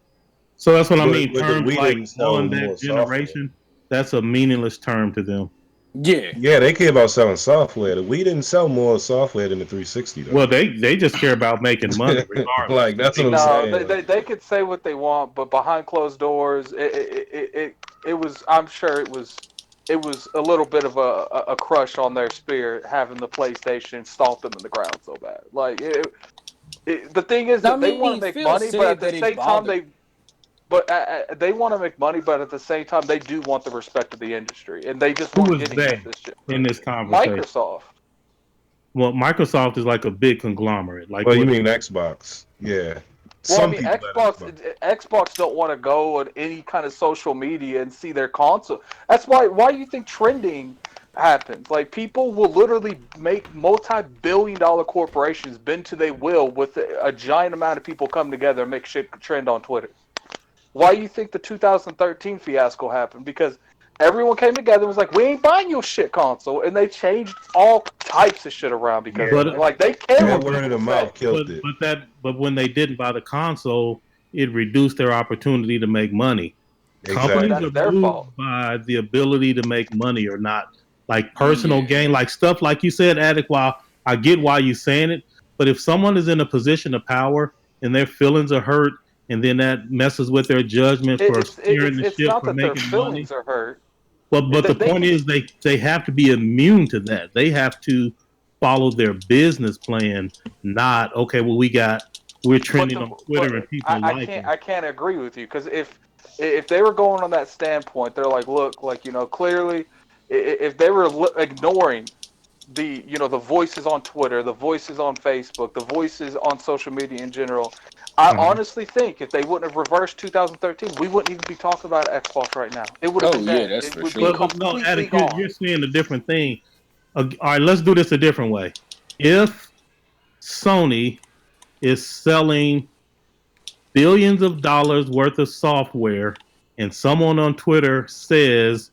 S7: So that's what I mean.
S5: But the
S7: Terms
S5: Wii
S7: like
S5: didn't sell
S7: on
S5: more
S7: that generation, that's a meaningless term to them.
S3: Yeah.
S5: Yeah, they care about selling software. The Wii didn't sell more software than the 360 though.
S7: Well, they just care about making money regardless.
S5: Like that's what I'm saying.
S8: They could say what they want, but behind closed doors, it was. I'm sure it was a little bit of a crush on their spirit having the PlayStation stomp them in the ground so bad. Like the thing is that they want to make money, but at the same time they want to make money, but at the same time they do want the respect of the industry, and they just
S7: Who
S8: want
S7: is
S8: to
S7: they
S8: get this shit.
S7: in this conversation?
S8: Microsoft.
S7: Well, Microsoft is like a big conglomerate. Like,
S5: well, you mean Xbox? Yeah.
S8: Well, I mean, Xbox don't want to go on any kind of social media and see their console. That's why you think trending happens. Like, people will literally make multi-billion-dollar corporations bend to their will with a giant amount of people come together and make shit trend on Twitter. Why do you think the 2013 fiasco happened? Because everyone came together and was like, we ain't buying your shit console. And they changed all types of shit around because they care.
S5: Word of the mouth killed it.
S7: But when they didn't buy the console, it reduced their opportunity to make money.
S5: Exactly.
S7: Companies are moved by the ability to make money or not. Like personal gain, like stuff like you said, Attic, while I get why you're saying it, but if someone is in a position of power and their feelings are hurt and then that messes with their judgment for steering the ship
S8: not
S7: for
S8: that their
S7: making money.
S8: feelings are hurt.
S7: But the point is they have to be immune to that. They have to follow their business plan, not okay. Well, we're trending on Twitter and people like it.
S8: I can't agree with you because if they were going on that standpoint, they're like, look, like clearly, if they were ignoring the the voices on Twitter, the voices on Facebook, the voices on social media in general, I honestly think if they wouldn't have reversed 2013, we wouldn't even be talking about Xbox right now. It would have been dead.
S3: That's
S8: it
S3: for
S8: would
S3: sure.
S8: be completely
S7: Attic,
S8: gone.
S7: you're saying a different thing. All right, let's do this a different way. If Sony is selling billions of dollars worth of software, and someone on Twitter says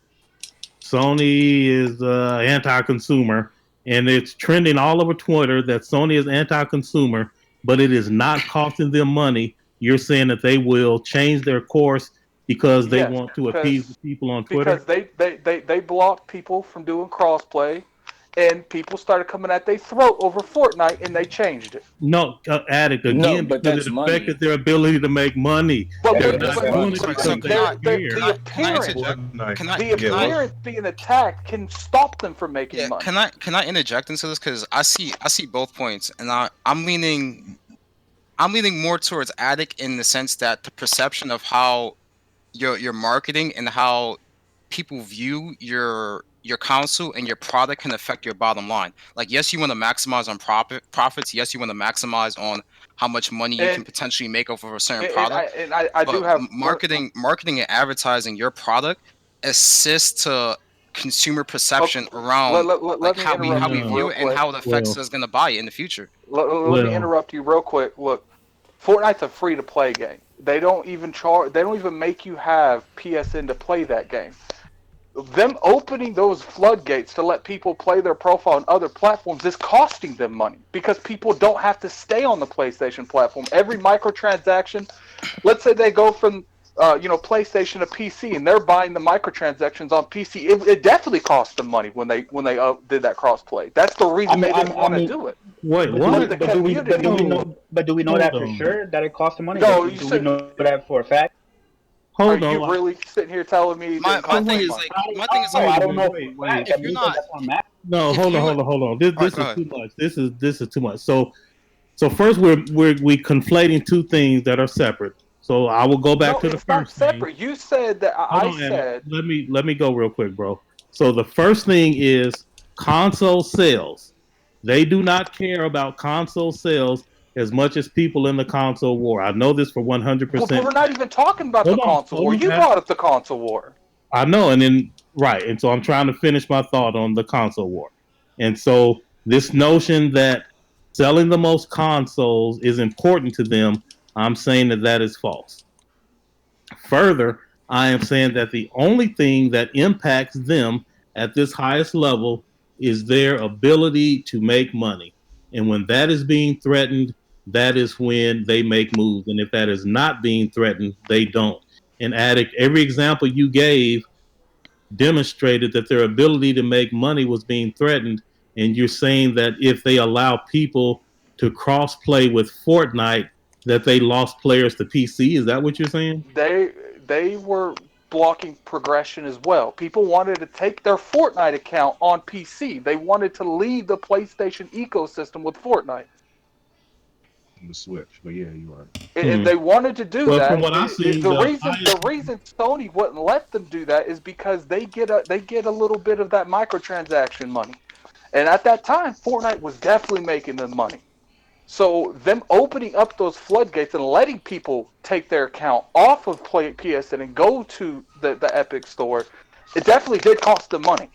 S7: Sony is anti-consumer, and it's trending all over Twitter that Sony is anti-consumer, but it is not costing them money, you're saying that they will change their course because they want to appease the people on Twitter?
S8: Because they blocked people from doing crossplay, and people started coming at their throat over Fortnite, and they changed it.
S7: No, Addict, again,
S3: but
S7: because
S3: that's
S7: it affected
S3: money.
S7: their ability to make money.
S8: But
S7: They're
S3: that's
S7: not doing it
S3: money.
S7: because they care.
S8: The appearance being attacked can stop them from making money.
S4: Can I interject into this, because I see both points, and I'm leaning more towards Attic in the sense that the perception of how your marketing and how people view your console and your product can affect your bottom line. Like, yes, you want to maximize on profits. Yes, you want to maximize on how much money you can potentially make off of a certain product.
S8: I do have
S4: marketing and advertising your product assists to consumer perception around how we view it and how it affects us going to buy it in the future.
S8: Let me interrupt you real quick. Look, Fortnite's a free-to-play game. They don't even charge. They don't even make you have PSN to play that game. Them opening those floodgates to let people play their profile on other platforms is costing them money because people don't have to stay on the PlayStation platform. Every microtransaction, let's say they go from PlayStation to PC and they're buying the microtransactions on PC. It definitely cost them money when they did that crossplay. That's the reason they didn't want to do it.
S7: Wait, what?
S2: But do we know that for sure that it costs them money?
S8: No,
S2: do we know that for a fact?
S7: Hold on.
S8: Are you really sitting here telling me?
S4: My thing is like,
S2: I don't know.
S4: If you're not,
S7: no, hold on. This is too much. This is too much. So first we conflating two things that are separate. So I will go back to the first thing.
S8: Separate. You said that. I said.
S7: Let me go real quick, bro. So the first thing is console sales. They do not care about console sales as much as people in the console war. I know this for 100%.
S8: Well, we're not even talking about the console war. You brought up the console war.
S7: I know, and so I'm trying to finish my thought on the console war. And so this notion that selling the most consoles is important to them, I'm saying that is false. Further, I am saying that the only thing that impacts them at this highest level is their ability to make money. And when that is being threatened, that is when they make moves. And if that is not being threatened, they don't. And Addict, every example you gave demonstrated that their ability to make money was being threatened. And you're saying that if they allow people to cross-play with Fortnite, that they lost players to PC. Is that what you're saying?
S8: They were blocking progression as well. People wanted to take their Fortnite account on PC. They wanted to leave the PlayStation ecosystem with Fortnite.
S5: The Switch, but yeah, you are.
S8: And they wanted to do that.
S7: From what I see,
S8: the reason Sony wouldn't let them do that is because they get a little bit of that microtransaction money, and at that time, Fortnite was definitely making them money. So them opening up those floodgates and letting people take their account off of PSN and go to the Epic store, it definitely did cost them money.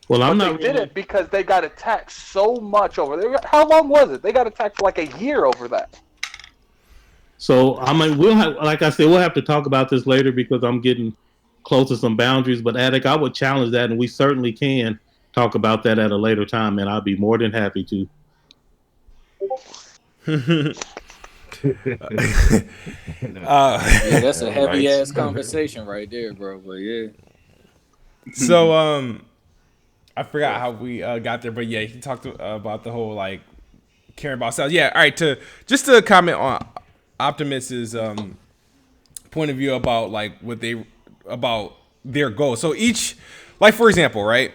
S7: Well,
S8: they did it because they got attacked so much over there. How long was it? They got attacked for like a year over that.
S7: So I mean, we'll have to talk about this later because I'm getting close to some boundaries. But Attic, I would challenge that, and we certainly can talk about that at a later time, and I'll be more than happy to.
S3: Yeah, that's a heavy ass conversation right there, bro. But yeah.
S1: So I forgot how we got there, but yeah, he talked about the whole like caring about sales. Yeah, all right. To comment Optimus's point of view about like about their goals. So each, like for example, right,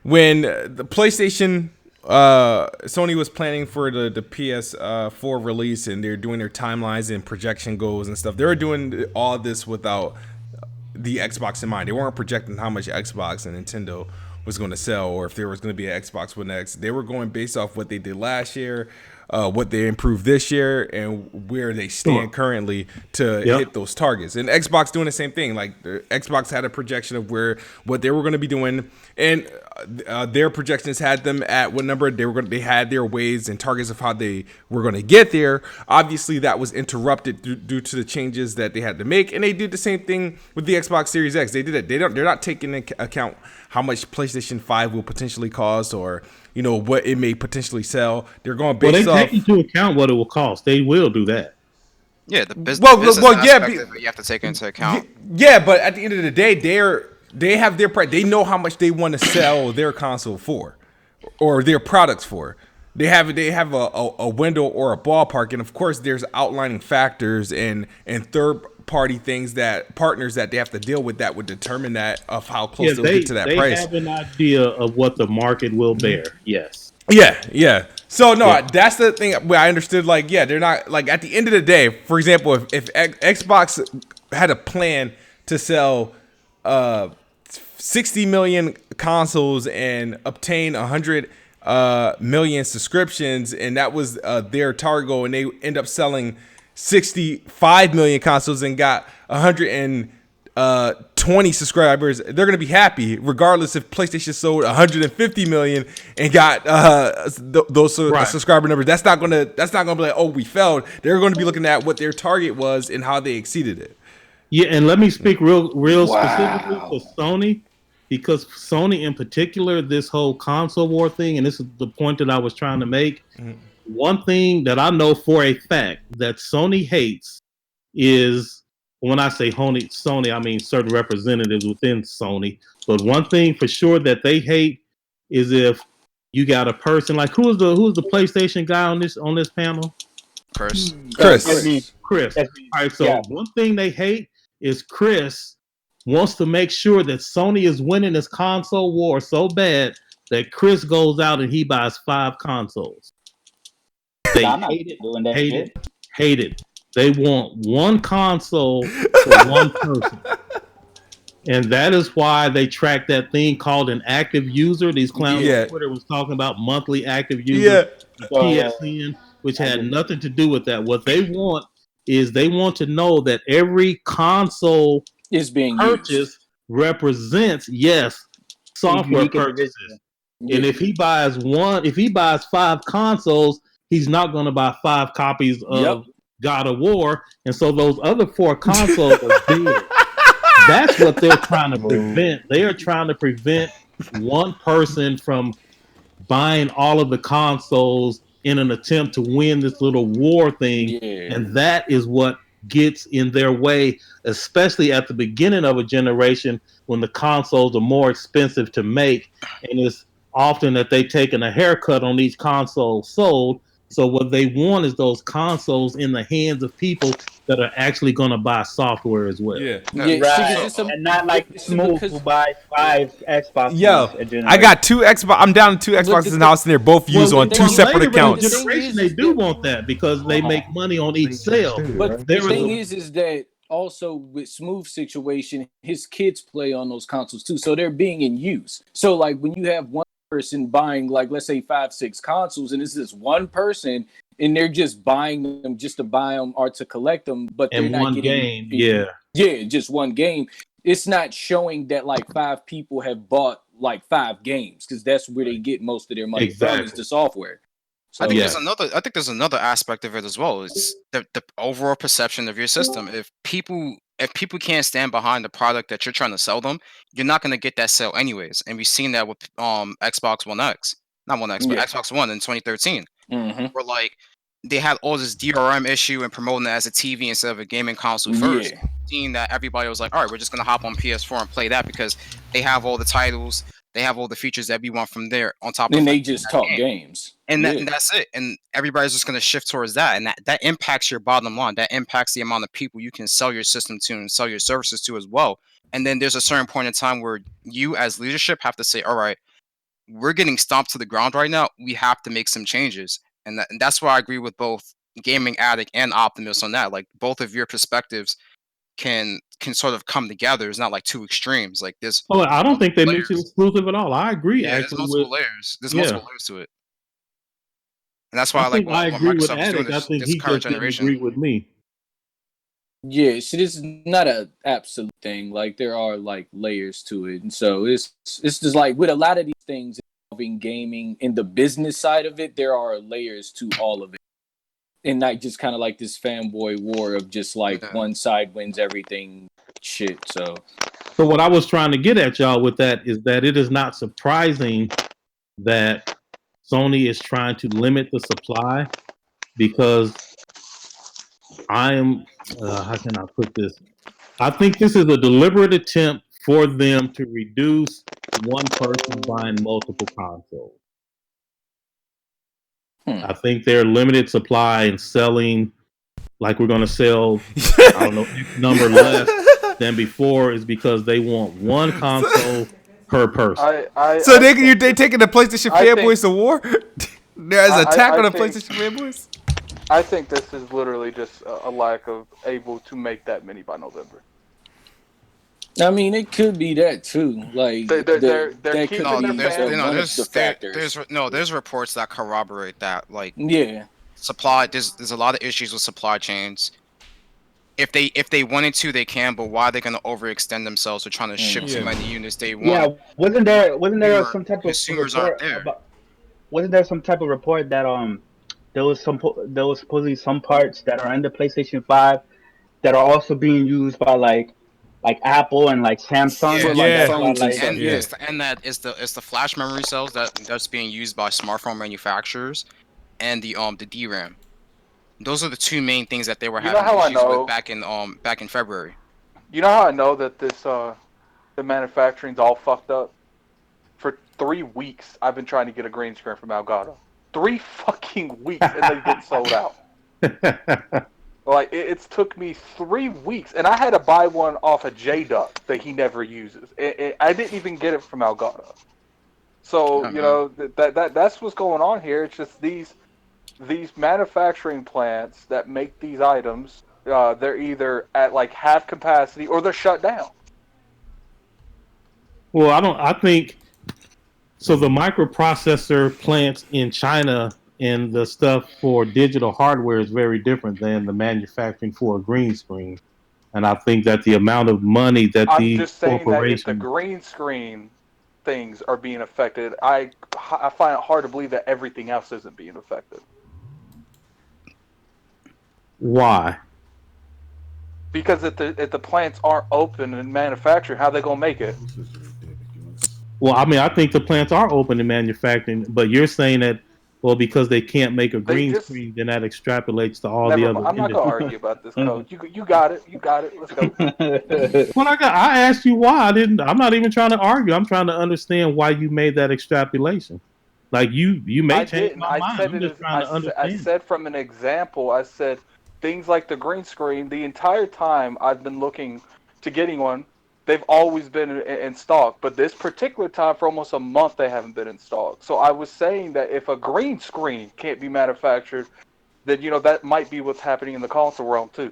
S1: when the PlayStation, Sony was planning for the PS4 release, and they're doing their timelines and projection goals and stuff. They were doing all this without the Xbox in mind. They weren't projecting how much Xbox and Nintendo was going to sell, or if there was going to be an Xbox One X. They were going based off what they did last year, what they improved this year, and where they stand currently to hit those targets. And Xbox doing the same thing. Like the Xbox had a projection of what they were going to be doing, and their projections had them at what number they had their ways and targets of how they were going to get there. Obviously, that was interrupted due to the changes that they had to make, and they did the same thing with the Xbox Series X. They did it. They're not taking into account how much PlayStation 5 will potentially cost, or what it may potentially sell. They're going based off.
S7: They take into account what it will cost. They will do that.
S4: Yeah, the business aspect you have to take into account.
S1: Yeah, but at the end of the day, they have their price. They know how much they want to sell their console for, or their products for. They have a window or a ballpark, and of course, there's outlining factors and third party things that partners that they have to deal with that would determine that of how close they'll get to that price.
S7: They have an idea of what the market will bear. Yes.
S1: Yeah. So that's the thing where I understood. Like, they're not like at the end of the day. For example, if Xbox had a plan to sell 60 million consoles and obtain 100 million subscriptions, and that was their target goal, and they end up selling 65 million consoles and got 120 subscribers, they're going to be happy regardless if PlayStation sold 150 million and got those subscriber numbers. That's not going to be like, oh, we failed. They're going to be looking at what their target was and how they exceeded it.
S7: Yeah, and let me speak real specifically to Sony, because Sony in particular, this whole console war thing, and this is the point that I was trying to make. Mm-hmm. One thing that I know for a fact that Sony hates is, when I say Sony, I mean certain representatives within Sony. But one thing for sure that they hate is if you got a person like who's the PlayStation guy on this panel?
S4: Chris.
S7: All right, so one thing they hate is Chris wants to make sure that Sony is winning this console war so bad that Chris goes out and he buys 5 consoles. They hate it. They want one console for one person. And that is why they track that thing called an active user. These clowns on Twitter was talking about monthly active users, PSN, which had nothing to do with that. What they want is they want to know that every console
S3: is being
S7: purchased represents, software purchases. Yeah. And if he buys 5 consoles, he's not going to buy 5 copies of God of War, and so those other 4 consoles are dead. That's what they're trying to prevent. They are trying to prevent one person from buying all of the consoles in an attempt to win this little war thing, and that is what gets in their way, especially at the beginning of a generation when the consoles are more expensive to make, and it's often that they've taken a haircut on each console sold. So what they want is those consoles in the hands of people that are actually going to buy software as well.
S2: Right. And not like Smooth who buys 5 Xboxes.
S1: I got 2 Xbox. I'm down to 2 Xboxes in the house, and they're both used on 2 separate accounts.
S7: They do want that because they make money on each sale.
S3: But the thing is that also with Smooth situation, his kids play on those consoles too, so they're being in use. So like when you have one person buying, like, let's say 5-6 consoles, and it's this one person, and they're just buying them just to buy them or to collect them, but they're not getting just one game. It's not showing that like 5 people have bought like 5 games, because that's where they get most of their money from, is the software. So,
S4: I think there's another aspect of it as well. It's the overall perception of your system. If people can't stand behind the product that you're trying to sell them, you're not going to get that sale anyways. And we've seen that with Xbox One X, not One X, but Xbox One in 2013, where like they had all this DRM issue and promoting it as a TV instead of a gaming console first. Seeing that everybody was like, all right, we're just going to hop on PS4 and play that because they have all the titles. They have all the features that we want from there on top
S3: then
S4: of
S3: they just talk games.
S4: And that's it. And everybody's just going to shift towards that. And that impacts your bottom line. That impacts the amount of people you can sell your system to and sell your services to as well. And then there's a certain point in time where you as leadership have to say, all right, we're getting stomped to the ground right now. We have to make some changes. And that's why I agree with both Gaming Addict and Optimus on that. Like both of your perspectives can sort of come together. It's not like two extremes. Like this.
S7: Oh, I don't think they're mutually exclusive at all. I agree.
S4: Yeah,
S7: actually,
S4: there's multiple layers. There's multiple layers to it. And that's why I like what
S7: agree
S4: Microsoft
S7: with
S4: is doing
S7: Addict. I think
S4: this
S7: he
S4: current
S7: just didn't
S4: generation.
S7: agree with me.
S3: Yeah, so this is not an absolute thing. Like there are like layers to it, and so it's just like with a lot of these things involving gaming in the business side of it, there are layers to all of it, and not just kind of like this fanboy war of just like one side wins everything shit. So
S7: what I was trying to get at y'all with that is that it is not surprising that Sony is trying to limit the supply because I am, how can I put this? I think this is a deliberate attempt for them to reduce one person buying multiple consoles. I think they're limited supply and selling, like we're going to sell, I don't know, X number less than before is because they want one console per person.
S1: So they taking the PlayStation fanboys to war? There's an attack on the PlayStation fanboys?
S8: I think this is literally just a lack of able to make that many by November.
S3: I mean, it could be that too. Like
S8: they're
S3: keeping
S4: there's reports that corroborate that. Like
S3: supply.
S4: There's a lot of issues with supply chains. If they wanted to, they can. But why are they going to overextend themselves or trying to ship too many units day one?
S2: Yeah, wasn't there some type of
S4: consumers aren't there?
S2: Wasn't there some type of report that there was supposedly some parts that are in the PlayStation 5 that are also being used by like Apple and like Samsung
S4: and that is the flash memory cells that's being used by smartphone manufacturers and the DRAM. Those are the two main things that they were having issues with back in February.
S8: You know how I know that this the manufacturing's all fucked up? For 3 weeks, I've been trying to get a green screen from Elgato. 3 fucking weeks, and they get sold out. Like it's took me 3 weeks, and I had to buy one off of J-Duck that he never uses. I didn't even get it from Elgato. So you know that's what's going on here. It's just these manufacturing plants that make these items. They're either at like half capacity or they're shut down.
S7: Well, I think so. The microprocessor plants in China and the stuff for digital hardware is very different than the manufacturing for a green screen. And I think that the amount of money that
S8: I'm just saying that if the green screen things are being affected, I find it hard to believe that everything else isn't being affected.
S7: Why?
S8: Because if the plants aren't open and manufacturing, how are they gonna make it?
S7: Well, I mean, I think the plants are open in manufacturing, but you're saying that, well, because they can't make a green screen, then that extrapolates to all the other.
S8: I'm not gonna argue about this, Coach. You got it. Let's go.
S7: Well, I asked you why. I'm not even trying to argue. I'm trying to understand why you made that extrapolation. Like you may change my mind. I'm just trying to understand.
S8: I said from an example. I said things like the green screen. The entire time I've been looking to getting one, they've always been in stock. But this particular time, for almost a month, they haven't been in stock. So I was saying that if a green screen can't be manufactured, then that might be what's happening in the console realm too.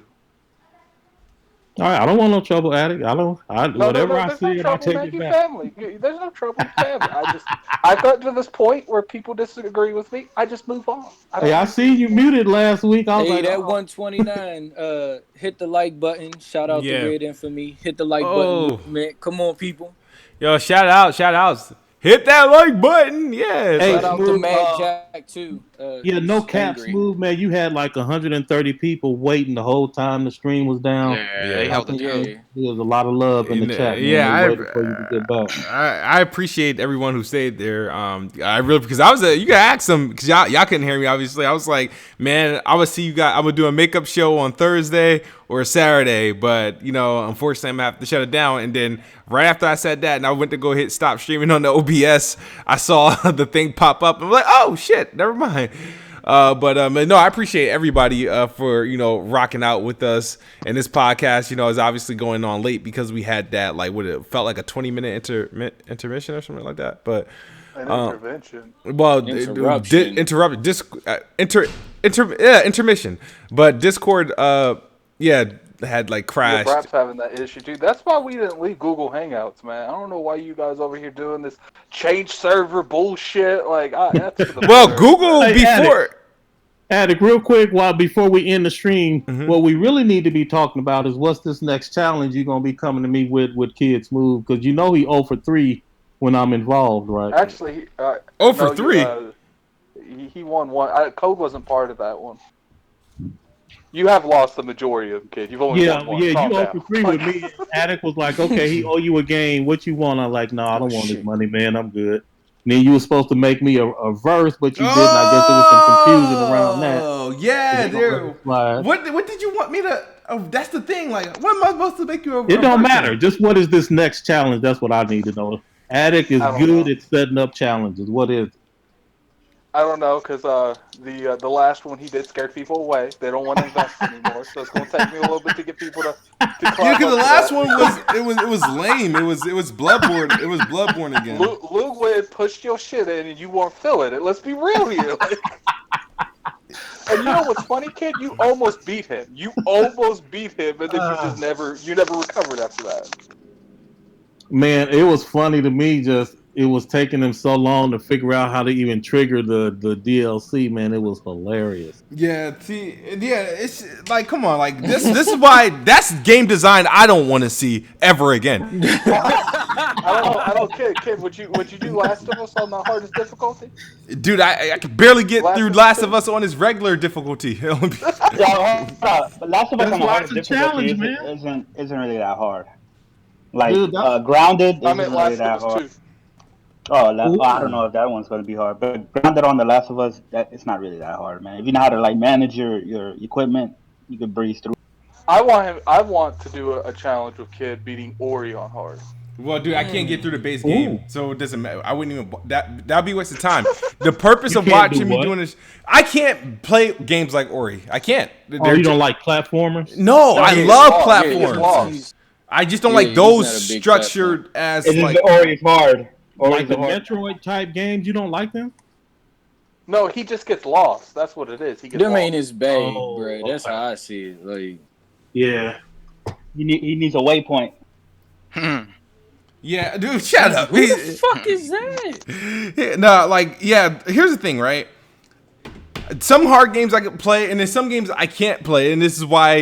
S7: All right, I don't want no trouble, Addict. Whatever I see, I take it back.
S8: Family. There's no trouble in family. I got to this point where people disagree with me. I just move on.
S7: I see you muted last week. I was like,
S3: that 129. Hit the like button. Shout out to Red Infamy. Hit the like button, man. Come on, people.
S1: Yo, shout outs. Hit that like button. Yeah.
S3: Shout out to Mad Jack too.
S7: Yeah, no
S3: he's
S7: cap
S3: angry.
S7: Smooth, man. You had like 130 people waiting the whole time the stream was down.
S4: Yeah, they held it down.
S7: There was a lot of love in the chat, man.
S1: Yeah,
S7: They waited for you to get back.
S1: I appreciate everyone who stayed there. I really, because I was you gotta ask them, because y'all couldn't hear me. Obviously, I was like, man, I would see you guys. I'm gonna do a makeup show on Thursday or Saturday, but unfortunately, I'm gonna have to shut it down. And then right after I said that, and I went to go hit stop streaming on the OBS, I saw the thing pop up. I'm like, oh shit, never mind. But no, I appreciate everybody for rocking out with us. And this podcast, is obviously going on late because we had that it felt like a 20-minute intermission or something like that. But
S8: an intervention.
S1: Well, intermission. But Discord, had crashed.
S8: Perhaps having that issue too. That's why we didn't leave Google Hangouts, man. I don't know why you guys over here doing this change server bullshit. That's for the
S1: well, Google before.
S7: Attic, real quick, before we end the stream, what we really need to be talking about is what's this next challenge you're gonna be coming to me with Kids Move, because he 0 for 3 when I'm involved, right?
S8: Actually,
S1: 0 for 3.
S8: He won one. Code wasn't part of that one. You have lost the majority of them, kid. You've only won one.
S7: You 0 for 3 with me. Attic was like, okay, he owe you a game. What you want? I'm like, no, I don't want this money, man. I'm good. And then you were supposed to make me a verse, but you didn't. I guess there was some confusion around that.
S1: Oh, yeah. What did you want me to... Oh, that's the thing. What am I supposed to make you a
S7: It don't matter. Just what is this next challenge? That's what I need to know. Attic is good at setting up challenges. What is it?
S8: I don't know, because the last one he did scared people away. They don't want to invest anymore, so it's going to take me a little bit to get people to
S1: because the last one was lame. It was Bloodborne. It was Bloodborne again.
S8: Luke went pushed your shit in, and you weren't feeling it. Let's be real here. And you know what's funny, kid? You almost beat him. And then you never recovered after that.
S7: Man, it was funny to me. It was taking them so long to figure out how to even trigger the DLC. Man, it was hilarious.
S1: Yeah, it's come on, this is why that's game design I don't want to see ever again.
S8: I don't, kid. Would you do Last of Us on the hardest difficulty?
S1: Dude, I could barely get through Last of Us on its regular difficulty.
S2: But Last of Us on the hardest difficulty isn't really that hard. Grounded isn't really that hard. I don't know if that one's going to be hard, but Grounded on The Last of Us, it's not really that hard, man. If you know how to manage your equipment, you can breeze through.
S8: I want to do a challenge with Kid beating Ori on hard.
S1: Well, dude, I can't get through the base game, so it doesn't matter. I wouldn't even that'd be a waste of time. The purpose of watching me doing this, I can't play games like Ori. I can't.
S7: You don't like platformers?
S1: No, I love platforms. I just don't like those structured as
S2: Ori is hard.
S7: Like the Metroid type games, you don't like them?
S8: No, he just gets lost. That's what it is. He gets lost.
S3: Ain't his bag, bro. That's how I see it.
S7: Yeah,
S2: he needs a waypoint.
S1: Yeah, dude, shut up.
S3: Who the fuck is that?
S1: No, here's the thing, right? Some hard games I can play, and then some games I can't play, and this is why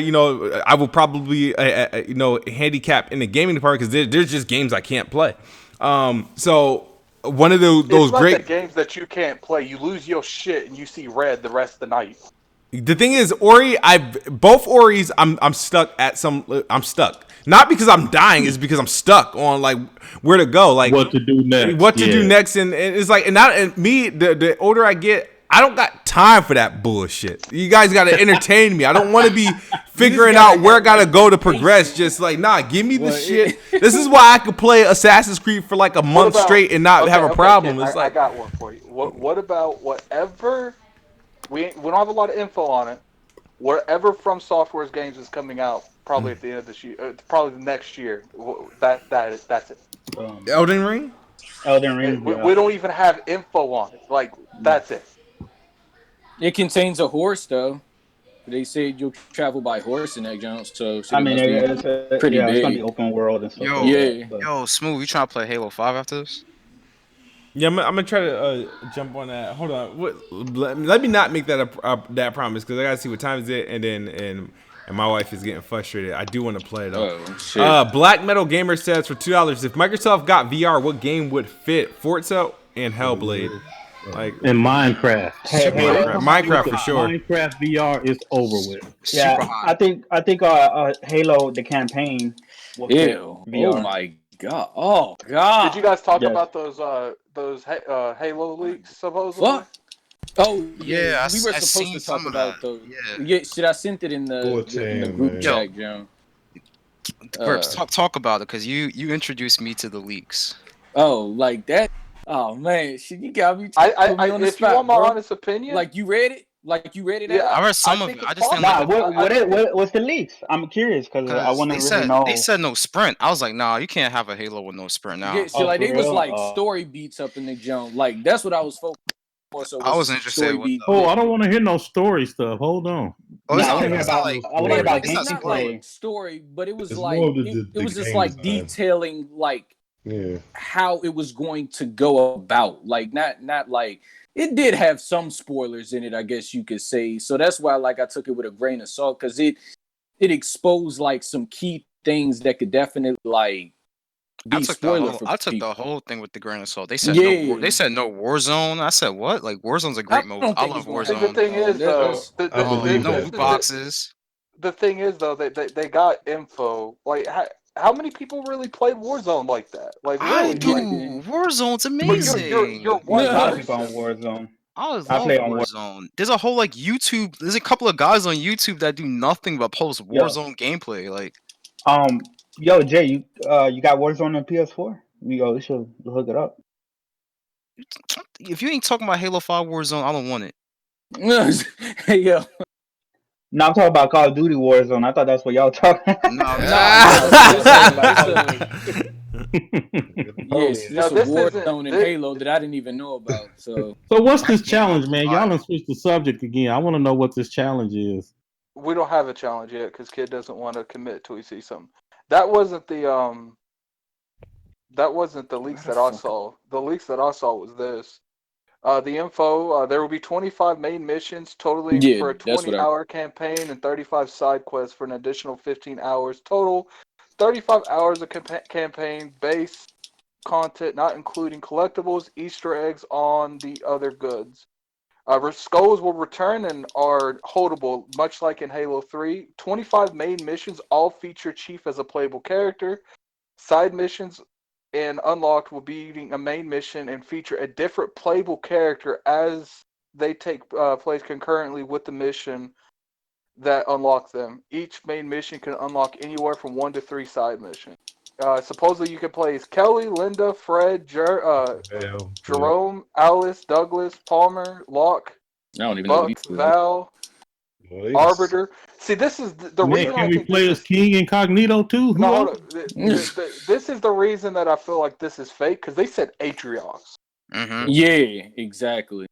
S1: I will probably handicap in the gaming department, because there's just games I can't play. So one of those great
S8: the games that you can't play, you lose your shit and you see red the rest of the night.
S1: The thing is, Ori, both Oris, I'm stuck at I'm stuck. Not because I'm dying, it's because I'm stuck on where to go,
S7: what to do next.
S1: Do next, and it's the older I get, I don't got time for that bullshit. You guys got to entertain me. I don't want to be figuring out where I got to go to progress. Just give me the shit. This is why I could play Assassin's Creed for a month straight and not have a problem.
S8: Kid, I got one for you. What about whatever? We don't have a lot of info on it. Whatever From Software's games is coming out, probably at the end of this year, probably next year. That's it.
S1: Elden Ring.
S8: We don't even have info on it. That's it.
S3: It contains a horse, though. They say you'll travel by horse in that jump, so
S2: it's pretty big. It's gonna be open world and stuff.
S4: Yo, Smooth, you trying to play Halo 5 after this?
S1: Yeah, I'm gonna try to jump on that. Hold on, let me not make that that promise, because I gotta see what time is it, and my wife is getting frustrated. I do want to play though.
S3: Oh shit!
S1: Black Metal Gamer says for $2, if Microsoft got VR, what game would fit? Forza and Hellblade. Like
S7: And Minecraft.
S4: Super
S2: Halo.
S4: hot.
S1: Minecraft for sure.
S7: Minecraft VR is over with.
S2: Yeah,
S4: Super hot.
S2: I think Halo the campaign will fit
S3: Ew. Oh
S2: VR.
S3: my god. Oh god.
S8: Did you guys talk
S2: Yes.
S8: about those Halo leaks supposedly?
S3: Fuck. Oh
S4: Yeah,
S3: we were
S4: I
S3: supposed
S4: seen
S3: to
S4: some
S3: talk
S4: of
S3: about
S4: that.
S3: those.
S4: Yeah.
S3: Yeah, shit, I sent it in the
S5: 4chan,
S3: group
S5: man.
S3: chat, Joe.
S4: Grips, talk about it, because you introduced me to the leaks.
S3: Oh, like that. Oh man, shit, you got me. Put me on the
S8: If you
S3: spot,
S8: want my
S3: bro.
S8: honest opinion,
S3: Like you read it? Like you read it,
S8: yeah,
S3: Alex?
S4: I read some
S8: I
S4: of
S8: think
S4: it.
S8: it's
S4: I just didn't
S8: possible.
S4: like the
S2: What's the leaks? I'm curious because I
S4: because
S2: want to really know.
S4: they said no sprint. I was like, nah, you can't have a Halo with no sprint now.
S3: Yeah, shit,
S2: Oh,
S3: like
S2: for
S3: they was
S2: real?
S3: like story beats up in the jump. Like that's what I was focused more so
S4: I
S3: was
S4: was
S3: the
S4: interested
S3: story
S4: with
S3: beat.
S7: Oh, I don't want to hear no story stuff. Hold on.
S4: Oh,
S2: No, I want to hear
S4: it's not
S2: about.
S4: like
S2: I want to hear about
S3: It's not
S2: gameplay.
S3: like story, but it was
S5: It's
S3: like
S5: more of the
S3: it was just
S5: game
S3: like
S5: design.
S3: detailing like
S5: Yeah.
S3: how it was going to go about. Like not like it did have some spoilers in it, I guess you could say. So that's why like I took it with a grain of salt because it exposed like some key things that could definitely like be spoiler for
S4: I took
S3: people.
S4: the whole thing with the grain of salt. They said
S3: Yeah.
S4: they said no Warzone. I said what? Like Warzone's a
S3: I
S4: great mode.
S3: don't
S4: I
S3: think
S4: love
S3: it's going
S8: See,
S3: to
S8: the
S4: Warzone.
S8: thing is though,
S5: I believe
S4: No
S5: that,
S4: loot
S5: though.
S4: boxes.
S8: the thing is though, they got info. Like how many people really played Warzone like that? Like
S4: I
S8: really,
S4: do.
S8: like
S4: Warzone's
S8: but you're
S4: amazing.
S2: A
S8: one
S2: lot of people on
S8: person.
S2: Warzone.
S4: I always
S2: I
S4: love
S2: play on Warzone.
S4: Warzone. There's a whole like YouTube. There's a couple of guys on YouTube that do nothing but post
S2: Yo,
S4: Warzone gameplay. Like,
S2: yo, Jay, you got Warzone on PS4? We should hook it up.
S4: if you ain't talking about Halo 5 Warzone, I don't want it.
S3: Hey yo.
S2: No, I'm talking about Call of Duty Warzone. I thought that's what y'all talking.
S4: No,
S3: Yes,
S8: Now
S3: this a
S8: this
S3: war
S8: isn't
S3: zone in
S8: this,
S3: Halo that I didn't even know about. So
S7: So what's
S4: that
S7: this
S4: game
S7: challenge,
S4: looks
S7: man? Y'all
S4: fire.
S7: done switched the subject again. I want to know what this challenge is.
S8: we don't have a challenge yet because Kid doesn't want to commit till he sees something. That wasn't the leaks that I saw. The leaks that I saw was this. The info, there will be 25 main missions totaling
S3: yeah,
S8: for a
S3: that's what I
S8: 20-hour campaign and 35 side quests for an additional 15 hours total. 35 hours of campaign base content, not including collectibles, Easter eggs on the other goods. Skulls will return and are holdable, much like in Halo 3. 25 main missions all feature Chief as a playable character. Side missions and unlocked will be a main mission and feature a different playable character as they take place concurrently with the mission that unlock them. Each main mission can unlock anywhere from 1 to 3 side missions. Supposedly you can play as Kelly, Linda, Fred, Jerome, Alice, Douglas, Palmer, Locke,
S3: don't even know what
S8: Buck,
S3: these are.
S8: Val, Arbiter. See, this is the
S7: Man,
S8: reason
S7: can
S8: I
S7: we
S8: think
S7: play
S8: this
S7: as
S8: is.
S7: King Incognito too?
S8: No,
S7: Who
S8: hold
S7: else?
S8: on. This is the reason that I feel like this is fake because they said Atriox.
S4: Mm-hmm.
S3: Yeah, exactly.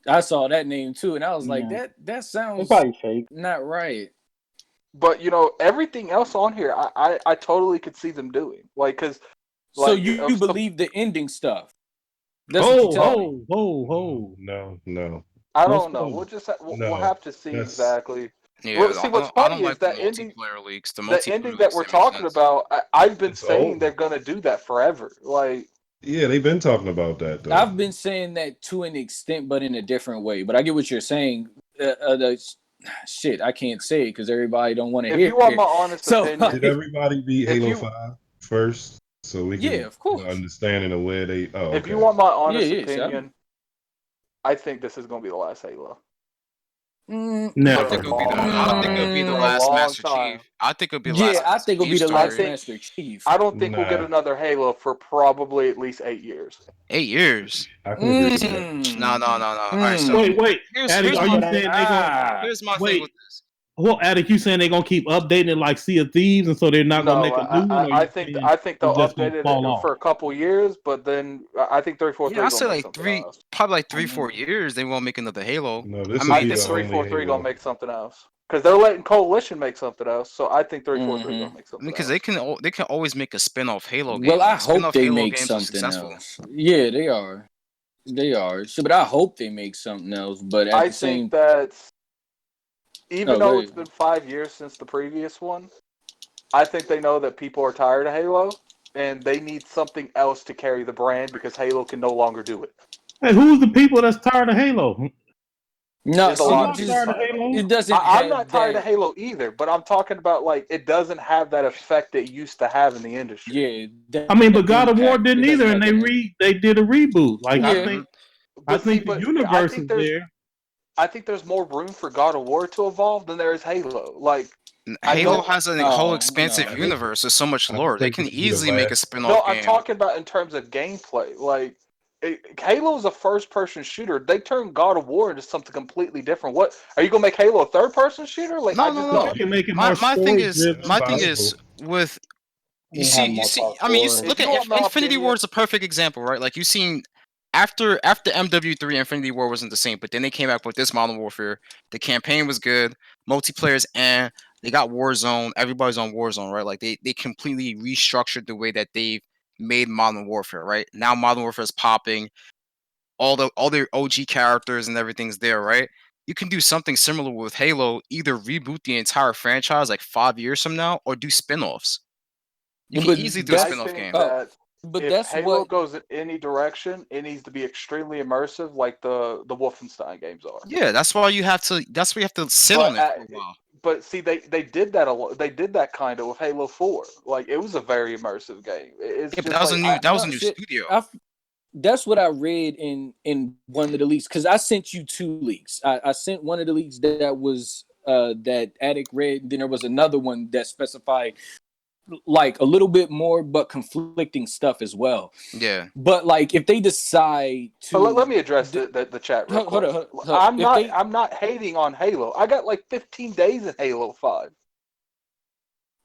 S3: I saw that name too, and I was like,
S2: Yeah.
S3: that sounds
S2: It's probably fake.
S3: not right.
S8: But everything else on here, I totally could see them doing. Like, because
S3: So
S8: like
S3: you believe the ending stuff? That's what you tell me.
S5: No.
S8: I
S7: What's
S8: don't know.
S7: up?
S8: We'll just we'll
S5: No,
S8: have to see
S5: that's-
S8: exactly.
S4: Yeah,
S8: Well, see, what's
S4: I don't
S8: funny is
S4: like the
S8: that ending.
S4: multiplayer leaks. The
S8: The
S4: multiplayer
S8: ending that
S4: leaks
S8: we're
S4: didn't make
S8: talking
S4: sense.
S8: about, I've been
S5: It's
S8: saying
S5: old.
S8: they're gonna do that forever. Like,
S5: Yeah, they've been talking about that though.
S3: I've been saying that to an extent, but in a different way. But I get what you're saying. Shit, I can't say it because everybody don't want to
S8: if
S3: hear
S8: you want
S3: it.
S8: my honest
S3: So,
S8: opinion,
S5: Did everybody beat
S8: if
S5: Halo
S8: you
S5: 5 first? So we can
S3: yeah, of course.
S5: get an understanding of where they. Oh,
S8: if
S5: okay.
S8: you want my honest
S3: Yeah,
S8: opinion, I think this is gonna be the last Halo.
S4: I
S7: Never.
S4: think it'll be the
S8: For a
S4: last
S8: long
S4: Master
S8: time.
S4: Chief. I think it'll be the
S3: Yeah,
S4: last
S3: I
S4: Master
S3: think it'll be
S4: Chief
S3: the last
S4: story.
S3: Master Chief.
S8: I don't think we'll get
S5: Nah.
S8: another Halo for probably at least 8 years.
S4: 8 years.
S5: I can agree with that.
S4: No. All right, so
S7: Wait.
S4: here's
S7: Addict,
S4: my
S7: are you saying they gonna
S4: here's my thing
S7: wait?
S4: with this.
S7: Well, Addict, you saying they gonna keep updating it like Sea of Thieves, and so they're not gonna
S8: No,
S7: make a new one? Or
S8: I
S7: you
S8: think
S7: saying
S8: they'll
S7: it's just gonna
S8: update it
S7: fall off?
S8: for a couple years, but then I think 343
S4: Yeah, I
S8: gonna
S4: say
S8: make
S4: like
S8: something
S4: three,
S8: else.
S4: probably like 3-4 years. They won't make another Halo.
S5: No, this
S4: I
S5: will
S8: I
S4: mean,
S5: be
S8: think
S5: the only
S8: 343
S5: Halo.
S8: gonna make something else because they're letting Coalition make something else. So I think 343 gonna make something
S4: because
S8: else.
S4: they can always make a spin-off Halo game.
S3: Well, I
S4: Like,
S3: hope
S4: spin-off
S3: they
S4: Halo
S3: make
S4: games are
S3: something
S4: successful.
S3: else. Yeah, they are. They are. So, but I hope they make something else. But at
S8: I
S3: the same,
S8: think that even though
S3: go
S8: it's
S3: ahead.
S8: been 5 years since the previous one, I think they know that people are tired of Halo and they need something else to carry the brand because Halo can no longer do it.
S7: Hey, who's the people that's tired of Halo?
S3: No,
S8: There's a lot of
S3: just,
S8: people tired of Halo.
S3: it doesn't.
S8: I'm not tired of Halo either, but I'm talking about like it doesn't have that effect it used to have in the industry.
S3: Yeah,
S7: I mean, but God of War didn't either, and they did a reboot. Like
S3: yeah.
S7: I think the universe is there.
S8: I think there's more room for God of War to evolve than there is Halo. Like
S4: Halo has a whole expansive universe. There's so much lore. They can easily make a spin-off
S8: No,
S4: game.
S8: I'm talking about in terms of gameplay. Like Halo is a first-person shooter. They turned God of War into something completely different. What are you gonna make Halo a third-person shooter? Like
S4: no. My thing is with you see. I mean, you look at Infinity War is a perfect example, right? Like you seen after MW3, Infinity War wasn't the same, but then they came back with this Modern Warfare. The campaign was good, multiplayer's and they got Warzone. Everybody's on Warzone, right? Like they completely restructured the way that they've made Modern Warfare, right? Now Modern Warfare is popping. All their OG characters and everything's there, right? You can do something similar with Halo. Either reboot the entire franchise like 5 years from now, or do spin-offs. You can easily do a spin-off game.
S8: But if Halo goes in any direction, it needs to be extremely immersive, like the Wolfenstein games are.
S4: Yeah, that's why you have to. That's why you have to sit on it for a while.
S8: But see, they did that a lot. They did that kind of with Halo 4. Like it was a very immersive game.
S4: But that was a new studio.
S3: That's what I read in one of the leaks, because I sent you 2 leaks. I sent one of the leaks that was that Attic read, and then there was another one that specified like a little bit more but conflicting stuff as well.
S4: Yeah.
S3: But like if they decide to,
S8: so let me address the chat real quick. Hold on. I'm not hating on Halo. I got like 15 days in Halo 5.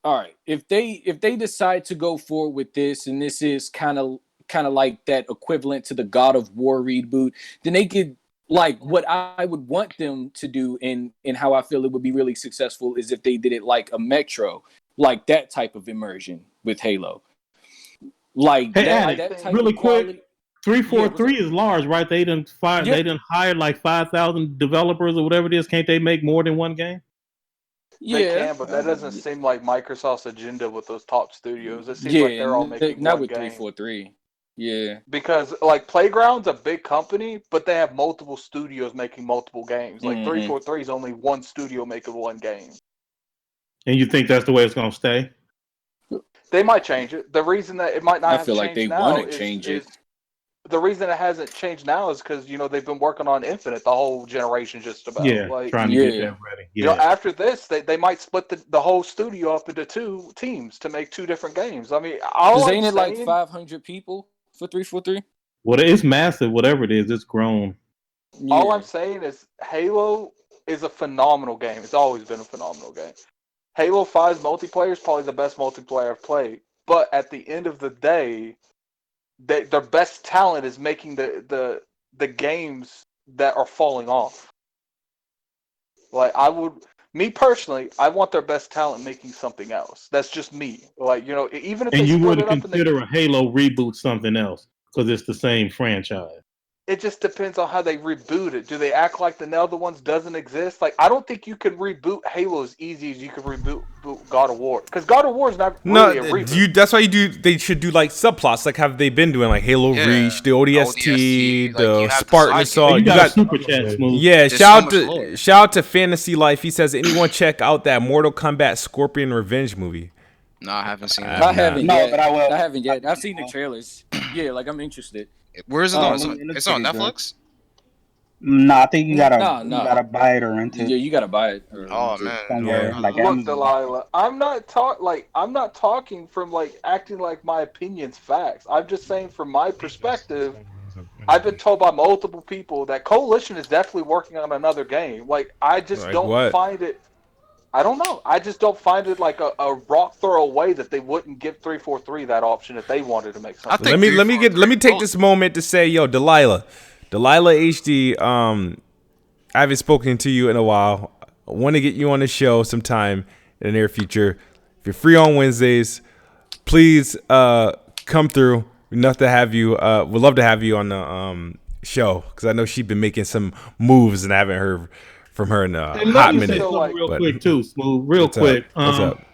S3: All right. If they decide to go forward with this, and this is kind of like that equivalent to the God of War reboot, then they could, like, what I would want them to do and how I feel it would be really successful is if they did it like a Metro, like that type of immersion with Halo. Like that type
S7: really
S3: of quality.
S7: Quick, 343 is large, right? They didn't hire like 5,000 developers or whatever it is. Can't they make more than one game?
S8: They can, but that doesn't seem like Microsoft's agenda with those top studios. It seems like they're all making
S3: not
S8: one
S3: with
S8: game.
S3: 343. Yeah,
S8: because like Playground's a big company, but they have multiple studios making multiple games. Like 343 is only one studio making one game.
S7: And you think that's the way it's going to stay?
S8: They might change it. The reason that it might not have changed now, I feel like they want to change it. The reason it hasn't changed now is because they've been working on Infinite the whole generation just about.
S7: Yeah, trying to get that ready. Yeah.
S8: After this, they might split the whole studio up into 2 teams to make 2 different games. I mean,
S3: ain't it like 500 people for 343?
S7: Well, it's massive. Whatever it is, it's grown.
S8: Yeah. All I'm saying is Halo is a phenomenal game. It's always been a phenomenal game. Halo 5's multiplayer is probably the best multiplayer I've played. But at the end of the day, their best talent is making the games that are falling off. Like me personally, I want their best talent making something else. That's just me. Like even if
S7: you wouldn't consider a Halo reboot something else because it's the same franchise.
S8: It just depends on how they reboot it. Do they act like the other ones doesn't exist? Like, I don't think you can reboot Halo as easy as you can reboot God of War. Because God of War is not really a reboot.
S1: That's why they should do like subplots, like have they been doing, like Halo Reach, the ODST, the Spartan Assault.
S7: You got super chat, Smooth.
S1: Yeah, shout out to Fantasy Life. He says, anyone check out that Mortal Kombat Scorpion Revenge movie?
S4: No, I haven't seen it.
S3: I haven't yet. But I will. I haven't yet. I've seen the trailers. Yeah, like I'm interested.
S4: Where is it on? It's on Netflix?
S9: No, I think you gotta buy it or rent it.
S3: Yeah, you gotta buy it.
S4: Oh man.
S9: Somewhere, like
S8: look, Delilah, I'm not talking from like acting like my opinion's facts. I'm just saying from my perspective, I've been told by multiple people that Coalition is definitely working on another game. Like I just don't find it. I don't know. I just don't find it like a rock throw away that they wouldn't give 343 that option if they wanted to make something.
S1: Let me take this moment to say, yo, Delilah HD. I haven't spoken to you in a while. I want to get you on the show sometime in the near future. If you're free on Wednesdays, please come through. We'd love to have you. We'd love to have you on the show because I know she's been making some moves and I haven't heard from her in a hot minute.
S7: Quick too, Smooth. Real quick.
S1: What's up?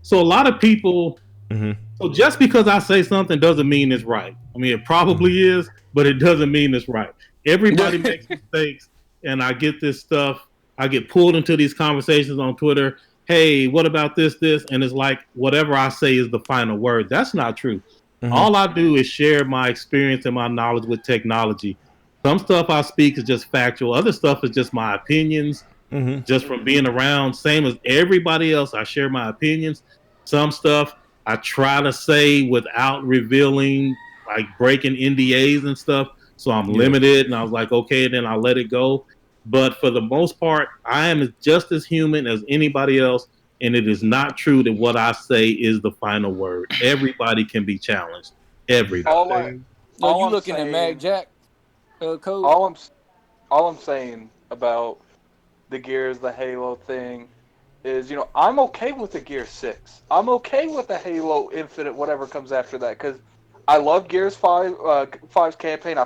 S7: So a lot of people So just because I say something doesn't mean it's right. I mean, it probably is, but it doesn't mean it's right. Everybody makes mistakes, and I get this stuff. I get pulled into these conversations on Twitter. Hey, what about this? And it's like whatever I say is the final word. That's not true. All I do is share my experience and my knowledge with technology. Some stuff I speak is just factual. Other stuff is just my opinions, just from being around. Same as everybody else, I share my opinions. Some stuff I try to say without revealing, like breaking NDAs and stuff. So I'm limited, and I was like, okay, then I'll let it go. But for the most part, I am just as human as anybody else, and it is not true that what I say is the final word. Everybody can be challenged. Everybody.
S3: No, you looking at Mag Jack code?
S8: All I'm saying about the Gears, the Halo thing, is, I'm okay with the Gear 6. I'm okay with the Halo Infinite, whatever comes after that, because I love Gears 5's campaign.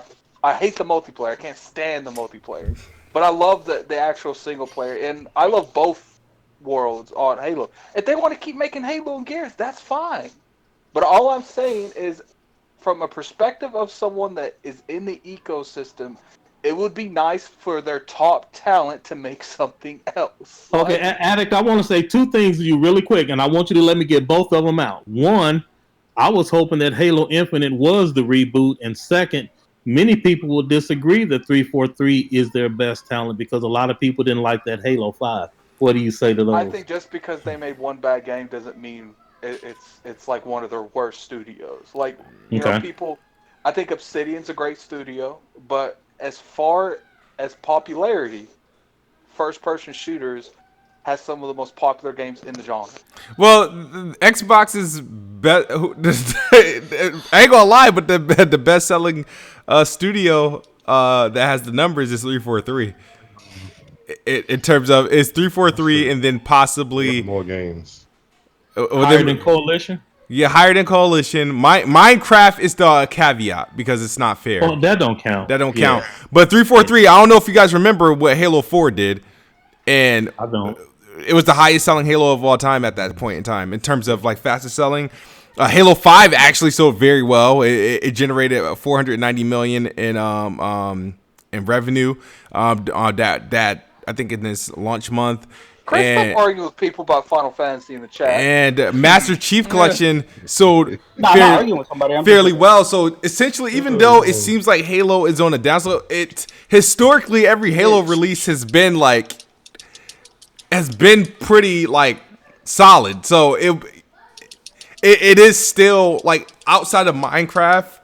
S8: I hate the multiplayer. I can't stand the multiplayer. But I love the actual single player, and I love both worlds on Halo. If they want to keep making Halo and Gears, that's fine. But all I'm saying is, from a perspective of someone that is in the ecosystem, it would be nice for their top talent to make something else.
S7: Okay, Addict, I want to say two things to you really quick, and I want you to let me get both of them out. One, I was hoping that Halo Infinite was the reboot, and second, many people will disagree that 343 is their best talent because a lot of people didn't like that Halo 5. What do you say to those?
S8: I think just because they made one bad game doesn't mean it's like one of their worst studios. Like, people, I think Obsidian's a great studio, but as far as popularity, first-person shooters has some of the most popular games in the genre.
S1: Well, Xbox is I ain't gonna lie, but the best-selling studio that has the numbers is 343. In terms of it's 343, and then possibly
S5: more games.
S7: Higher than Coalition.
S1: Yeah, higher than Coalition. Minecraft is the caveat because it's not fair.
S7: Oh, that don't count.
S1: That don't count. But 343, I don't know if you guys remember what Halo 4 did, and
S7: I don't.
S1: It was the highest selling Halo of all time at that point in time in terms of like fastest selling. Halo 5 actually sold very well. It generated 490 million in revenue. That I think in this launch month.
S8: Chris, stop arguing with people about Final Fantasy in the chat.
S1: And Master Chief Collection sold fairly well. So essentially, even though it seems like Halo is on a downslope, historically every Halo release has been pretty like solid. So it is still like outside of Minecraft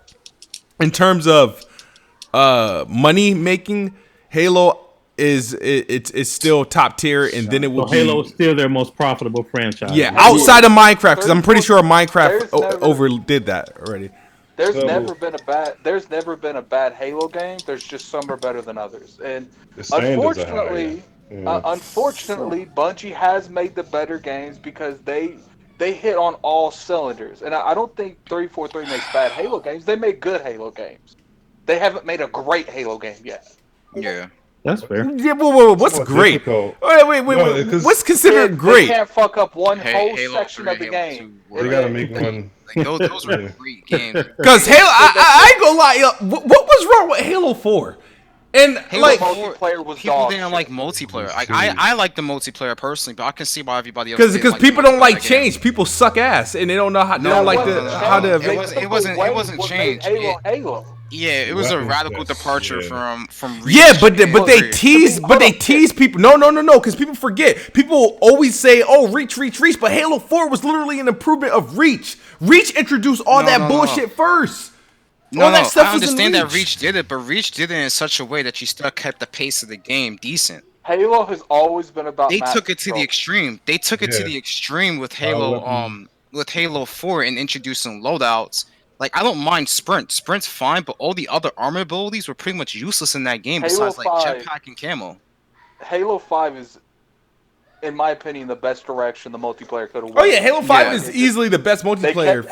S1: in terms of money making. Halo it's still top tier, and then it will be
S7: Halo is still their most profitable franchise.
S1: Yeah, outside of Minecraft, because I'm pretty sure Minecraft overdid that already.
S8: There's never been a bad Halo game. There's just some are better than others, and unfortunately, Bungie has made the better games because they hit on all cylinders. And I don't think 343 makes bad Halo games. They make good Halo games. They haven't made a great Halo game yet.
S4: Yeah.
S7: That's fair.
S1: Yeah, what's great? Wait. What's considered great?
S8: They can't fuck up one whole section of the game.
S5: They gotta make one.
S4: Those were great games.
S1: Because Halo, I ain't gonna lie. What was wrong with Halo 4? And
S4: Halo
S1: like
S8: multiplayer was
S4: people didn't like multiplayer. I like the multiplayer personally, but I can see why everybody else.
S1: Because people don't like change. People suck ass, and they don't know how. They don't like how to.
S4: It wasn't change.
S8: Halo.
S4: Yeah, it was a radical departure from Reach.
S1: Yeah, but they tease people. No, because people forget. People always say, "Oh, Reach," but Halo 4 was literally an improvement of Reach. Reach introduced all that bullshit first.
S4: No, I understand that Reach did it, but Reach did it in such a way that you still kept the pace of the game decent.
S8: Halo has always been about.
S4: They took it to the extreme. They took it to the extreme with Halo, with Halo 4 and introducing loadouts. Like, I don't mind Sprint. Sprint's fine, but all the other armor abilities were pretty much useless in that game besides, like, jetpack and camo.
S8: Halo 5 is, in my opinion, the best direction the multiplayer could have went.
S1: Oh, yeah, Halo 5 is easily the best multiplayer.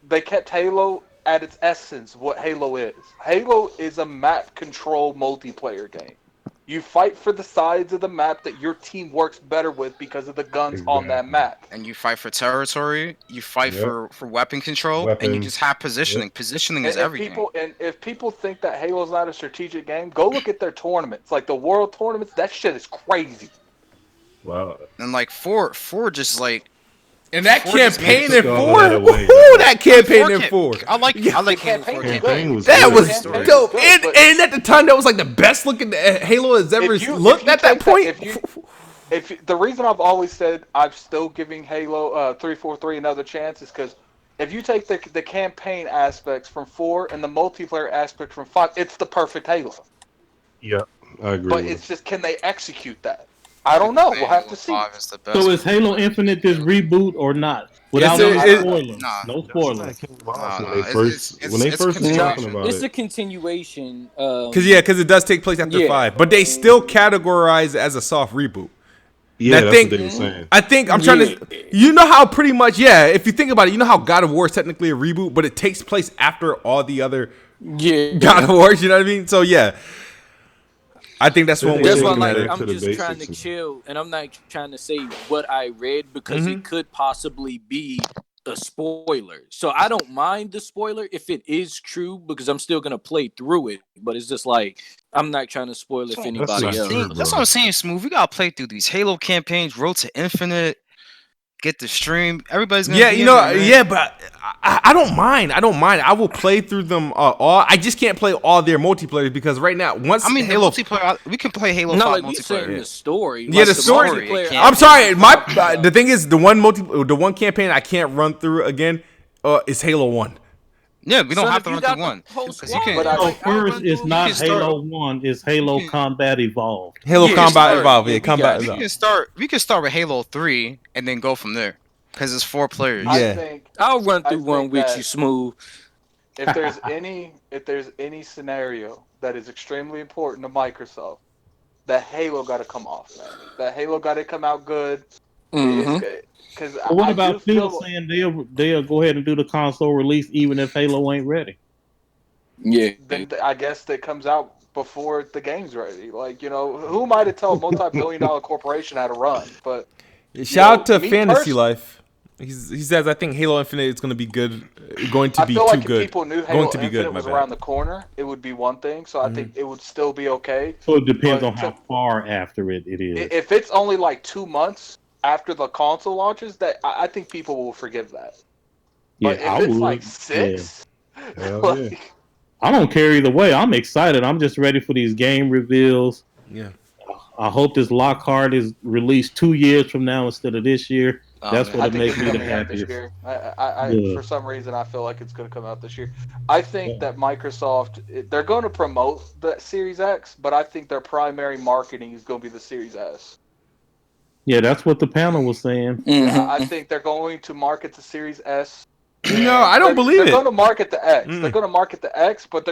S8: They kept Halo at its essence, what Halo is. Halo is a map control multiplayer game. You fight for the sides of the map that your team works better with because of the guns on that map.
S4: And you fight for territory. You fight for weapon control, and you just have positioning. Positioning is everything.
S8: If people think that Halo's not a strategic game, go look at their tournaments, like the world tournaments. That shit is crazy.
S5: Wow.
S4: And like four just like.
S1: And that campaign in 4, that campaign in 4.
S4: I like campaign.
S1: That was dope. And at the time, that was like the best looking Halo has ever looked at that point.
S8: If the reason I've always said I'm still giving Halo 343 another chance is because if you take the campaign aspects from 4 and the multiplayer aspect from 5, it's the perfect Halo.
S5: Yeah, I agree.
S8: But it's just, can they execute that? I don't know. We'll have to see.
S7: So is Halo Infinite this reboot or not? Without any spoilers. No spoilers.
S5: When they first were talking about
S3: it's a continuation.
S1: Because it does take place after 5, but they still categorize it as a soft reboot.
S5: Yeah, that's what they were saying.
S1: I think I'm trying to. You know how pretty much, if you think about it, you know how God of War is technically a reboot, but it takes place after all the other God of Wars. You know what I mean? So I think that's one way.
S3: That's why, I'm just trying to chill, and I'm not trying to say what I read because it could possibly be a spoiler. So I don't mind the spoiler if it is true because I'm still gonna play through it. But it's just like I'm not trying to spoil it for anybody else.
S4: That's what I'm saying, Smooth. We gotta play through these Halo campaigns, Road to Infinite. Get the stream. Everybody's gonna
S1: but I don't mind. I will play through them all. I just can't play all their multiplayers because right now, Halo
S4: multiplayer, we can play Halo 5 multiplayer.
S3: The story.
S1: Yeah, the story. I'm sorry. The thing is, the one campaign I can't run through again is Halo 1.
S4: Yeah, we don't have to run through 1.
S7: First, it's not Halo 1. It's Halo Combat Evolved.
S1: Combat Evolved. Yeah, Combat Evolved.
S4: We can start with Halo 3 and then go from there because it's 4 players.
S3: I'll run through one with you, Smooth.
S8: If there's any scenario that is extremely important to Microsoft, that Halo got to come off, man. That Halo got to come out good.
S7: What about Phil saying they'll go ahead and do the console release even if Halo ain't ready?
S3: Yeah.
S8: Then I guess that comes out before the game's ready. Like, who am I to tell a multi-billion-dollar corporation how to run? But
S1: shout out to Fantasy Life. He says, I think Halo Infinite is going to be good. Going to be too good.
S8: If people knew Halo Infinite was around the corner, it would be one thing. So I think it would still be okay.
S7: So it depends on how far after it is.
S8: If it's only like 2 months after the console launches, that I think people will forgive that. But if it's like 6,
S7: I don't care either way. I'm excited. I'm just ready for these game reveals.
S1: Yeah.
S7: I hope this Lockhart is released 2 years from now instead of this year. That's what makes me the happiest.
S8: For some reason, I feel like it's going to come out this year. I think that Microsoft, they're going to promote the Series X, but I think their primary marketing is going to be the Series S.
S7: Yeah, that's what the panel was saying.
S8: I think they're going to market the Series S.
S1: No, I don't believe it.
S8: They're going to market the X. They're going to market the X, but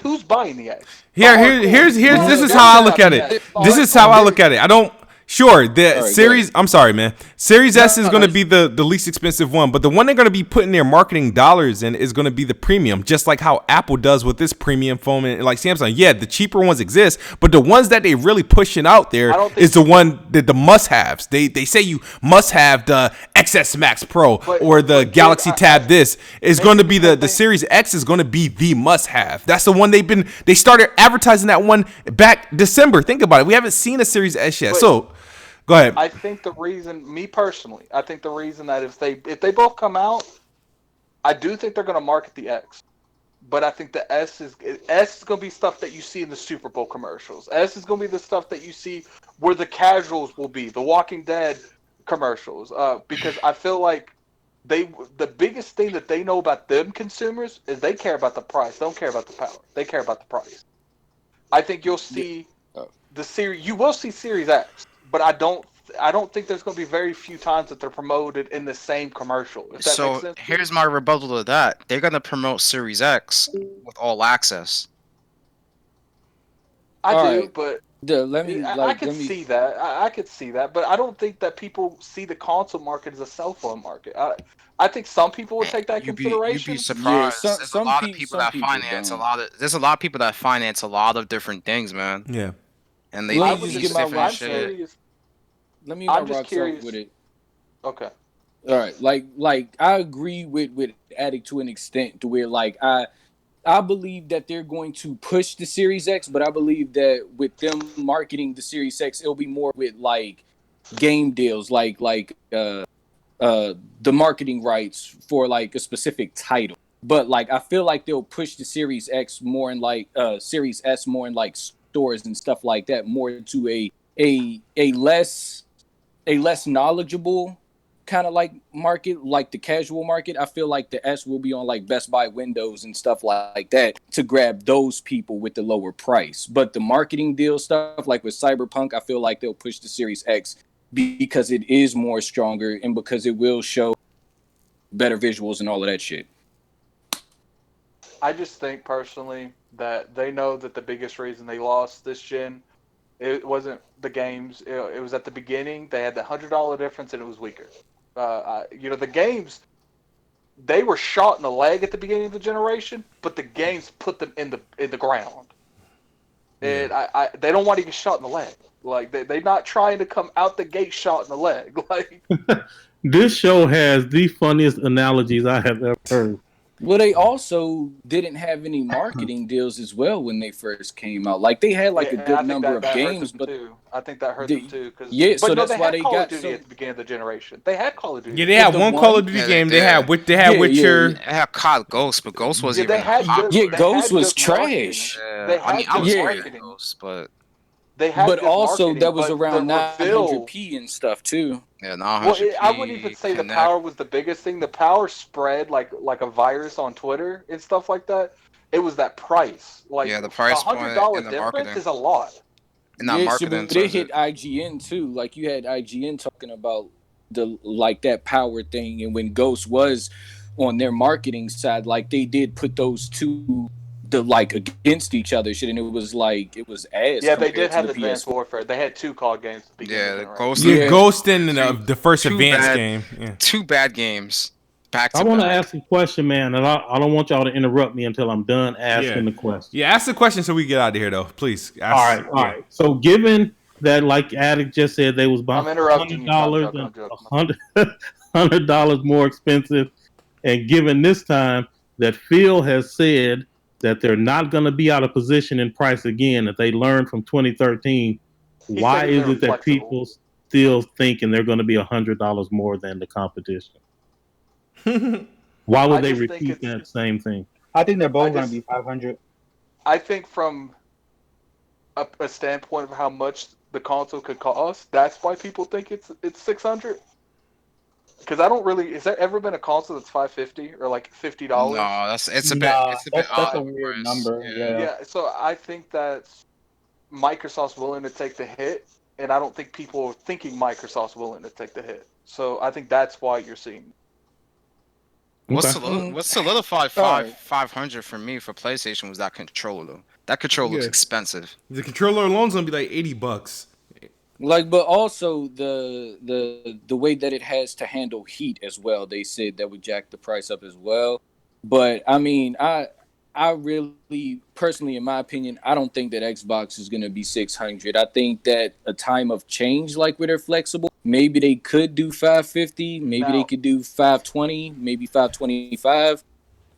S8: who's buying the X?
S1: Here's this is how I look at it. This is how I look at it. I don't. Sure, the Series. I'm sorry, man. Series S is going to be the least expensive one, but the one they're going to be putting their marketing dollars in is going to be the premium, just like how Apple does with this premium phone, and like Samsung. Yeah, the cheaper ones exist, but the ones that they really pushing out there is the one that the must-haves. They say you must have the XS Max Pro or the Galaxy Tab. This is going to be the Series X is going to be the must-have. That's the one they started advertising that one back December. Think about it. We haven't seen a Series S yet, so. Go ahead.
S8: I think the reason, me personally, that if they both come out, I do think they're going to market the X. But I think the S is going to be stuff that you see in the Super Bowl commercials. S is going to be the stuff that you see where the casuals will be, the Walking Dead commercials. Because I feel like the biggest thing that they know about them consumers is they care about the price. They don't care about the power. They care about the price. I think you'll see you will see Series X. But I don't think there's going to be very few times that they're promoted in the same commercial. If that makes sense.
S4: Here's my rebuttal to that. They're going to promote Series X with all access.
S8: I could see that. I could see that. But I don't think that people see the console market as a cell phone market. I think some people would take that consideration.
S4: You'd be surprised. There's a lot of people that finance a lot of different things, man.
S1: Yeah.
S4: and they
S3: let me just get my rock
S4: shit.
S3: Let me I'm just curious with it.
S8: Okay.
S3: All right. Like I agree with Addict to an extent to where like I believe that they're going to push the Series X, but I believe that with them marketing the Series X, it'll be more with like game deals, like the marketing rights for like a specific title. But like I feel like they'll push the Series X more in like Series S more in like stores and stuff like that, more to a less knowledgeable kind of like market, like the casual market. I feel like the S will be on like Best Buy windows and stuff like that to grab those people with the lower price. But the marketing deal stuff, like with Cyberpunk, I feel like they'll push the Series X because it is more stronger and because it will show better visuals and all of that shit.
S8: I just think personally that they know that the biggest reason they lost this gen, it wasn't the games. It was at the beginning. They had the $100 difference and it was weaker. The games, they were shot in the leg at the beginning of the generation, but the games put them in the ground. And they don't want to get shot in the leg. Like they're not trying to come out the gate shot in the leg. Like
S7: this show has the funniest analogies I have ever heard.
S3: Well, they also didn't have any marketing deals as well when they first came out. Like they had like a good number of games, but
S8: too. I think that hurt them too.
S3: So that's why they got
S8: Call of Duty at the beginning of the generation. They had Call of Duty.
S1: Yeah, they had one Call of Duty game. They had Witcher.
S4: They had COD Ghost, but Ghost wasn't
S3: even. Ghost was trash.
S4: I was marketing Ghost, but.
S3: But also that was around 900p and stuff too.
S4: Yeah, 900p.
S8: I wouldn't even say the power was the biggest thing. The power spread like a virus on Twitter and stuff like that. It was that price. Like
S4: the price
S8: $100 difference is a lot.
S4: And that marketing.
S3: But it hit IGN too. Like you had IGN talking about that power thing, and when Ghost was on their marketing side, like they did put those two against each other shit, and it was ass.
S8: Yeah, they did have Advanced Warfare. They had two COD games.
S1: Ghost and the first Advanced game. Yeah.
S4: Two bad games.
S7: I want to ask a question, man, and I don't want y'all to interrupt me until I'm done asking the question.
S1: Yeah, ask the question so we get out of here, though. Please.
S7: All right. So, given that, like Addict just said, they was about $100 more expensive, and given this time that Phil has said that they're not going to be out of position in price again, that they learned from 2013, why is it that people still thinking they're going to be $100 more than the competition? Why would they repeat that same thing?
S9: I think they're both going to be 500.
S8: I think from a standpoint of how much the console could cost, that's why people think it's 600. Because I don't really. Has there ever been a console that's $550 or like $50?
S4: No, that's
S9: a weird number.
S8: Yeah. So I think that Microsoft's willing to take the hit, and I don't think people are thinking Microsoft's willing to take the hit. So I think that's why you're seeing.
S4: What's solidified 500 for me for PlayStation was that controller. That controller was expensive.
S1: The controller alone's gonna be like $80.
S3: But also the way that it has to handle heat as well. They said that would jack the price up as well. But I mean, I really personally, in my opinion, I don't think that Xbox is gonna be 600. I think that a time of change, like where they're flexible, maybe they could do 550, maybe they could do 520, maybe 525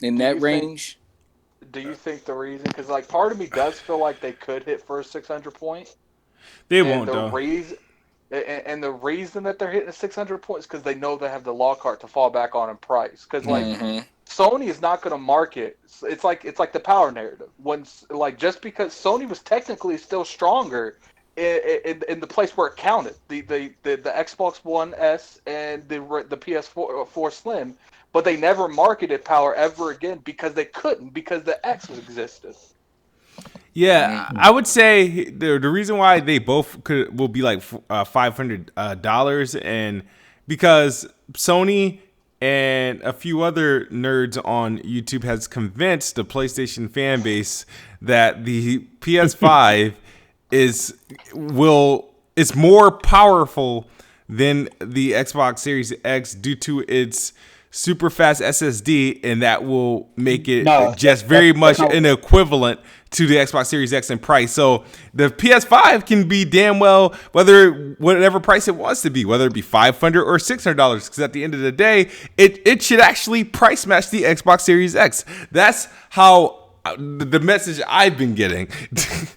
S3: in that range.
S8: Do you think the reason? Because like part of me does feel like they could hit for a 600 point.
S1: They won't, though.
S8: And the reason that they're hitting 600 points is because they know they have the Lockhart to fall back on in price. Because Sony is not going to market. It's like the power narrative. Just because Sony was technically still stronger in the place where it counted, the Xbox One S and the PS4 Slim, but they never marketed power ever again because they couldn't, because the X existed.
S1: Yeah, I would say the reason why they both will be like $500, and because Sony and a few other nerds on YouTube has convinced the PlayStation fan base that the PS5 is more powerful than the Xbox Series X due to its super fast SSD, and that will make it just very much an equivalent to the Xbox Series X in price. So the PS5 can be damn well whatever price it wants to be, whether it be $500 or $600, because at the end of the day, it should actually price match the Xbox Series X. That's how the message I've been getting.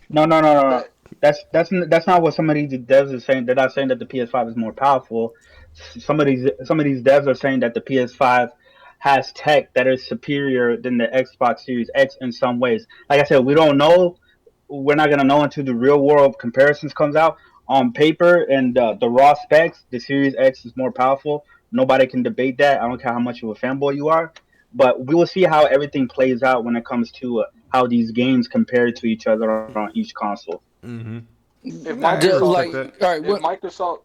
S9: No. That's not what some of these devs are saying. They're not saying that the PS5 is more powerful. Some of these devs are saying that the PS5 has tech that is superior than the Xbox Series X in some ways. Like I said, we don't know. We're not gonna know until the real world comparisons comes out. On paper and the raw specs, the Series X is more powerful. Nobody can debate that. I don't care how much of a fanboy you are. But we will see how everything plays out when it comes to how these games compare to each other on each console.
S1: Mm-hmm.
S8: If Microsoft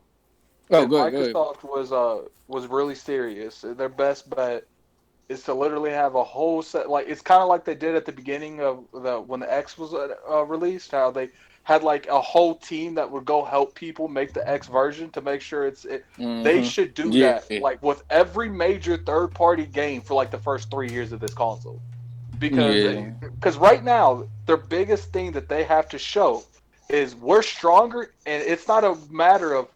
S8: was really serious, their best bet is to literally have a whole set. Like, it's kind of like they did at the beginning of when the X was released. How they had like a whole team that would go help people make the X version to make sure They should do that like with every major third-party game for like the first 3 years of this console, because right now their biggest thing that they have to show is we're stronger, and it's not a matter of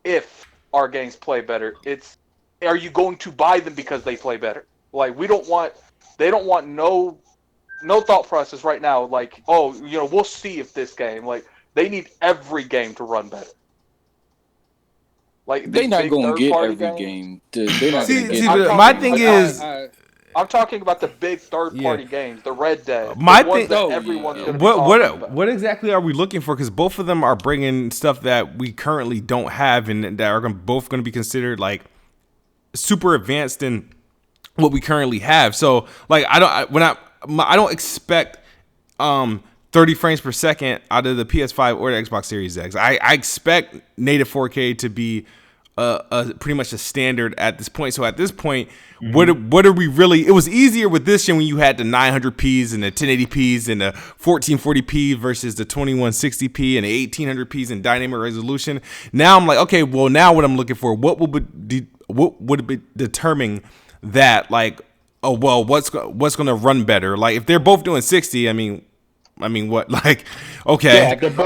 S8: if our games play better. It's, are you going to buy them because they play better? Like, they don't want no thought process right now. Like, oh, we'll see if this game, like, they need every game to run better. Like,
S3: they're not going to get every game. They're not going to get.
S1: My thing is,
S8: I'm talking about the big third-party games, the Red Dead.
S1: My thing,
S8: everyone's gonna be talking about.
S1: What exactly are we looking for? Because both of them are bringing stuff that we currently don't have, and that are both going to be considered like super advanced in what we currently have. So, like, I don't expect 30 frames per second out of the PS5 or the Xbox Series X. I expect native 4K to be pretty much a standard at this point. So at this point, what are we really? It was easier with this gen when you had the 900p's and the 1080p's and the 1440p versus the 2160p and the 1800p's in dynamic resolution. Now I'm like, okay, well, now what I'm looking for, what would be determining that, like, oh well, what's going to run better? Like, if they're both doing 60, I mean, what? Like, okay.
S9: Yeah,
S8: it's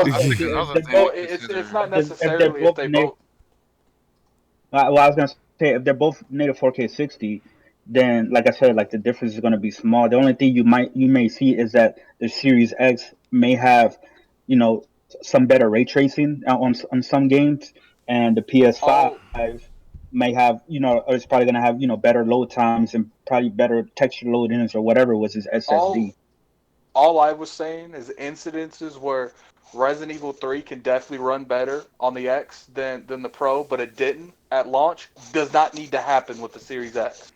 S8: not necessarily if they both.
S9: Well, I was gonna say, if they're both native 4K 60, then, like I said, like, the difference is gonna be small. The only thing you may see is that the Series X may have, some better ray tracing on some games, and the PS5 may have, or it's probably gonna have, better load times and probably better texture load-ins or whatever was his SSD.
S8: All I was saying is incidences where Resident Evil 3 can definitely run better on the X than the Pro, but it didn't at launch, does not need to happen with the Series X.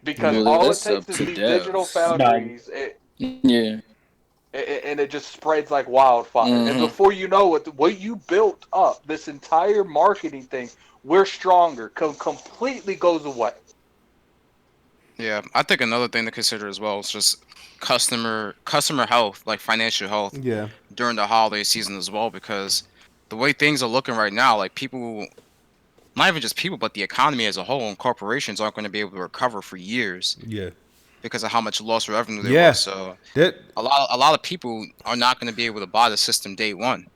S8: Because all it takes is these digital foundries. And it just spreads like wildfire. Mm-hmm. And before you know it, what you built up, this entire marketing thing, we're stronger, completely goes away.
S4: Yeah, I think another thing to consider as well is just customer health, like financial health, during the holiday season as well, because the way things are looking right now, like, people, not even just people, but the economy as a whole and corporations aren't going to be able to recover for years.
S1: Yeah.
S4: Because of how much lost revenue there was. So a lot of people are not going to be able to buy the system day one.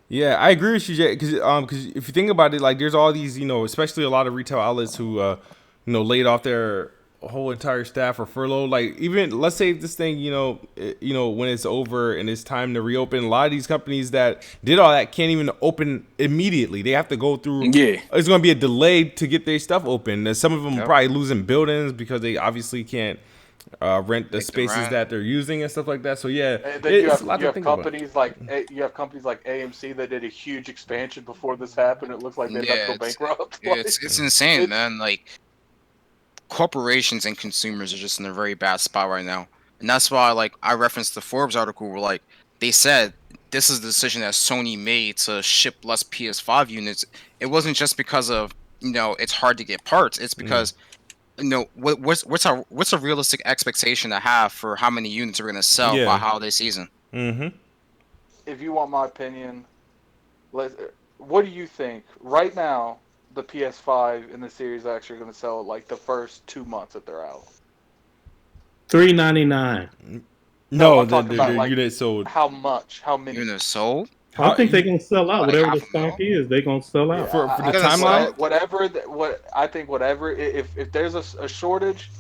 S1: Yeah, I agree with you, Jay. Because if you think about it, like, there's all these, especially a lot of retail outlets who, laid off their whole entire staff or furlough. Like, even let's say this thing, when it's over and it's time to reopen, a lot of these companies that did all that can't even open immediately. They have to go through. Yeah, it's going to be a delay to get their stuff open. And some of them are probably losing buildings because they obviously can't rent the spaces that they're using and stuff like that. So yeah, it's a lot to think about.
S8: You have companies like AMC that did a huge expansion before this happened. It looks like they're about to go bankrupt.
S4: It's insane, man. Like, corporations and consumers are just in a very bad spot right now, and that's why, like, I referenced the Forbes article where, like, they said this is the decision that Sony made to ship less PS5 units. It wasn't just because of it's hard to get parts. It's because what's a realistic expectation to have for how many units are going to sell by holiday season?
S1: Mm-hmm.
S8: If you want my opinion, what do you think right now? the PS5 and the Series X are going to sell like the first 2 months that they're out?
S7: $399.
S1: No,
S8: I'm talking about
S1: the
S8: like
S1: unit sold.
S8: how much, how many.
S4: Units sold?
S7: I think they're gonna sell out.
S4: Like
S7: Whatever the
S4: half a
S7: stock
S4: mil?
S7: is, they're gonna sell out.
S1: for the
S8: I think
S1: timeline.
S8: what I think whatever if there's a shortage,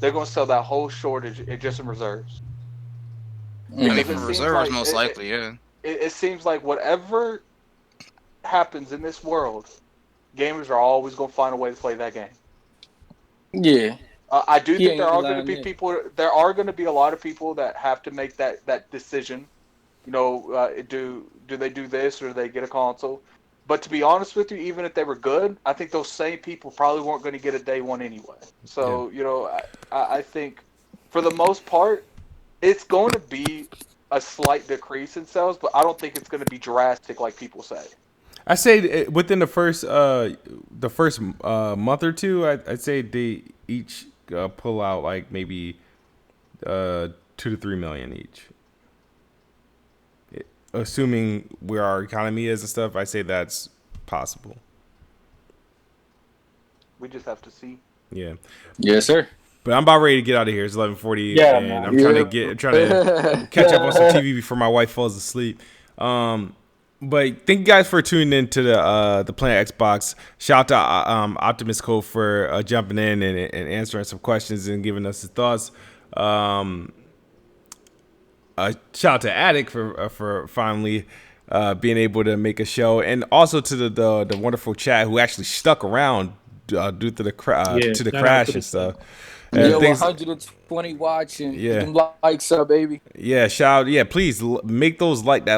S8: they're going to sell that whole shortage just in reserves.
S4: I mean,
S8: Because
S4: for reserves, most likely, yeah.
S8: it seems like whatever happens in this world, gamers are always going to find a way to play that game.
S3: Yeah.
S8: I do
S3: He
S8: think there
S3: ain't
S8: are going to
S3: lying
S8: be
S3: there.
S8: people. There are going to be a lot of people that have to make that decision. You know, do they do this or do they get a console? But to be honest with you, even if they were good, I think those same people probably weren't going to get a day one anyway. So you know, I think for the most part, it's going to be a slight decrease in sales, but I don't think it's going to be drastic like people say.
S1: I say within the first month or two, I'd say they each pull out like maybe 2 to 3 million each. Assuming where our economy is and stuff, I say that's possible.
S8: We just have to see.
S1: Yeah.
S3: Yes, sir.
S1: But I'm about ready to get out of here. It's 11:40,
S9: Yeah,
S1: and
S9: man.
S1: I'm trying to catch up on some TV before my wife falls asleep. But thank you guys for tuning in to the Planet Xbox. Shout out to Optimus Code for jumping in and answering some questions and giving us his thoughts. Shout out to Attic for finally being able to make a show, and also to the wonderful chat who actually stuck around due to the crash and stuff.
S3: Yo, 120 watching.
S1: Yeah.
S3: Them likes up, baby.
S1: Yeah, shout. Yeah, please make those like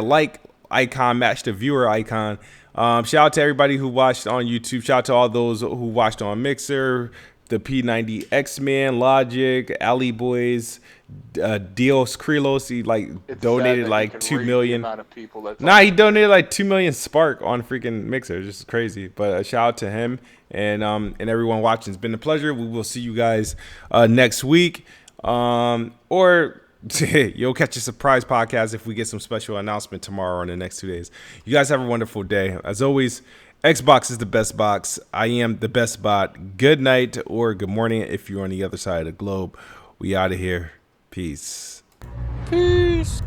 S1: icon match the viewer icon. Shout out to everybody who watched on YouTube. Shout out to all those who watched on Mixer, the P90 X-Man, Logic, Alley Boys, Dios Krilos. He donated like 2 million. He donated like 2 million Spark on freaking Mixer. Just crazy. But shout out to him and everyone watching. It's been a pleasure. We will see you guys next week. Or you'll catch a surprise podcast if we get some special announcement tomorrow or in the next 2 days. You guys have a wonderful day. As always, Xbox is the best box. I am the best bot. Good night or good morning if you're on the other side of the globe. We out of here. Peace.
S3: Peace.